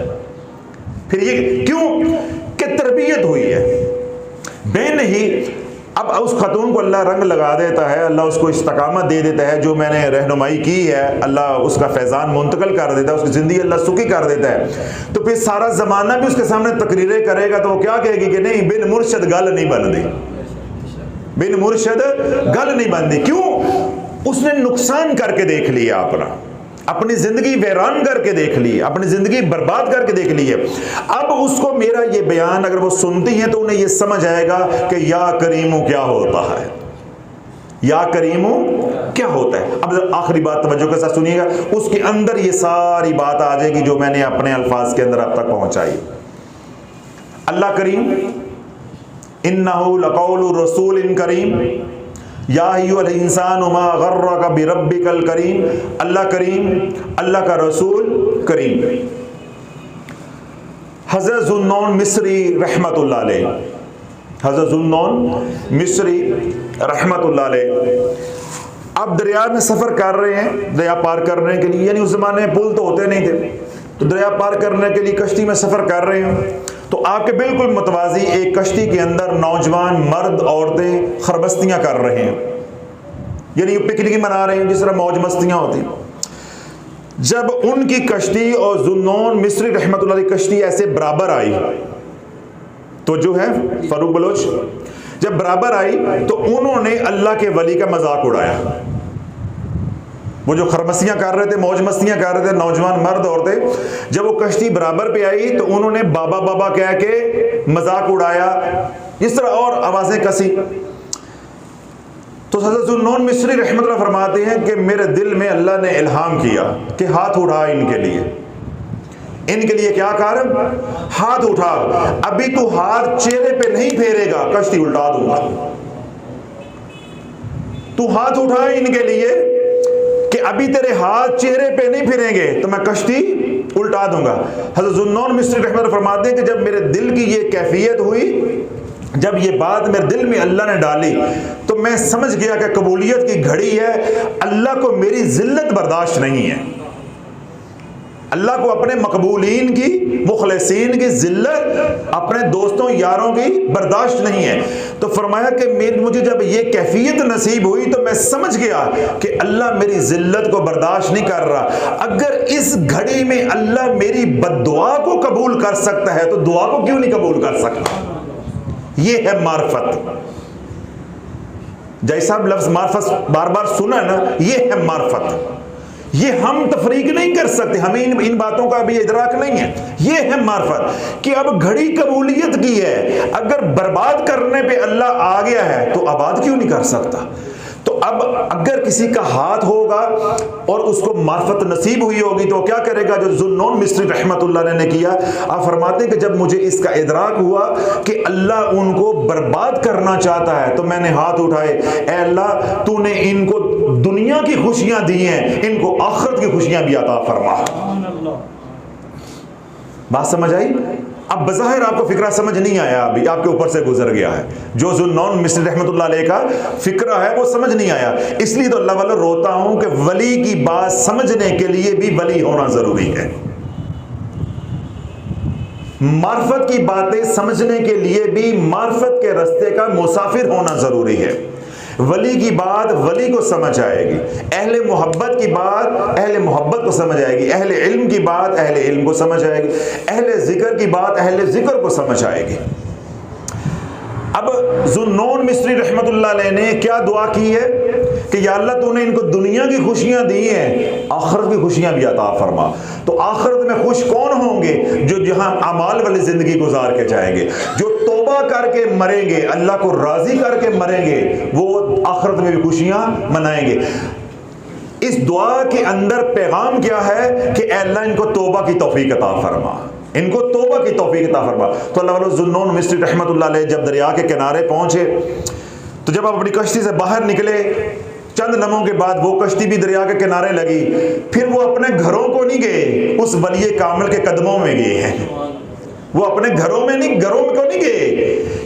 फिर ये क्यों कि तरबियत हुई है। बेन ही अब उस खतून को अल्लाह रंग लगा देता है, अल्लाह उसको इस्तकामत दे देता है, जो मैंने रहनुमाई की है अल्लाह उसका फैज़ान मुंतकिल कर देता है, उसकी ज़िंदगी अल्लाह सुखी कर देता है। तो फिर सारा ज़माना भी उसके सामने तकरीरें करेगा तो वो क्या कहेगी कि नहीं, बिन मुर्शद गल नहीं बनती, बिन मुर्शद गल नहीं बनती। क्यों? उसने नुकसान करके देख लिया, अपनी जिंदगी वैरान करके देख ली, अपनी जिंदगी बर्बाद करके देख ली है। अब उसको मेरा ये बयान अगर वो सुनती हैं तो उन्हें ये समझ आएगा कि या करीमू क्या होता है, या करीमू क्या होता है। अब आखिरी बात तवज्जो के साथ सुनिएगा, उसके अंदर ये सारी बात आ जाएगी जो मैंने अपने अल्फाज के अंदर अब तक पहुंचाई। अल्लाह करीम, इन्नहु लक़ौलु रसूलिन करीम, या अय्युहल इंसान मा गर्रका बिरब्बिकल करीम। अल्लाह करीम, अल्लाह का रसूल करीम। हज़रत ज़ुन्नून मिस्री रहमतुल्लाह अलैह, हज़रत ज़ुन्नून मिस्री रहमतुल्लाह अलैह अब दरिया में सफ़र कर रहे हैं, दरिया पार करने के लिए, यानी उस ज़माने में पुल तो होते नहीं थे, तो दरिया पार करने के लिए कश्ती में सफ़र कर रहे हैं। तो आपके बिल्कुल मतवाजी एक कश्ती के अंदर नौजवान मर्द औरतें खरबस्तियां कर रहे हैं, यानी पिकनिक मना रहे हैं, जिस तरह मौज मस्तियां होती हैं। जब उनकी कश्ती और ज़ुन्नून मिस्री रहमतुल्लाह की कश्ती ऐसे बराबर आई, तो जो है फरूक बलोच, जब बराबर आई तो उन्होंने अल्लाह के वली का मजाक उड़ाया। वो जो खरमस्तियां कर रहे थे, मौज मस्तियां कर रहे थे नौजवान मर्द औरतें, जब वो कश्ती बराबर पे आई तो उन्होंने बाबा बाबा कह के मजाक उड़ाया, इस तरह और आवाजें कसी। तो हज़रत ज़ुन्नून मिस्री रहमतुल्लाह फरमाते हैं कि मेरे दिल में अल्लाह ने इल्हाम किया कि हाथ उठा इनके लिए, इनके लिए क्या कर, हाथ उठा। अभी तू हाथ चेहरे पे नहीं फेरेगा, कश्ती उल्टा दूंगा। तू हाथ उठा इनके लिए कि अभी तेरे हाथ चेहरे पे नहीं फिरेंगे तो मैं कश्ती उल्टा दूंगा। हज़रत ज़ुन्नून मिस्री रहमतुल्लाह फरमाते हैं कि जब मेरे दिल की ये कैफियत हुई, जब ये बात मेरे दिल में अल्लाह ने डाली, तो मैं समझ गया कि कबूलियत की घड़ी है, अल्लाह को मेरी जिल्लत बर्दाश्त नहीं है, अल्लाह को अपने मकबूलीन की, मुखलसीन की जिल्लत, अपने दोस्तों यारों की बर्दाश्त नहीं है। तो फरमाया कि मुझे जब ये कैफियत नसीब हुई तो मैं समझ गया कि अल्लाह मेरी जिल्लत को बर्दाश्त नहीं कर रहा। अगर इस घड़ी में अल्लाह मेरी बद्दुआ को कबूल कर सकता है तो दुआ को क्यों नहीं कबूल कर सकता। ये है मार्फत। जैसा लफ्ज मार्फत बार बार सुना ना, ये है मार्फत। ये हम तफरीक नहीं कर सकते, हमें इन बातों का भी इदराक नहीं है। ये है मार्फत कि अब घड़ी कबूलियत की है, अगर बर्बाद करने पे अल्लाह आ गया है तो आबाद क्यों नहीं कर सकता। तो अब अगर किसी का हाथ होगा और उसको मार्फत नसीब हुई होगी तो क्या करेगा, जो ज़ुन्नून मिस्री रहमतुल्लाह ने किया। आप फरमाते हैं कि जब मुझे इसका इदराक हुआ कि अल्लाह उनको बर्बाद करना चाहता है तो मैंने हाथ उठाए, ऐ अल्लाह तूने इनको दुनिया की खुशियां दी हैं, इनको आखिरत की खुशियां भी अता फरमा। बात समझ आई। अब बज़ाहिर आपको फिक्रा समझ नहीं आया, अभी आपके ऊपर से गुजर गया है। जो ज़ुन्नून मिस्री रहमतुल्लाह अलैह का फिक्रा है वो समझ नहीं आया। इसलिए तो अल्लाह वाला रोता हूं कि वली की बात समझने के लिए भी वली होना जरूरी है, मार्फत की बातें समझने के लिए भी मार्फत के रास्ते का मुसाफिर होना जरूरी है। वली की बात वली को समझ आएगी, अहले मोहब्बत की बात अहले मोहब्बत को समझ आएगी, अहले इल्म की बात अहले इल्म को समझ आएगी, अहले जिक्र की बात अहले जिक्र को समझ आएगी। अब ज़ुन्नून मिस्री रहमतुल्लाह अलैह ने क्या दुआ की है कि या अल्लाह तूने इनको दुनिया की खुशियां दी हैं, आखिरत की खुशियां भी अता फरमा। तो आखिरत में खुश कौन होंगे, जो जहां अमाल वाली जिंदगी गुजार के जाएंगे, जो तौबा करके मरेंगे, अल्लाह को राजी करके मरेंगे, वो आखिरत में भी खुशियां मनाएंगे। इस दुआ के अंदर पैगाम क्या है कि अल्लाह इनको तौबा की तौफीक अता फरमा, इनको तौबा की तौफीक अता फरमा। तो अल्लाह वाला ज़ुन्नून मिस्री रहमतुल्लाह अलैह जब दरिया के किनारे पहुंचे तो जब आप अपनी कश्ती से बाहर निकले, चंद लम्हों के बाद वो कश्ती भी दरिया के किनारे लगी। फिर वो अपने घरों को नहीं गए, उस वली कामिल के कदमों में गए हैं। वो अपने घरों में नहीं, घरों को नहीं गए।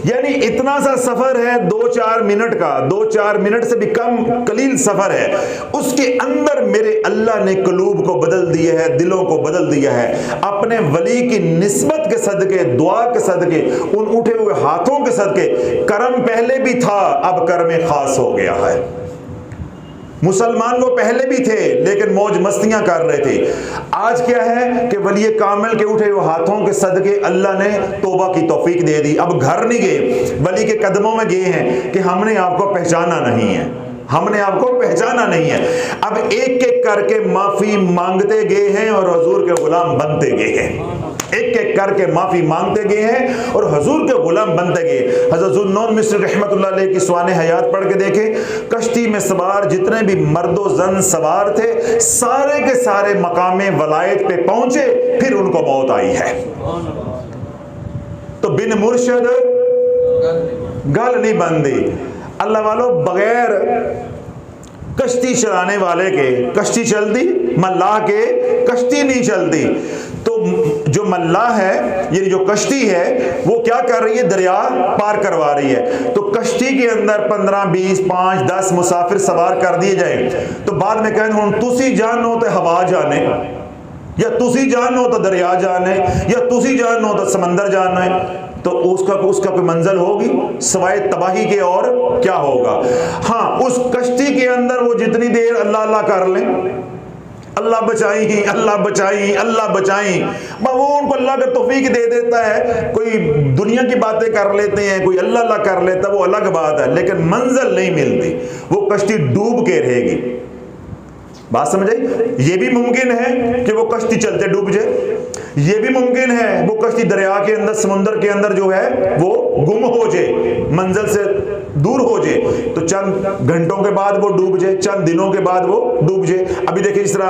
यानी इतना सा सफर है 2-4 मिनट का, 2-4 मिनट से भी कम कलील सफर है, उसके अंदर मेरे अल्लाह ने कलूब को बदल दिया है, दिलों को बदल दिया है। अपने वली की निस्बत के सदके, दुआ के सदके, उन उठे हुए हाथों के सदके, करम पहले भी था, अब करम खास हो गया है। मुसलमान वो पहले भी थे लेकिन मौज मस्तियां कर रहे थे। आज क्या है कि वली कामिल के उठे हुए हाथों के सदके अल्लाह ने तौबा की तौफीक दे दी। अब घर नहीं गए, वली के कदमों में गए हैं कि हमने आपको पहचाना नहीं है, हमने आपको पहचाना नहीं है। अब एक एक करके माफी मांगते गए हैं और हुजूर के गुलाम बनते गए हैं। एक एक करके माफी मांगते गए हैं और हुजूर के गुलाम बनते गए। हज़रत ज़ुन्नून मिस्री रहमतुल्लाह अलैह की सुआने हयात पढ़ के देखें, कश्ती में सवार जितने भी मर्दो जन सवार थे, सारे के सारे मकामे वलायत पे पहुंचे, फिर उनको मौत आई है। तो बिन मुर्शद गल नहीं बनती। अल्लाह वालों, बगैर कश्ती चलाने वाले के कश्ती चलती, मल्लाह के कश्ती नहीं चलती। तो जो मल्लाह है, ये जो कश्ती है, वो क्या कर रही है? दरिया पार करवा रही है। तो कश्ती के अंदर 15, 20, 5, 10 मुसाफिर सवार कर दिए जाए तो बाद में कहें हुण तुसी जानो तो हवा जाने, या तुसी जानो तो दरिया जाने, या तुसी जानो तो समंदर जाने, तो उसका कोई मंजिल होगी सवाए तबाही के? और क्या होगा? हाँ, उस कश्ती के अंदर वो जितनी देर अल्लाह अल्लाह कर लें, अल्लाह बचाई, अल्लाह बचाई, अल्लाह बचाई, वो उनको अल्लाह का तौफीक दे देता है। कोई दुनिया की बातें कर लेते हैं, कोई अल्लाह अल्लाह कर लेता है, वो अलग बात है, लेकिन मंजिल नहीं मिलती, वो कश्ती डूब के रहेगी। बात समझ आई? ये भी मुमकिन है कि वो कश्ती चलते डूब जाए, ये भी मुमकिन है वो कश्ती दरिया के अंदर, समुद्र के अंदर जो है वो गुम हो जाए, मंजिल से दूर हो जाए, तो चंद घंटों के बाद वो डूब जाए, चंद दिनों के बाद वो डूब जाए। अभी देखिए, इस तरह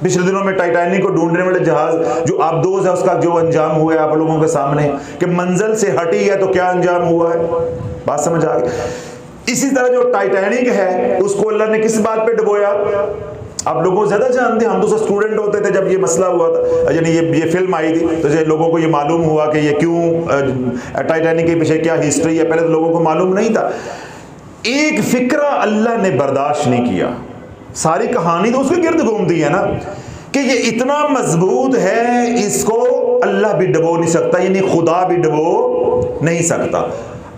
पिछले दिनों में टाइटैनिक को ढूंढने वाले जहाज जो आबदोज है, उसका जो अंजाम हुआ है आप लोगों के सामने कि मंजिल से हटी है तो क्या अंजाम हुआ है। बात समझ आ गई? इसी तरह जो टाइटैनिक है उसको अल्लाह ने किस बात पे डुबोया? आप लोगों को ज्यादा जानते हैं, हम तो स्टूडेंट होते थे जब ये मसला हुआ था, यानी ये फिल्म आई थी, तो लोगों को ये मालूम हुआ कि ये क्यों टाइटैनिक के पीछे क्या हिस्ट्री है, पहले तो लोगों को मालूम नहीं था। एक फिक्रा अल्लाह ने बर्दाश्त नहीं किया, सारी कहानी तो उसके गिर्द घूमती है ना कि ये इतना मजबूत है, इसको अल्लाह भी डुबो नहीं सकता, यानी खुदा भी डुबो नहीं सकता।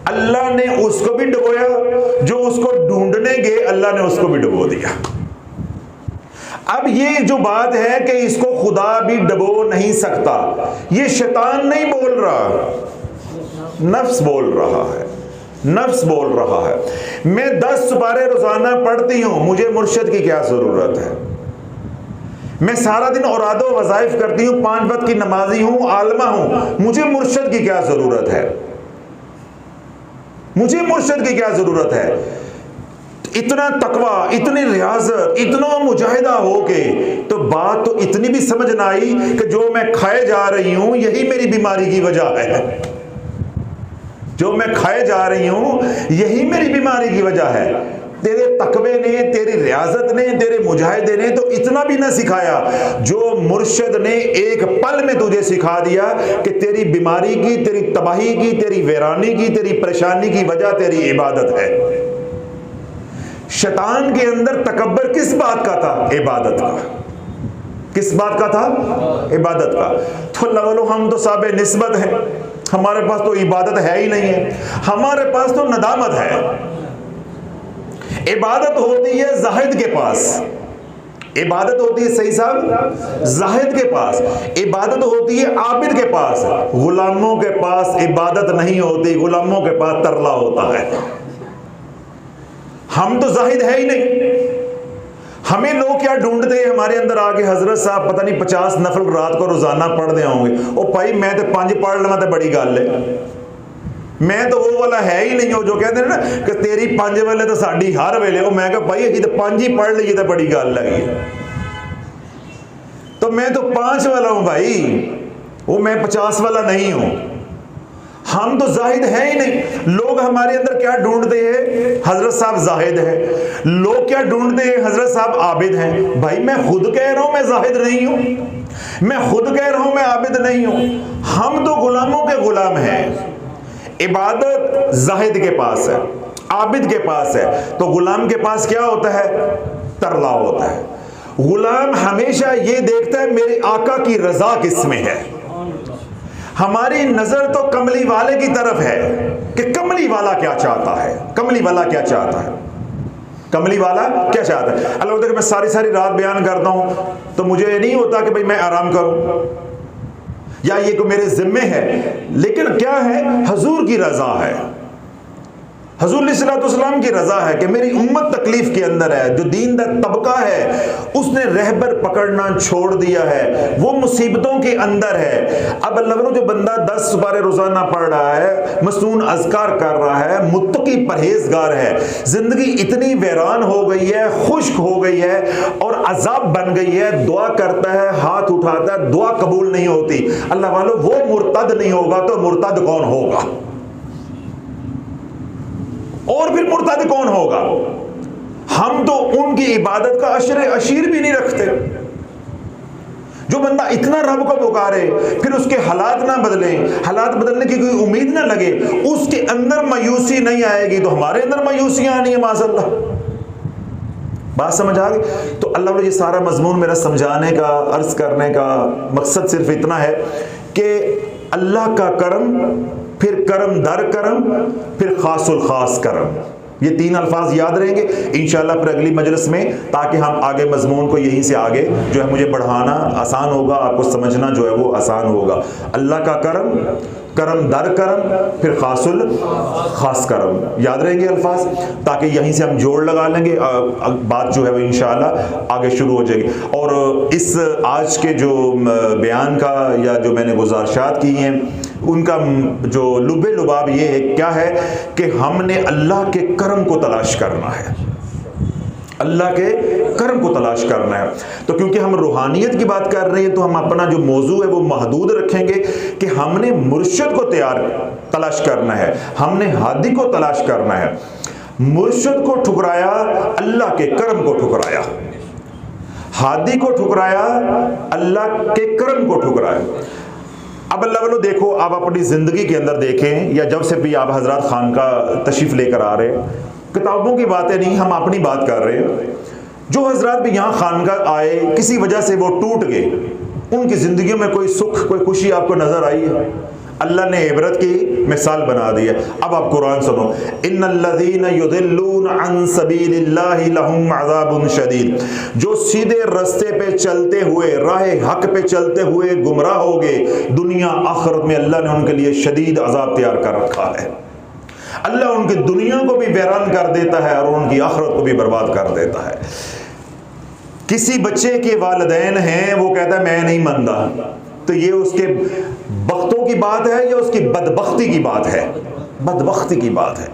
अल्लाह ने उसको भी डुबोया, जो उसको ढूंढने गए अल्लाह ने उसको भी डुबो दिया। अब ये जो बात है कि इसको खुदा भी डुबो नहीं सकता, ये शैतान नहीं बोल रहा, नफ्स बोल रहा है, नफ्स बोल रहा है। मैं 10 सुपारे रोजाना पढ़ती हूं, मुझे मुर्शिद की क्या जरूरत है? मैं सारा दिन औरादो वज़ाइफ करती हूं, 5 वक्त की नमाजी हूं, आलमा हूं, मुझे मुर्शिद की क्या जरूरत है? मुझे मुर्शिद की क्या जरूरत है? इतना तकवा, इतनी रियाजत, इतना मुजाहिदा हो के तो बात तो इतनी भी समझ ना आई कि जो मैं खाए जा रही हूं यही मेरी बीमारी की वजह है, जो मैं खाए जा रही हूं यही मेरी बीमारी की वजह है। तेरे तकवे ने, तेरी रियाजत ने, तेरे मुजाहिदे ने तो इतना भी ना सिखाया, जो मुर्शिद ने एक पल में तुझे सिखा दिया कि तेरी बीमारी की, तेरी तबाही की, तेरी वीरानी की, तेरी परेशानी की वजह तेरी इबादत है। शैतान के अंदर तकब्बर किस बात का था? इबादत का। किस बात का था? इबादत का। तो लगलो हम तो साबे निस्बत है, हमारे पास तो इबादत है ही नहीं है, हमारे पास तो नदामत है। इबादत होती है जाहिद के पास, इबादत होती है सही साहब जाहिद के पास, इबादत होती है आबिद के पास। गुलामों के पास इबादत नहीं होती, गुलामों के पास तरला होता है। हम तो जाहिद है ही नहीं, हमें लोग क्या ढूंढते हैं हमारे अंदर आके, हजरत साहब पता नहीं 50 नफल रात को रोजाना पढ़ते होंगे। ओ भाई मैं तो 5 पढ़ लवा तो बड़ी गल है, मैं तो वो वाला है ही नहीं हो जो कहते हैं ना कि तेरी 5 वेले तो साड़ी हर वेले। ओ मैं कहा भाई अभी तो 5 ही पढ़ लीजिए तो बड़ी गल है, तो मैं तो 5 वाला हूं भाई, वो मैं 50 वाला नहीं हूं। हम तो जाहिद है ही नहीं। लोग हमारे अंदर क्या ढूंढते हैं? हजरत साहब जाहिद है। लोग क्या ढूंढते हैं? हजरत साहब आबिद हैं। भाई मैं खुद कह रहा हूं मैं जाहिद नहीं हूं, मैं खुद कह रहा हूं मैं आबिद नहीं हूं। हम तो गुलामों के गुलाम हैं। इबादत जाहिद के पास है, आबिद के पास है, तो गुलाम के पास क्या होता है? तरला होता है। गुलाम हमेशा ये देखता है मेरे आका की रजा किसमें है। हमारी नजर तो कमली वाले की तरफ है कि कमली वाला क्या चाहता है, कमली वाला क्या चाहता है, कमली वाला क्या चाहता है। अल्लाह देखो मैं सारी सारी रात बयान करता हूं तो मुझे नहीं होता कि भाई मैं आराम करूं या ये को मेरे जिम्मे है, लेकिन क्या है, हुजूर की रजा है, हुजूर अलैहिस्सलाम की रजा है कि मेरी उम्मत तकलीफ के अंदर है। जो दीनदार तबका है उसने रहबर पकड़ना छोड़ दिया है, वो मुसीबतों के अंदर है। अब अल्लाह जो बंदा 10 बारे रोजाना पढ़ रहा है, मसनून अज़कार कर रहा है, मुत्तकी परहेजगार है, जिंदगी इतनी वैरान हो गई है, खुश्क हो गई है और अजाब बन गई है, दुआ करता है, हाथ उठाता है, दुआ कबूल नहीं होती। अल्लाह वालों वो मुर्तद नहीं होगा तो मुर्तद कौन होगा? और फिर मुर्तद कौन होगा? हम तो उनकी इबादत का अशर अशीर भी नहीं रखते। जो बंदा इतना रब को पुकारे फिर उसके हालात ना बदले, हालात बदलने की कोई उम्मीद ना लगे, उसके अंदर मायूसी नहीं आएगी तो हमारे अंदर मायूसियां आनी है माज़अल्लाह। बात समझ आ गई? तो अल्लाह ये सारा मजमून मेरा समझाने का, अर्ज करने का मकसद सिर्फ इतना है कि अल्लाह का करम, फिर करम दर करम, फिर खासुल खास करम, ये 3 अल्फाज याद रहेंगे इंशाअल्लाह फिर अगली मजलिस में, ताकि हम आगे मजमून को यहीं से आगे जो है मुझे बढ़ाना आसान होगा, आपको समझना जो है वो आसान होगा। अल्लाह का करम, करम दर करम, फिर खासुल खास करम, याद रहेंगे अल्फाज, ताकि यहीं से हम जोड़ लगा लेंगे, बात जो है वो इंशाअल्लाह आगे शुरू हो जाएगी। और इस आज के जो बयान का या जो मैंने गुजारिशात की हैं उनका जो लुबे लुबाब ये है, क्या है कि हमने अल्लाह के करम को तलाश करना है, अल्लाह के करम को तलाश करना है। तो क्योंकि हम रूहानियत की बात कर रहे हैं तो हम अपना जो मौजू है वो महदूद रखेंगे कि हमने मुर्शिद को तलाश करना है, हमने हादी को तलाश करना है। मुर्शिद को ठुकराया, अल्लाह के करम को ठुकराया, हादी को ठुकराया, अल्लाह के करम को ठुकराया। अब अल्लाह वालों देखो, आप अपनी ज़िंदगी के अंदर देखें या जब से भी आप हजरत खान का तशरीफ़ लेकर आ रहे हैं, किताबों की बातें नहीं, हम अपनी बात कर रहे हैं। जो हजरत भी यहाँ खानका आए, किसी वजह से वो टूट गए, उनकी ज़िंदगियों में कोई सुख, कोई खुशी आपको नज़र आई है? अल्लाह ने इबरत की मिसाल बना दी है। अब आप कुरान सुनो, इन्नल्लज़ीना युदिल्लूना अन सबीलिल्लाहि लहुम अज़ाबुन शदीद, जो सीधे रास्ते पे चलते हुए, राह हक पे चलते हुए गुमराह हो गए, दुनिया आखिरत में अल्लाह ने उनके लिए शदीद अजाब तैयार कर रखा है। अल्लाह उनकी दुनिया को भी वैरान कर देता है और उनकी आखिरत को भी बर्बाद कर देता है। किसी बच्चे के वालिदैन हैं, वो कहता है मैं नहीं मानता, तो ये उसके बख्तों की बात है या उसकी बदबख्ती की बात है? बदबख्ती की बात है।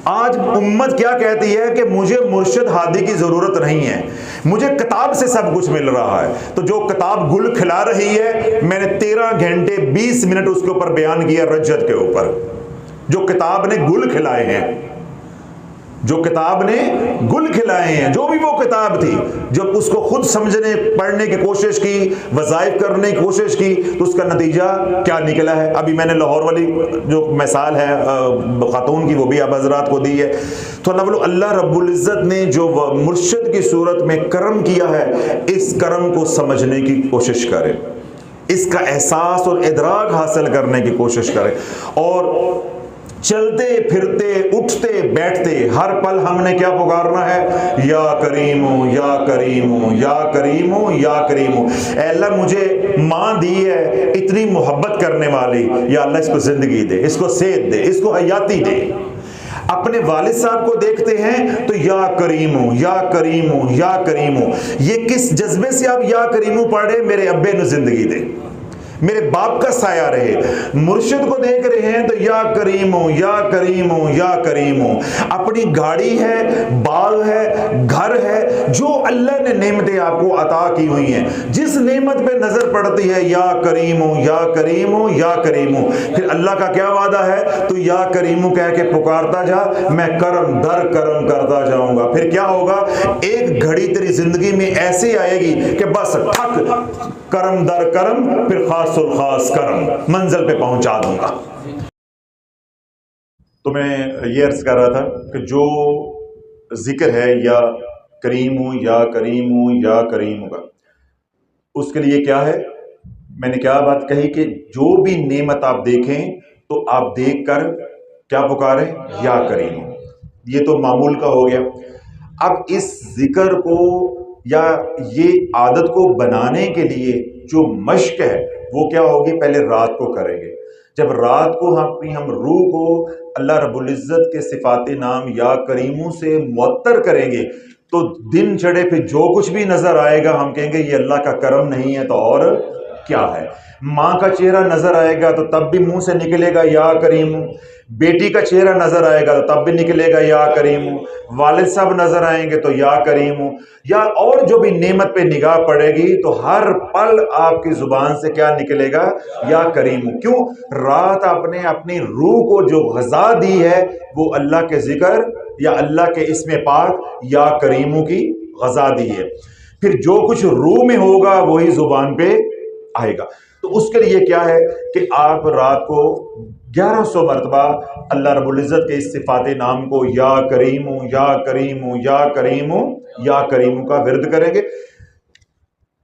आज उम्मत क्या कहती है कि मुझे मुर्शिद हादी की जरूरत नहीं है, मुझे किताब से सब कुछ मिल रहा है। तो जो किताब गुल खिला रही है, मैंने 13 घंटे 20 मिनट उसके ऊपर बयान किया, रज्जत के ऊपर, जो किताब ने गुल खिलाए हैं, जो किताब ने गुल खिलाए हैं, जो भी वो किताब थी, जब उसको खुद समझने पढ़ने की कोशिश की, वज़ाइफ करने की कोशिश की, तो उसका नतीजा क्या निकला है? अभी मैंने लाहौर वाली जो मिसाल है खातून की, वो भी अब हजरात को दी है। तो अल्लाह रब्बुल इज़्ज़त ने जो मुर्शिद की सूरत में करम किया है, इस करम को समझने की कोशिश करें, इसका एहसास और इदराक हासिल करने की कोशिश करें। और चलते फिरते उठते बैठते हर पल हमने क्या पुकारना है? या करीमो या करीमो या करीमो या करीमो। ऐ अल्लाह मुझे माँ दी है इतनी मोहब्बत करने वाली, या अल्लाह इसको जिंदगी दे, इसको सेहत दे, इसको हयाती दे। अपने वालिद साहब को देखते हैं तो या करीमो या करीमो या करीमो, ये किस जज्बे से आप या करीमो पढ़े? मेरे अब्बे ने जिंदगी दे, मेरे बाप का साया रहे। मुर्शिद को देख रहे हैं तो या करीमो या करीमो या करीमो। अपनी गाड़ी है, बाग है, घर है, जो अल्लाह ने नेमतें आपको अता की हुई हैं, जिस नेमत पे नजर पड़ती है या करीमो या करीमो या करीमो। फिर अल्लाह का क्या वादा है? तो या करीमो कह के पुकारता जा, मैं करम दर करम करता जाऊंगा। फिर क्या होगा? एक घड़ी तेरी जिंदगी में ऐसी आएगी कि बस ठक करम दर करम, फिर खासुल खास करम, मंजिल पे पहुंचा दूंगा। तो मैं ये अर्ज कर रहा था कि जो जिक्र है या करीम हूँ या करीम हूँ या करीम होगा। उसके लिए क्या है, मैंने क्या बात कही कि जो भी नेमत आप देखें तो आप देखकर क्या पुकारें, या करीम हूँ। ये तो मामूल का हो गया। अब इस जिक्र को या ये आदत को बनाने के लिए जो मश्क है वो क्या होगी, पहले रात को करेंगे। जब रात को हम रूह को अल्लाह रब्बुल इज़्ज़त के सिफाते नाम या करीमों से मुअत्तर करेंगे तो दिन चढ़े फिर जो कुछ भी नजर आएगा हम कहेंगे ये अल्लाह का करम नहीं है तो और क्या है। माँ का चेहरा नजर आएगा तो तब भी मुंह से निकलेगा या करीम हूँ। बेटी का चेहरा नजर आएगा तो तब भी निकलेगा या करीम हूँ। वालिद साहब नजर आएंगे तो या करीम हूँ। या और जो भी नेमत पे निगाह पड़ेगी तो हर पल आपकी जुबान से क्या निकलेगा, या करीम हूँ। क्यों? रात आपने अपनी रूह को जो ग़िज़ा दी है वो अल्लाह के जिक्र या अल्लाह के इस्म पाक या करीमों की ग़िज़ा दी है। फिर जो कुछ रूह में होगा वही जुबान पे आएगा। तो उसके लिए क्या है कि आप रात को 1100 मरतबा अल्लाह रब्बुल इज़्ज़त के इस सिफाते नाम को या करीम हूँ या करीम हूँ या करीम हूँ या करीम हूँ का विर्द करेंगे।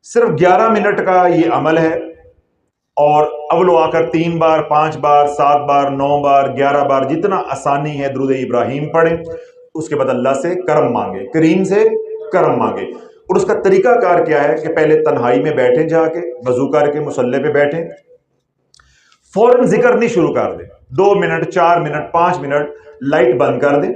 सिर्फ 11 मिनट का ये अमल है और अव्वल व आखिर 3 बार, 5 बार, 7 बार, 9 बार, 11 बार, जितना आसानी है दुरूद इब्राहिम पढ़ें। उसके बाद अल्लाह से करम मांगे, करीम से करम मांगे। और उसका तरीकाकार क्या है कि पहले तन्हाई में बैठे, जाके वजू करके मुसल्ले पे बैठे, फौरन जिक्र नहीं शुरू कर दे। 2 मिनट, 4 मिनट, 5 मिनट लाइट बंद कर दे,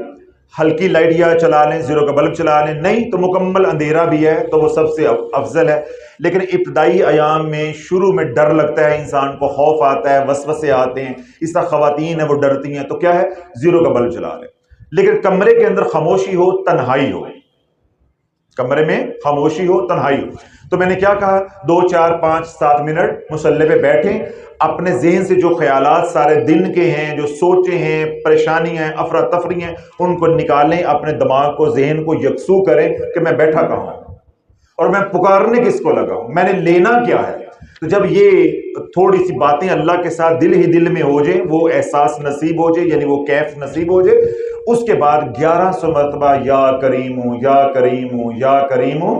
हल्की लाइट या चला लें, जीरो का बल्ब चला लें, नहीं तो मुकम्मल अंधेरा भी है तो वो सबसे अफजल है। लेकिन इब्तदाई अयाम में शुरू में डर लगता है, इंसान को खौफ आता है, वसवसे आते हैं, इस तरह खवातीन है वो डरती हैं, तो क्या है, जीरो का बल्ब चला लें। लेकिन कमरे के अंदर खामोशी हो, तन्हाई हो, कमरे में खामोशी हो, तन्हाई हो। तो मैंने क्या कहा, 2, 4, 5, 7 मिनट मुसल्ले पे बैठें, अपने जहन से जो ख्यालात सारे दिन के हैं, जो सोचे हैं, परेशानियां हैं, अफरा तफरी हैं, उनको निकालें, अपने दिमाग को, जहन को यकसू करें कि मैं बैठा कहाँ हूं और मैं पुकारने किसको लगा हूं, मैंने लेना क्या है। तो जब ये थोड़ी सी बातें अल्लाह के साथ दिल ही दिल में हो जाए, वो एहसास नसीब हो जाए, यानी वो कैफ नसीब हो जाए, उसके बाद 1100 मरतबा या करीम हूं या करीम हूं या करीम हूं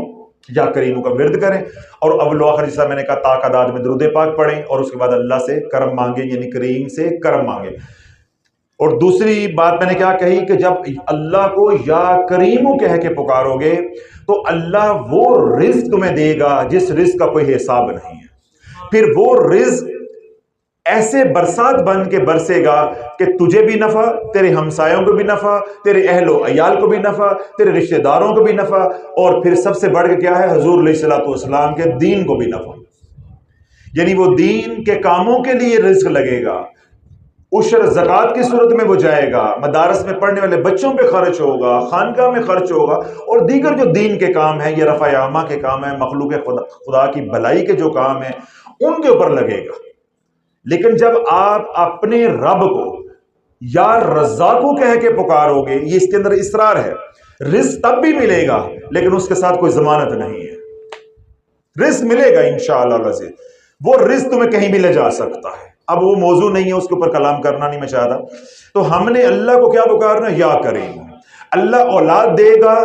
या करीम का विर्द करें। और अव्वल आखिर जैसा मैंने कहा ताकदाद में दुरूद पाक पढ़ें और उसके बाद अल्लाह से करम मांगे, यानी करीम से करम मांगे। और दूसरी बात मैंने क्या कही कि जब अल्लाह को या करीम कह के पुकारोगे तो अल्लाह वो रिज्क तुम्हें देगा जिस रिज्क का कोई हिसाब नहीं है। फिर वो रिज्क ऐसे बरसात बन के बरसेगा कि तुझे भी नफा, तेरे हमसायों को भी नफा, तेरे अहलो अयाल को भी नफा, तेरे रिश्तेदारों को भी नफा, और फिर सबसे बढ़ के क्या है, हुजूर अलैहिस्सलातु वस्सलाम के दीन को भी नफा। यानी वो दीन के कामों के लिए रिज्क लगेगा, उशर ज़कात की सूरत में वो जाएगा, मदारस में पढ़ने वाले बच्चों पे खर्च होगा, खानका में खर्च होगा, और दीगर जो दीन के काम है, ये रफ़ा आमा के काम है, मखलूक खुदा की भलाई के जो काम है उनके ऊपर लगेगा। लेकिन जब आप अपने रब को या रज़्ज़ाक़ु कह के पुकारोगे, ये इसके अंदर इसरार है, रिज़्क़ तब भी मिलेगा लेकिन उसके साथ कोई जमानत नहीं है। रिज़्क़ मिलेगा इंशाअल्लाह अज़ीज़, वो रिज़्क़ तुम्हें कहीं भी ले जा सकता है। अब वो मौजू नहीं है, उसके ऊपर कलाम करना नहीं मैं चाहता। तो हमने अल्लाह को क्या पुकारना, या करीम। अल्लाह औलाद देगा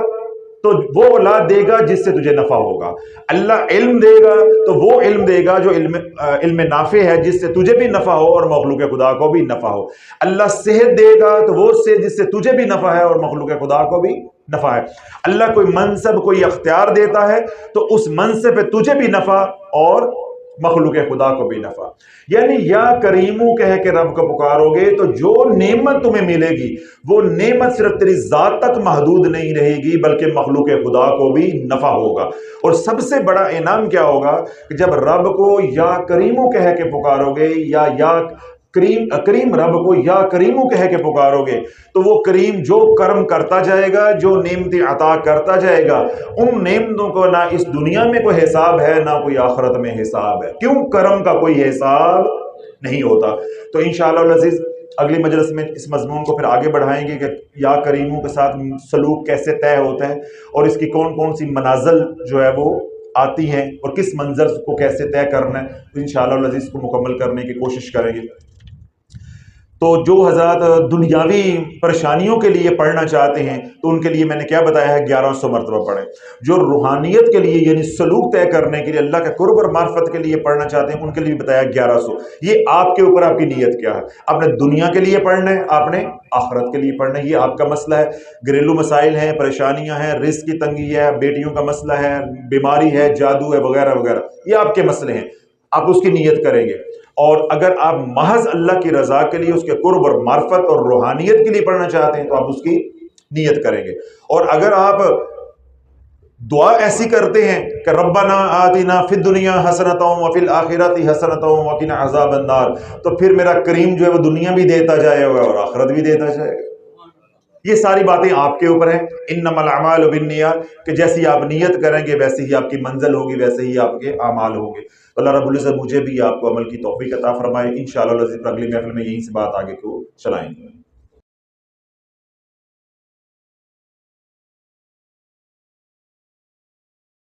तो वो औलाद देगा जिससे तुझे नफा होगा। अल्लाह इल्म देगा तो वो इल्म देगा जो इल्म नाफे है, जिससे तुझे भी नफा हो और मखलूक खुदा को भी नफा हो। अल्लाह सेहत देगा तो वो से जिससे तुझे भी नफा है और मखलूक खुदा को भी नफा है। अल्लाह कोई मनसब, कोई अख्तियार देता है तो उस मनसब पे तुझे भी नफा और मखलूक खुदा को भी नफा। यानी या करीमू कह के रब को पुकारोगे तो जो नेमत तुम्हें मिलेगी वो नेमत सिर्फ तेरी जात तक महदूद नहीं रहेगी बल्कि मखलूक खुदा को भी नफा होगा। और सबसे बड़ा इनाम क्या होगा कि जब रब को या करीमू कह के पुकारोगे या करीम रब को या करीमू कह के पुकारोगे तो वो करीम जो कर्म करता जाएगा, जो नेमतें अता करता जाएगा, उन नेमतों को ना इस दुनिया में कोई हिसाब है ना कोई आखिरत में हिसाब है। क्यों? कर्म का कोई हिसाब नहीं होता। तो इंशाअल्लाह अज़ीज़ अगली मजलिस में इस मज़मून को फिर आगे बढ़ाएंगे कि या करीमों के साथ सलूक कैसे तय होता है और इसकी कौन कौन सी मनाज़िल जो है वो आती हैं और किस मंजर को कैसे तय करना है। तो इंशाअल्लाह अज़ीज़ को मुकम्मल करने की कोशिश करेंगे। तो जो हजरत दुनियावी परेशानियों के लिए पढ़ना चाहते हैं तो उनके लिए मैंने क्या बताया है, 1100 मरतबा पढ़ें। जो रूहानियत के लिए यानी सलूक तय करने के लिए, अल्लाह के कुर्ब और मार्फत के लिए पढ़ना चाहते हैं, उनके लिए बताया 1100। ये आपके ऊपर, आपकी नीयत क्या है। आपने दुनिया के लिए पढ़ना है, आपने आखिरत के लिए पढ़ना है, ये आपका मसला है। घरेलू मसाइल हैं, परेशानियां हैं, रिस्क की तंगी है, बेटियों का मसला है, बीमारी है, जादू है, वगैरह वगैरह, ये आपके मसले हैं, आप उसकी नीयत करेंगे। और अगर आप महज अल्लाह की रजा के लिए, उसके कुर्ब और मार्फत और रूहानियत के लिए पढ़ना चाहते हैं तो आप उसकी नीयत करेंगे। और अगर आप दुआ ऐसी करते हैं कि रब्बना आतिना फिद दुनिया हसनतों व फिल आखिरति हसनतों व किना अज़ाबन नार, तो फिर मेरा करीम जो है वो दुनिया भी देता जाएगा और आखिरत भी देता जाएगा। ये सारी बातें आपके ऊपर हैं। इन्नमल अमालु बिन्नियात, कि जैसी आप नियत करेंगे वैसे ही आपकी मंजिल होगी, वैसे ही आपके अमाल होंगे। तो अल्लाह रब्बुल इज्जत मुझे भी आपको अमल की तौफीक अता फरमाए। इंशाअल्लाह अगली महफिल में यहीं से बात आगे को चलाएंगे।